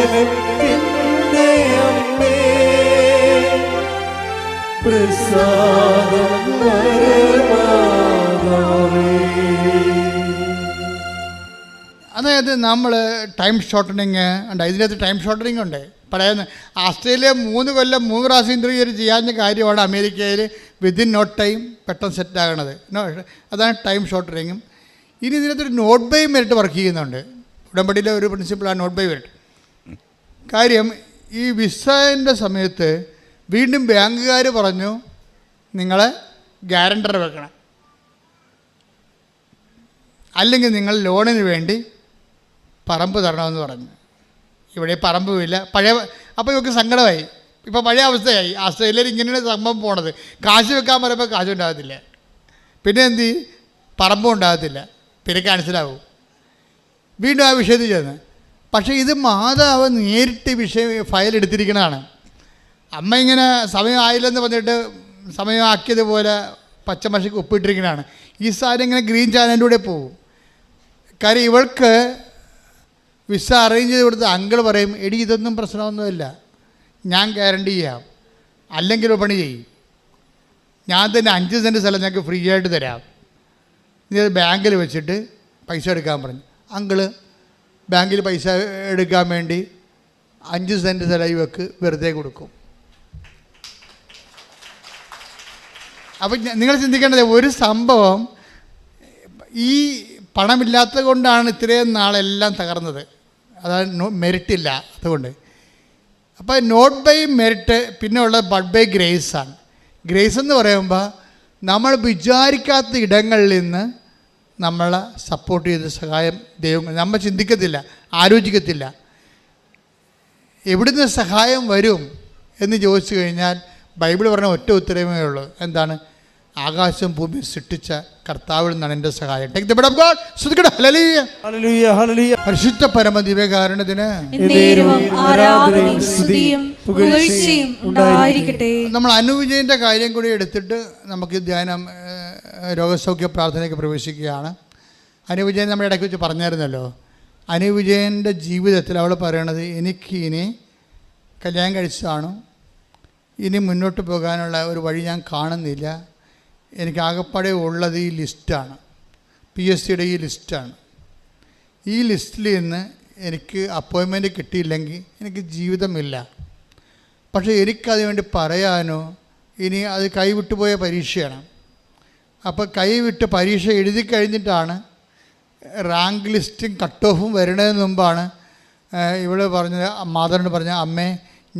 Speaker 3: കൃപാസനത്തിൻ്റെ അമ്മേ പ്രസാദം വരമാതാവേ.
Speaker 1: അതായത് നമ്മൾ ടൈം ഷോർട്ടനിങ് ഉണ്ട്, ഇതിനകത്ത് ടൈം ഷോർട്ടനിങ് ഉണ്ട്. പറയുന്നത് ആസ്ട്രേലിയ 3 കൊല്ലം 3 പ്രാവശ്യം ഇൻ്റർവ്യൂ ചെയ്യാവുന്ന കാര്യമാണ് അമേരിക്കയിൽ വിതിൻ നോ ടൈം പെട്ടെന്ന് സെറ്റാകണത്. അതാണ് ടൈം ഷോർട്ടനിങ്ങും. ഇനി ഇതിനകത്തൊരു നോട്ട് ബൈ മെറിറ്റ് വർക്ക് ചെയ്യുന്നുണ്ട്. ഉടമ്പടിയിലെ ഒരു പ്രിൻസിപ്പിളാണ് നോട്ട് ബൈ മെറിറ്റ്. കാര്യം ഈ വിസേൻ്റെ സമയത്ത് വീണ്ടും ബാങ്കുകാർ പറഞ്ഞു നിങ്ങളെ ഗ്യാരണ്ടർ വെക്കണം. അല്ലെങ്കിൽ നിങ്ങൾ ലോണിന് വേണ്ടി പറമ്പ് തരണമെന്ന് പറഞ്ഞു. ഇവിടെ പറമ്പുമില്ല. അപ്പോൾ ഇവർക്ക് സങ്കടമായി. ഇപ്പോൾ പഴയ അവസ്ഥയായി. ഓസ്ട്രേലിയയിൽ ഇങ്ങനെയാണ് സംഭവം പോണത്. കാശ് വെക്കാൻ പറയുമ്പോൾ കാശും ഉണ്ടാകത്തില്ല, പിന്നെ എന്ത് ചെയ്യും, പറമ്പും ഉണ്ടാകത്തില്ല, പിന്നെ ക്യാൻസലാവും. വീണ്ടും ആ വിഷയത്തിൽ ചെന്ന്. പക്ഷേ ഇത് മാതാവ് നേരിട്ട് ഫയൽ എടുത്തിരിക്കുന്നതാണ്. അമ്മ ഇങ്ങനെ സമയമായില്ലെന്ന് പറഞ്ഞിട്ട് സമയമാക്കിയതുപോലെ പച്ചമഷിക്ക് ഒപ്പിട്ടിരിക്കുന്നതാണ്. ഈ സാധനം ഇങ്ങനെ ഗ്രീൻ ചാനലിലൂടെ പോകും. കാര്യം ഇവൾക്ക് വിസ അറേഞ്ച് ചെയ്ത് കൊടുത്ത് അങ്കിൾ പറയും, എടി ഇതൊന്നും പ്രശ്നമൊന്നുമില്ല, ഞാൻ ഗ്യാരണ്ടി ചെയ്യാം, അല്ലെങ്കിൽ പണി ചെയ്യും, ഞാൻ തന്നെ 5 സെൻറ്റ് സ്ഥലം ഞങ്ങൾക്ക് ഫ്രീ ആയിട്ട് തരാം, നീ അത് ബാങ്കിൽ വെച്ചിട്ട് പൈസ എടുക്കാൻ പറഞ്ഞു. അങ്കിള് ബാങ്കിൽ പൈസ എടുക്കാൻ വേണ്ടി 5 സെൻറ്റ് സ്ഥലം ഇവക്ക് വെറുതെ കൊടുക്കും. അപ്പം നിങ്ങൾ ചിന്തിക്കേണ്ടത്, ഒരു സംഭവം ഈ പണമില്ലാത്തത് കൊണ്ടാണ് ഇത്രയും നാളെല്ലാം തകർന്നത്. അതായത് മെറിറ്റില്ല, അതുകൊണ്ട്. അപ്പോൾ നോട്ട് ബൈ മെറിറ്റ്, പിന്നെ ഉള്ളത് ബട്ട് ബൈ ഗ്രേസ് ആണ്. ഗ്രേസ് എന്ന് പറയുമ്പോൾ നമ്മൾ വിചാരിക്കാത്ത ഇടങ്ങളിൽ നിന്ന് നമ്മളെ സപ്പോർട്ട് ചെയ്ത് സഹായം ദൈവം, നമ്മൾ ചിന്തിക്കത്തില്ല, ആലോചിക്കത്തില്ല. എവിടുന്ന് സഹായം വരും എന്ന് ചോദിച്ചു കഴിഞ്ഞാൽ ബൈബിൾ പറഞ്ഞ ഒറ്റ ഉത്തരവേ ഉള്ളൂ. എന്താണ്? ആകാശം ഭൂമി സൃഷ്ടിച്ച കർത്താവിൽ നിന്നാണ് എൻ്റെ സഹായം. പരിശുദ്ധ പരമ ദിവ്യകാരുണ്യത്തിന് നമ്മൾ അനുവിജയൻ്റെ കാര്യം കൂടി എടുത്തിട്ട് നമുക്ക് ധ്യാനം രോഗസൗഖ്യ പ്രാർത്ഥനയ്ക്ക് പ്രവേശിക്കുകയാണ്. അനുവിജയൻ നമ്മുടെ ഇടയ്ക്ക് വെച്ച് പറഞ്ഞായിരുന്നല്ലോ. അനുവിജയൻ്റെ ജീവിതത്തിൽ അവൾ പറയണത്, എനിക്ക് ഇനി കല്യാണം കഴിച്ചതാണോ, ഇനി മുന്നോട്ട് പോകാനുള്ള ഒരു വഴി ഞാൻ കാണുന്നില്ല, എനിക്ക് ആകെപ്പാടെ ഉള്ളത് ഈ ലിസ്റ്റാണ്, PSCയുടെ ഈ ലിസ്റ്റാണ്. ഈ ലിസ്റ്റിൽ നിന്ന് എനിക്ക് അപ്പോയിൻമെൻറ്റ് കിട്ടിയില്ലെങ്കിൽ എനിക്ക് ജീവിതമില്ല. പക്ഷേ എനിക്കത് വേണ്ടി പറയാനോ, ഇനി അത് കൈവിട്ടുപോയ പരീക്ഷയാണ്. അപ്പോൾ കൈവിട്ട് പരീക്ഷ എഴുതി കഴിഞ്ഞിട്ടാണ് റാങ്ക് ലിസ്റ്റും കട്ട് ഓഫും വരുന്നതിന് മുമ്പാണ് ഇവള് പറഞ്ഞത്, മാതാവിനോട് പറഞ്ഞ, അമ്മേ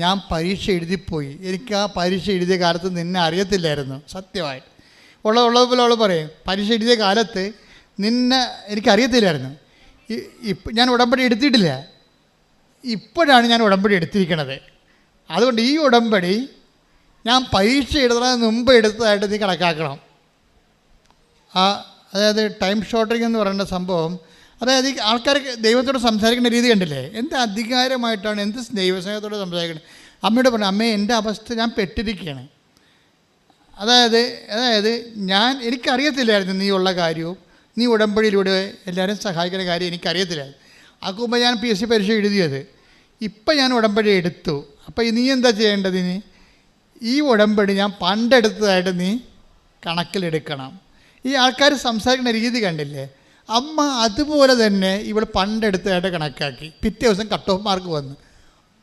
Speaker 1: ഞാൻ പരീക്ഷ എഴുതിപ്പോയി, എനിക്ക് ആ പരീക്ഷ എഴുതിയ കാലത്ത് നിന്നെ അറിയത്തില്ലായിരുന്നു. സത്യമായിട്ട് ഉള്ളതുപോലെ അവൾ പറയും, പരീക്ഷ എഴുതിയ കാലത്ത് നിന്നെ എനിക്കറിയത്തില്ലായിരുന്നു. ഇപ്പം ഞാൻ ഉടമ്പടി എടുത്തിട്ടില്ല, ഇപ്പോഴാണ് ഞാൻ ഉടമ്പടി എടുത്തിരിക്കണത്. അതുകൊണ്ട് ഈ ഉടമ്പടി ഞാൻ പരീക്ഷ എഴുതുന്നതിന് മുമ്പ് എടുത്തതായിട്ട് നീ കണക്കാക്കണം. അതായത് ടൈം ഷോർട്ടിങ് എന്ന് പറയുന്ന സംഭവം, അതായത് ആൾക്കാർക്ക് ദൈവത്തോട് സംസാരിക്കുന്ന രീതി കണ്ടില്ലേ, എന്ത് അധികാരമായിട്ടാണ്, എന്ത് ദൈവസ്നേഹത്തോട് സംസാരിക്കുന്നത്. അമ്മയോട് പറഞ്ഞു, അമ്മേ എൻ്റെ അവസ്ഥ ഞാൻ പെട്ടിരിക്കുകയാണ്. അതായത് എനിക്കറിയത്തില്ലായിരുന്നു നീ ഉള്ള കാര്യവും നീ ഉടമ്പടിയിലൂടെ എല്ലാവരും സഹായിക്കുന്ന കാര്യം എനിക്കറിയത്തില്ലായിരുന്നു. ആക്കുമ്പോൾ ഞാൻ PSC പരീക്ഷ എഴുതിയത്. ഇപ്പം ഞാൻ ഉടമ്പടി എടുത്തു. അപ്പോൾ നീ എന്താ ചെയ്യേണ്ടത്? ഇനി ഈ ഉടമ്പടി ഞാൻ പണ്ടെടുത്തതായിട്ട് നീ കണക്കിലെടുക്കണം. ഈ ആൾക്കാർ സംസാരിക്കുന്ന രീതി കണ്ടില്ലേ, അമ്മ അതുപോലെ തന്നെ ഇവൾ പണ്ടെടുത്തതായിട്ട് കണക്കാക്കി. പിറ്റേ ദിവസം കട്ട് ഓഫ് മാർക്ക് വന്നു,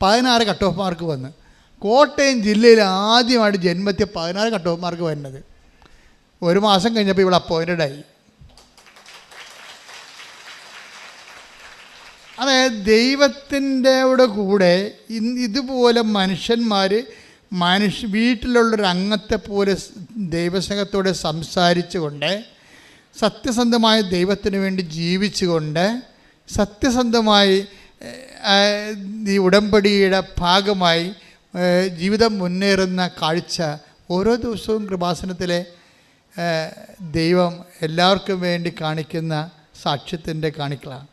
Speaker 1: 16 കട്ട് ഓഫ് മാർക്ക് വന്നു. കോട്ടയം ജില്ലയിൽ ആദ്യമായിട്ട് ജന്മത്തിൽ 16 കട്ട് ഓഫ് മാർക്ക് വരുന്നത്. 1 മാസം കഴിഞ്ഞപ്പോൾ ഇവൾ അപ്പോയിൻറ്റഡായി. അതായത് ദൈവത്തിൻ്റെ കൂടെ ഇതുപോലെ മനുഷ്യന്മാർ വീട്ടിലുള്ളൊരു അംഗത്തെ പോലെ ദൈവസ്നേഹത്തോടെ സംസാരിച്ചുകൊണ്ട്, സത്യസന്ധമായ ദൈവത്തിന് വേണ്ടി ജീവിച്ചുകൊണ്ട്, സത്യസന്ധമായി ഈ ഉടമ്പടിയുടെ ഭാഗമായി ജീവിതം മുന്നേറുന്ന കാഴ്ച ഓരോ ദിവസവും കൃപാസനത്തിലെ ദൈവം എല്ലാവർക്കും വേണ്ടി കാണിക്കുന്ന സാക്ഷ്യത്തിൻ്റെ കാണിക്കളാണ്.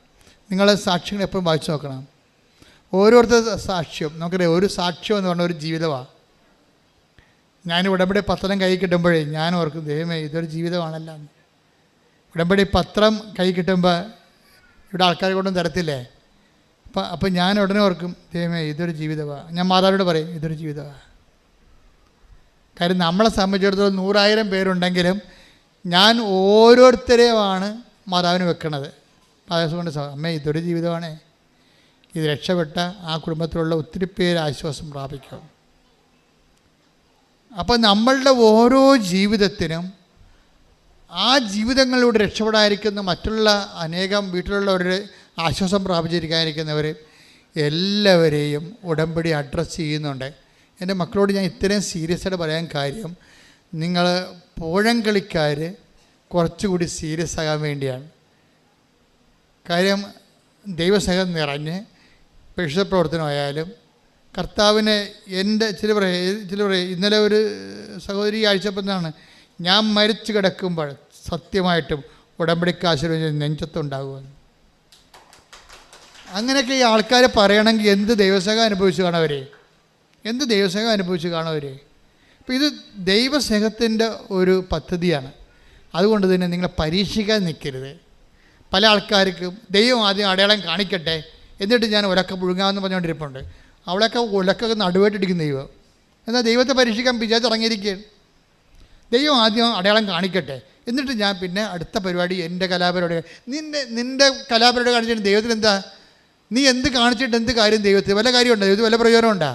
Speaker 1: നിങ്ങളെ സാക്ഷ്യങ്ങൾ എപ്പോഴും വായിച്ചു നോക്കണം. ഓരോരുത്തർ സാക്ഷ്യം നമുക്കറിയാം. ഒരു സാക്ഷ്യം എന്ന് പറഞ്ഞ ഒരു ജീവിതമാണ്. ഞാൻ ഉടമ്പടി പത്രം കൈ കിട്ടുമ്പോഴേ ഞാൻ ഓർക്കും, ദൈവമേ ഇതൊരു ജീവിതമാണല്ലോ. ഉടമ്പടി പത്രം കൈ കിട്ടുമ്പോൾ ഇവിടെ ആൾക്കാരെ കൊണ്ടും തരത്തില്ലേ. അപ്പം ഞാൻ ഉടനെ ഓർക്കും, ദൈവമേ ഇതൊരു ജീവിതമാണ്. ഞാൻ മാതാവിനോട് പറയും, ഇതൊരു ജീവിതമാണ്. കാര്യം നമ്മളെ സംബന്ധിച്ചിടത്തോളം 100,000 പേരുണ്ടെങ്കിലും ഞാൻ ഓരോരുത്തരെയുമാണ് മാതാവിന് വെക്കണത്. അതുകൊണ്ട് അമ്മേ ഇതൊരു ജീവിതമാണേ, ഇത് രക്ഷപ്പെട്ട ആ കുടുംബത്തിലുള്ള ഒത്തിരി പേര് ആശ്വാസം പ്രാപിക്കും. അപ്പം നമ്മളുടെ ഓരോ ജീവിതത്തിനും ആ ജീവിതങ്ങളിലൂടെ രക്ഷപ്പെടാതിരിക്കുന്ന മറ്റുള്ള അനേകം വീട്ടിലുള്ളവർ ആശ്വാസം പ്രാപിച്ചിരിക്കാതിരിക്കുന്നവർ എല്ലാവരെയും ഉടമ്പടി അഡ്രസ്സ് ചെയ്യുന്നുണ്ട്. എൻ്റെ മക്കളോട് ഞാൻ ഇത്രയും സീരിയസ് ആയിട്ട് പറയാൻ കാര്യം, നിങ്ങൾ പോഴംകളിക്കാർ കുറച്ചുകൂടി സീരിയസ് ആകാൻ വേണ്ടിയാണ്. കാര്യം ദൈവസ്നേഹം നിറഞ്ഞ് പരിശുദ്ധ പ്രവർത്തനമായാലും കർത്താവിനെ എൻ്റെ ചില പറയും ഇന്നലെ ഒരു സഹോദരി അയച്ചപ്പോഴാണ് ഞാൻ മരിച്ചു കിടക്കുമ്പോൾ സത്യമായിട്ടും ഉടമ്പടിക്ക് ആശീർവദിച്ച് നെഞ്ചത്തുണ്ടാകുമെന്ന്. അങ്ങനെയൊക്കെ ഈ ആൾക്കാർ പറയണമെങ്കിൽ എന്ത് ദൈവസ്നേഹം അനുഭവിച്ച് കാണവരെ, എന്ത് ദൈവസ്നേഹം അനുഭവിച്ച് കാണവരെ. അപ്പോൾ ഇത് ദൈവസ്നേഹത്തിൻ്റെ ഒരു പദ്ധതിയാണ്. അതുകൊണ്ട് തന്നെ നിങ്ങളെ പരീക്ഷിക്കാൻ നിൽക്കരുത്. പല ആൾക്കാർക്കും ദൈവം ആദ്യം അടയാളം കാണിക്കട്ടെ എന്നിട്ട് ഞാൻ ഉലക്ക പുഴുങ്ങാമെന്ന് പറഞ്ഞുകൊണ്ടിരിപ്പുണ്ട്. അവളൊക്കെ ഉലക്കൊക്കെ നടുവായിട്ടിരിക്കുന്ന ദൈവം. എന്നാൽ ദൈവത്തെ പരീക്ഷിക്കാൻ വിചാരിച്ചിറങ്ങിയിരിക്കുകയാണ്. ദൈവം ആദ്യം അടയാളം കാണിക്കട്ടെ എന്നിട്ട് ഞാൻ പിന്നെ അടുത്ത പരിപാടി എൻ്റെ കലാപരിപാടി. നിൻ്റെ കലാപരിപാടി കാണിച്ചിട്ട് ദൈവത്തിന് എന്താ? നീ എന്ത് കാണിച്ചിട്ട് എന്ത് കാര്യം ദൈവത്തിന്? വല്ല കാര്യമുണ്ടോ? ദൈവത്തിന് വല്ല പ്രയോജനമുണ്ടോ?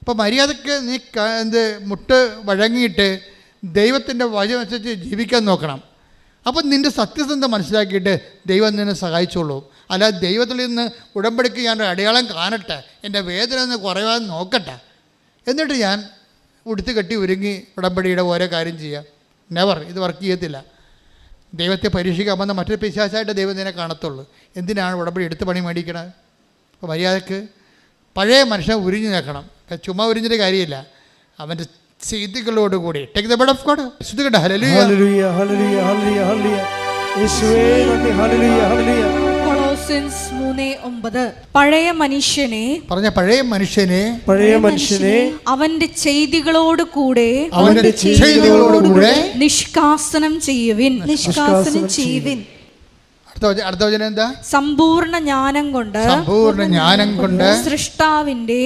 Speaker 1: അപ്പോൾ മര്യാദയ്ക്ക് നീ മുട്ട് വഴങ്ങിയിട്ട് ദൈവത്തിൻ്റെ വചനമനുസരിച്ച് ജീവിക്കാൻ നോക്കണം. അപ്പം നിൻ്റെ സത്യസന്ധത മനസ്സിലാക്കിയിട്ട് ദൈവം നിന്നെ സഹായിച്ചോളൂ. അല്ലാതെ ദൈവത്തിൽ നിന്ന് ഉടമ്പടിക്ക് ഞാൻ അടയാളം കാണട്ടെ, എൻ്റെ വേദന ഒന്ന് കുറയാൻ നോക്കട്ടെ, എന്നിട്ട് ഞാൻ ഉടുത്ത് കെട്ടി ഒരുങ്ങി ഉടമ്പടിയുടെ ഓരോ കാര്യം ചെയ്യാം. നെവർ, ഇത് വർക്ക് ചെയ്യത്തില്ല. ദൈവത്തെ പരീക്ഷിക്കാൻ വന്ന മറ്റൊരു പിശാചായിട്ട് ദൈവം നിന്നെ കാണത്തുള്ളൂ. എന്തിനാണ് ഉടമ്പടി എടുത്ത് പണി മേടിക്കണത്? അപ്പോൾ മര്യാദക്ക് പഴയ മനുഷ്യൻ ഉരിഞ്ഞു നിൽക്കണം. ചുമ്മാ ഉരിഞ്ഞിട്ട് കാര്യമില്ല, അവൻ്റെ ചെയ്തികളോടുകൂടി. Take the blood of God. ശ്രദ്ധിക്കട്ടെ. ഹല്ലേലൂയ
Speaker 3: ഹല്ലേലൂയ ഹല്ലേലൂയ ഹല്ലേലൂയ ഹല്ലേലൂയ. യേശുവേ നന്ദി. ഹല്ലേലൂയ ഹല്ലേലൂയ.
Speaker 2: കൊളോസ്യൻസ് 3:9 പഴയ മനുഷ്യനെ അവന്റെ ചെയ്തികളോട് കൂടെ നിഷ്കാസനം ചെയ്യുവിൻ.
Speaker 1: അടുത്ത വചനം എന്താ?
Speaker 2: സമ്പൂർണ്ണ ജ്ഞാനം കൊണ്ട് സൃഷ്ടാവിന്റെ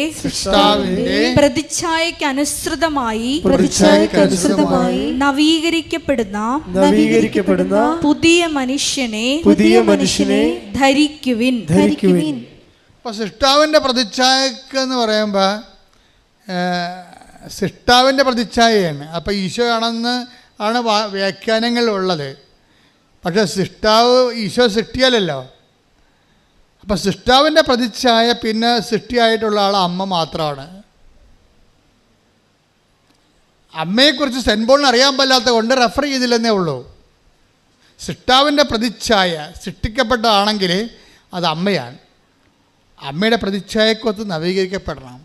Speaker 2: പ്രതിച്ഛായയ്ക്ക് അനുസൃതമായി നവീകരിക്കപ്പെടുന്ന പുതിയ മനുഷ്യനെ ധരിക്കുവിൻ.
Speaker 1: അപ്പോൾ സൃഷ്ടാവിൻ്റെ പ്രതിച്ഛായക്ക് എന്ന് പറയുമ്പോൾ സൃഷ്ടാവിൻ്റെ പ്രതിച്ഛായയാണ്. അപ്പോൾ ഈശോ ആണ് വ്യാഖ്യാനങ്ങളുള്ളത്. പക്ഷേ സൃഷ്ടാവ് ഈശോ സൃഷ്ടിയല്ലല്ലോ. അപ്പം സൃഷ്ടാവിൻ്റെ പ്രതിച്ഛായ പിന്നെ സൃഷ്ടിയായിട്ടുള്ള ആൾ അമ്മ മാത്രമാണ്. അമ്മയെക്കുറിച്ച് സെൻറ്റ് പോളിന് അറിയാൻ പാടില്ലാത്ത കൊണ്ട് റെഫർ ചെയ്തില്ലെന്നേ ഉള്ളൂ. സൃഷ്ടാവിൻ്റെ പ്രതിച്ഛായ സൃഷ്ടിക്കപ്പെട്ടതാണെങ്കിൽ അത് അമ്മയാണ്. അമ്മയുടെ പ്രതിച്ഛായക്കൊത്ത് നവീകരിക്കപ്പെടണം.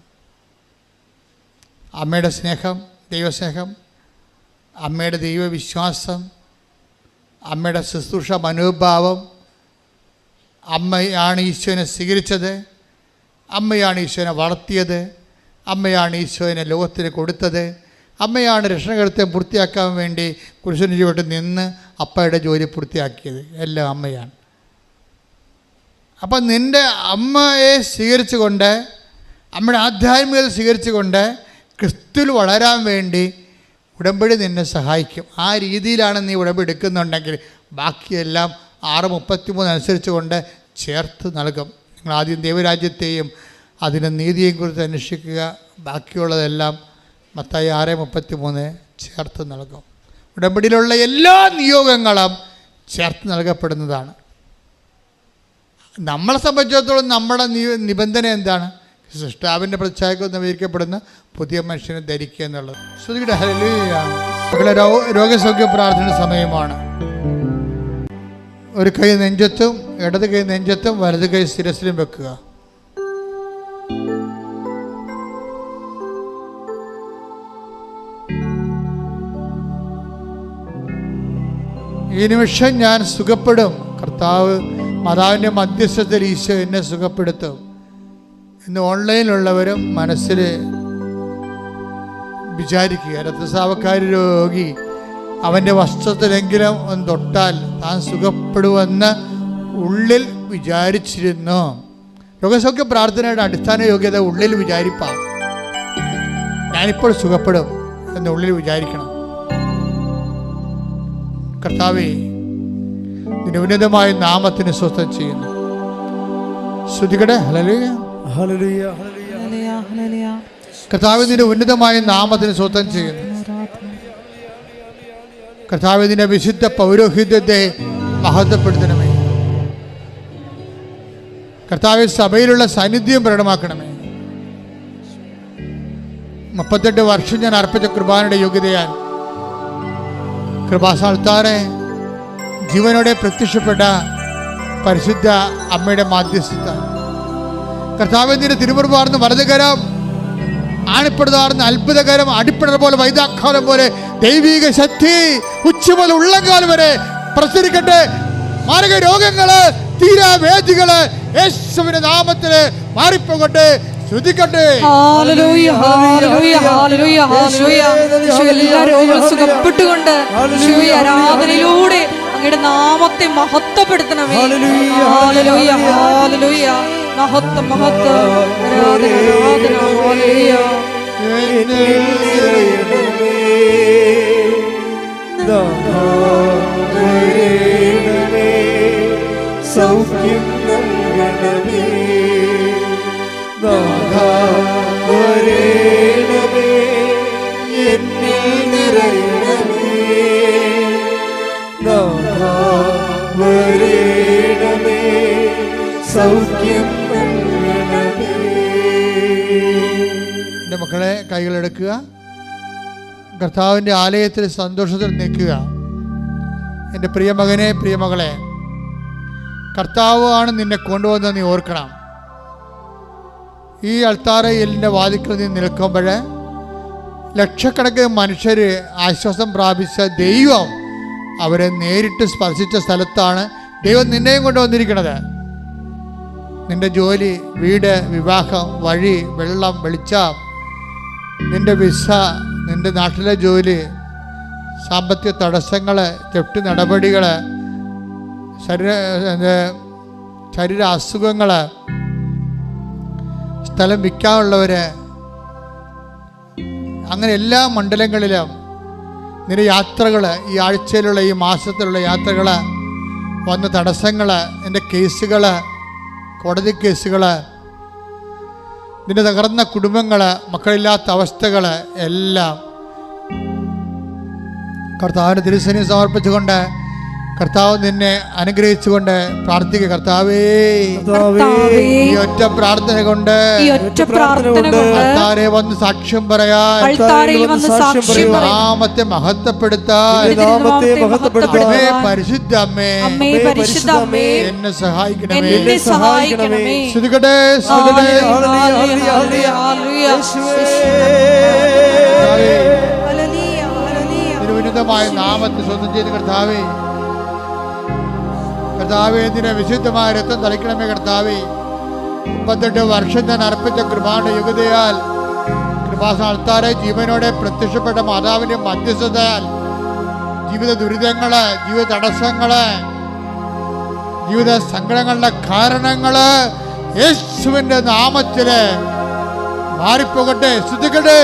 Speaker 1: അമ്മയുടെ സ്നേഹം, ദൈവസ്നേഹം, അമ്മയുടെ ദൈവവിശ്വാസം, അമ്മയുടെ ശുശ്രൂഷ മനോഭാവം, അമ്മയാണ് ഈശോനെ സ്വീകരിച്ചത്, അമ്മയാണ് ഈശോനെ വളർത്തിയത്, അമ്മയാണ് ഈശോനെ ലോകത്തിന് കൊടുത്തത്, അമ്മയാണ് രക്ഷകർത്തം പൂർത്തിയാക്കാൻ വേണ്ടി കുരിശിന് ചുവട്ടിൽ നിന്ന് അപ്പയുടെ ജോലി പൂർത്തിയാക്കിയത്. എല്ലാം അമ്മയാണ്. അപ്പം നിൻ്റെ അമ്മയെ സ്വീകരിച്ചുകൊണ്ട്, അമ്മയുടെ ആധ്യാത്മികത സ്വീകരിച്ചുകൊണ്ട് ക്രിസ്തുവിൽ വളരാൻ വേണ്ടി ഉടമ്പടി നിന്നെ സഹായിക്കും. ആ രീതിയിലാണ് നീ ഉടമ്പടി എടുക്കുന്നുണ്ടെങ്കിൽ ബാക്കിയെല്ലാം 6:33 അനുസരിച്ച് കൊണ്ട് ചേർത്ത് നൽകും. നിങ്ങൾ ആദ്യം ദൈവരാജ്യത്തെയും അതിൻ്റെ നീതിയെയും കുറിച്ച് അന്വേഷിക്കുക. ബാക്കിയുള്ളതെല്ലാം മത്തായി 6:33 ചേർത്ത് നൽകും. ഉടമ്പടിയിലുള്ള എല്ലാ നിയോഗങ്ങളും ചേർത്ത് നൽകപ്പെടുന്നതാണ്. നമ്മളെ സംബന്ധിച്ചിടത്തോളം നമ്മുടെ നിബന്ധന എന്താണ്? സൃഷ്ടാവിൻ്റെ പ്രതിച്ഛായക്ക് നവീകരിക്കപ്പെടുന്ന പുതിയ മനുഷ്യനെ ധരിക്കുക എന്നുള്ളത്. ശ്രുതിയുടെ ഹല്ലേലൂയ. രോഗസൗഖ്യ പ്രാർത്ഥന സമയമാണ്. ഒരു കൈ നെഞ്ചത്തും ഇടത് കൈ നെഞ്ചത്തും വലത് കൈ ശിരസിലും വെക്കുക. ഈ നിമിഷം ഞാൻ സുഖപ്പെടും. കർത്താവ് മാതാവിൻ്റെ മധ്യസ്ഥതയിൽ ഈശോ എന്നെ സുഖപ്പെടുത്തും. ഇന്ന് ഓൺലൈനിലുള്ളവരും മനസ്സിൽ വിചാരിക്കുക, രക്തസ്രാവക്കാരി രോഗി അവൻ്റെ വസ്ത്രത്തിലെങ്കിലും ഒന്ന് തൊട്ടാൽ താൻ സുഖപ്പെടുമെന്ന് ഉള്ളിൽ വിചാരിച്ചിരുന്നു. രോഗസൗഖ്യ പ്രാർത്ഥനയുടെ അടിസ്ഥാന യോഗ്യത ഉള്ളിൽ വിചാരിപ്പാം. ഞാനിപ്പോൾ സുഖപ്പെടും എന്ന് ഉള്ളിൽ വിചാരിക്കണം. കർത്താവേ, നിന്റെ ഉന്നതമായ നാമത്തിന് സ്വസ്ഥം ചെയ്യുന്നു. ശ്രുതികടെ ഹല്ലേലൂയ.
Speaker 3: ഹല്ലേലൂയ.
Speaker 1: കർത്താവേ, നിന്റെ ഉന്നതമായ നാമത്തിന് സ്വസ്ഥം ചെയ്യുന്നു. കർത്താവേ, നിന്റെ വിശുദ്ധ പൗരോഹിത്യത്തെ മഹത്വപ്പെടുത്തണമേ. കർത്താവേ, സഭയിലുള്ള സാന്നിധ്യം പ്രകടമാക്കണമേ. 38 വർഷം ഞാൻ അർപ്പിച്ച കൃപാനയുടെ യോഗ്യതയാൽ കൃപാസ്ഥാനത്താറെ ജീവനോടെ പ്രത്യക്ഷപ്പെട്ട പരിശുദ്ധ അമ്മയുടെ മാധ്യസ്ഥത. കർത്താവിന്റെ തിരുമുറുപാർന്ന് വലതുകരം, ആണിപ്പെടുതാർന്ന് അത്ഭുതകരം, അടിപ്പിടർ പോലെ വൈദാഖാലം പോലെ ദൈവിക ശക്തി ഉച്ചമുതൽ ഉള്ളങ്കാലം വരെ പ്രസരിക്കട്ടെ. മാരക രോഗങ്ങള്, തീരാവേദികള് യേശുവിന്റെ നാമത്തില് മാറിപ്പോകട്ടെ. ശ്രുതിക്കട്ടെ.
Speaker 2: ഹല്ലേലൂയ, ഹല്ലേലൂയ, ഹല്ലേലൂയ, ഹല്ലേലൂയ. എല്ലാ രോഗങ്ങളും സുഖപ്പെട്ടുകൊണ്ട് യേശുവേ ആരാധനയിലൂടെ അങ്ങയുടെ നാമത്തെ മഹത്വപ്പെടുത്തണമേ. Hallelujah, hallelujah. മഹത്വം, മഹത്വം, ആരാധന, ആരാധന. ഹല്ലേലൂയ.
Speaker 3: സൗഖ്യം നൽകണമേ, വരേണമേ, എന്നിൽ നിറയണമേ, വരേണമേ, സൗഖ്യം നൽകണമേ.
Speaker 1: എൻ്റെ മക്കളെ, കൈകളെടുക്കുക. കർത്താവിൻ്റെ ആലയത്തിൽ സന്തോഷത്തിൽ നിൽക്കുക. എൻ്റെ പ്രിയ മകനെ, പ്രിയ മകളെ, കർത്താവ് ആണ് നിന്നെ കൊണ്ടുവന്നത് നീ ഓർക്കണം. ഈ അൾത്താരയിലിൻ്റെ വാതിക്കൽ നീ നിൽക്കുമ്പോൾ ലക്ഷക്കണക്കിന് മനുഷ്യർ ആശ്വാസം പ്രാപിച്ച ദൈവം അവരെ നേരിട്ട് സ്പർശിച്ച സ്ഥലത്താണ് ദൈവം നിന്നെയും കൊണ്ടുവന്നിരിക്കുന്നത്. നിൻ്റെ ജോലി, വീട്, വിവാഹം, വഴി, വെള്ളം, വെളിച്ചം, നിൻ്റെ വിസ, നിൻ്റെ നാട്ടിലെ ജോലി, സാമ്പത്തിക തടസ്സങ്ങൾ, തെറ്റ് നടപടികൾ, ശരീര അസുഖങ്ങൾ, സ്ഥലം വിൽക്കാനുള്ളവർ, അങ്ങനെ എല്ലാ മണ്ഡലങ്ങളിലും നിന്റെ യാത്രകൾ, ഈ ആഴ്ചയിലുള്ള, ഈ മാസത്തിലുള്ള യാത്രകൾ, വന്ന തടസ്സങ്ങൾ, നിൻ്റെ കേസുകൾ, കോടതി കേസുകൾ, നിന്റെ തകർന്ന കുടുംബങ്ങൾ, മക്കളില്ലാത്ത അവസ്ഥകൾ എല്ലാം കർത്താവിൻ്റെ തിരുസന്നിധിയിൽ സമർപ്പിച്ചുകൊണ്ട് കർത്താവ് നിന്നെ അനുഗ്രഹിച്ചുകൊണ്ട് പ്രാർത്ഥിക്കുക. കർത്താവേ, ഈ ഒറ്റ പ്രാർത്ഥന കൊണ്ട് അൾത്താരെ വന്ന് സാക്ഷ്യം പറയാൻ, നാമത്തെ മഹത്വപ്പെടുത്താൻ പരിശുദ്ധ അമ്മേ എന്നെ സഹായിക്കണമേ. ശ്രുതികട്ടെ, തിരുവിനുതമായ നാമത്തെ സ്വന്തം ചെയ്ത് കർത്താവേ, കർത്താവേ, എന്തിനെ വിശുദ്ധമായ രക്തം തളിക്കണമേ. കർത്താവേ, 38 വർഷം ഞാൻ അർപ്പിച്ച കൃപാന്റെ യുഗതയാൽ, കൃപാസ്ഥാനത്താരെ ജീവനോടെ പ്രത്യക്ഷപ്പെട്ട മാതാവിന്റെ മധ്യസ്ഥതയാൽ ജീവിത ദുരിതങ്ങള്, ജീവിത തടസ്സങ്ങള്, ജീവിത സങ്കടങ്ങളുടെ കാരണങ്ങള് യേശുവിന്റെ നാമത്തില് മാറിപ്പോകട്ടെ. ശ്രദ്ധിക്കട്ടെ.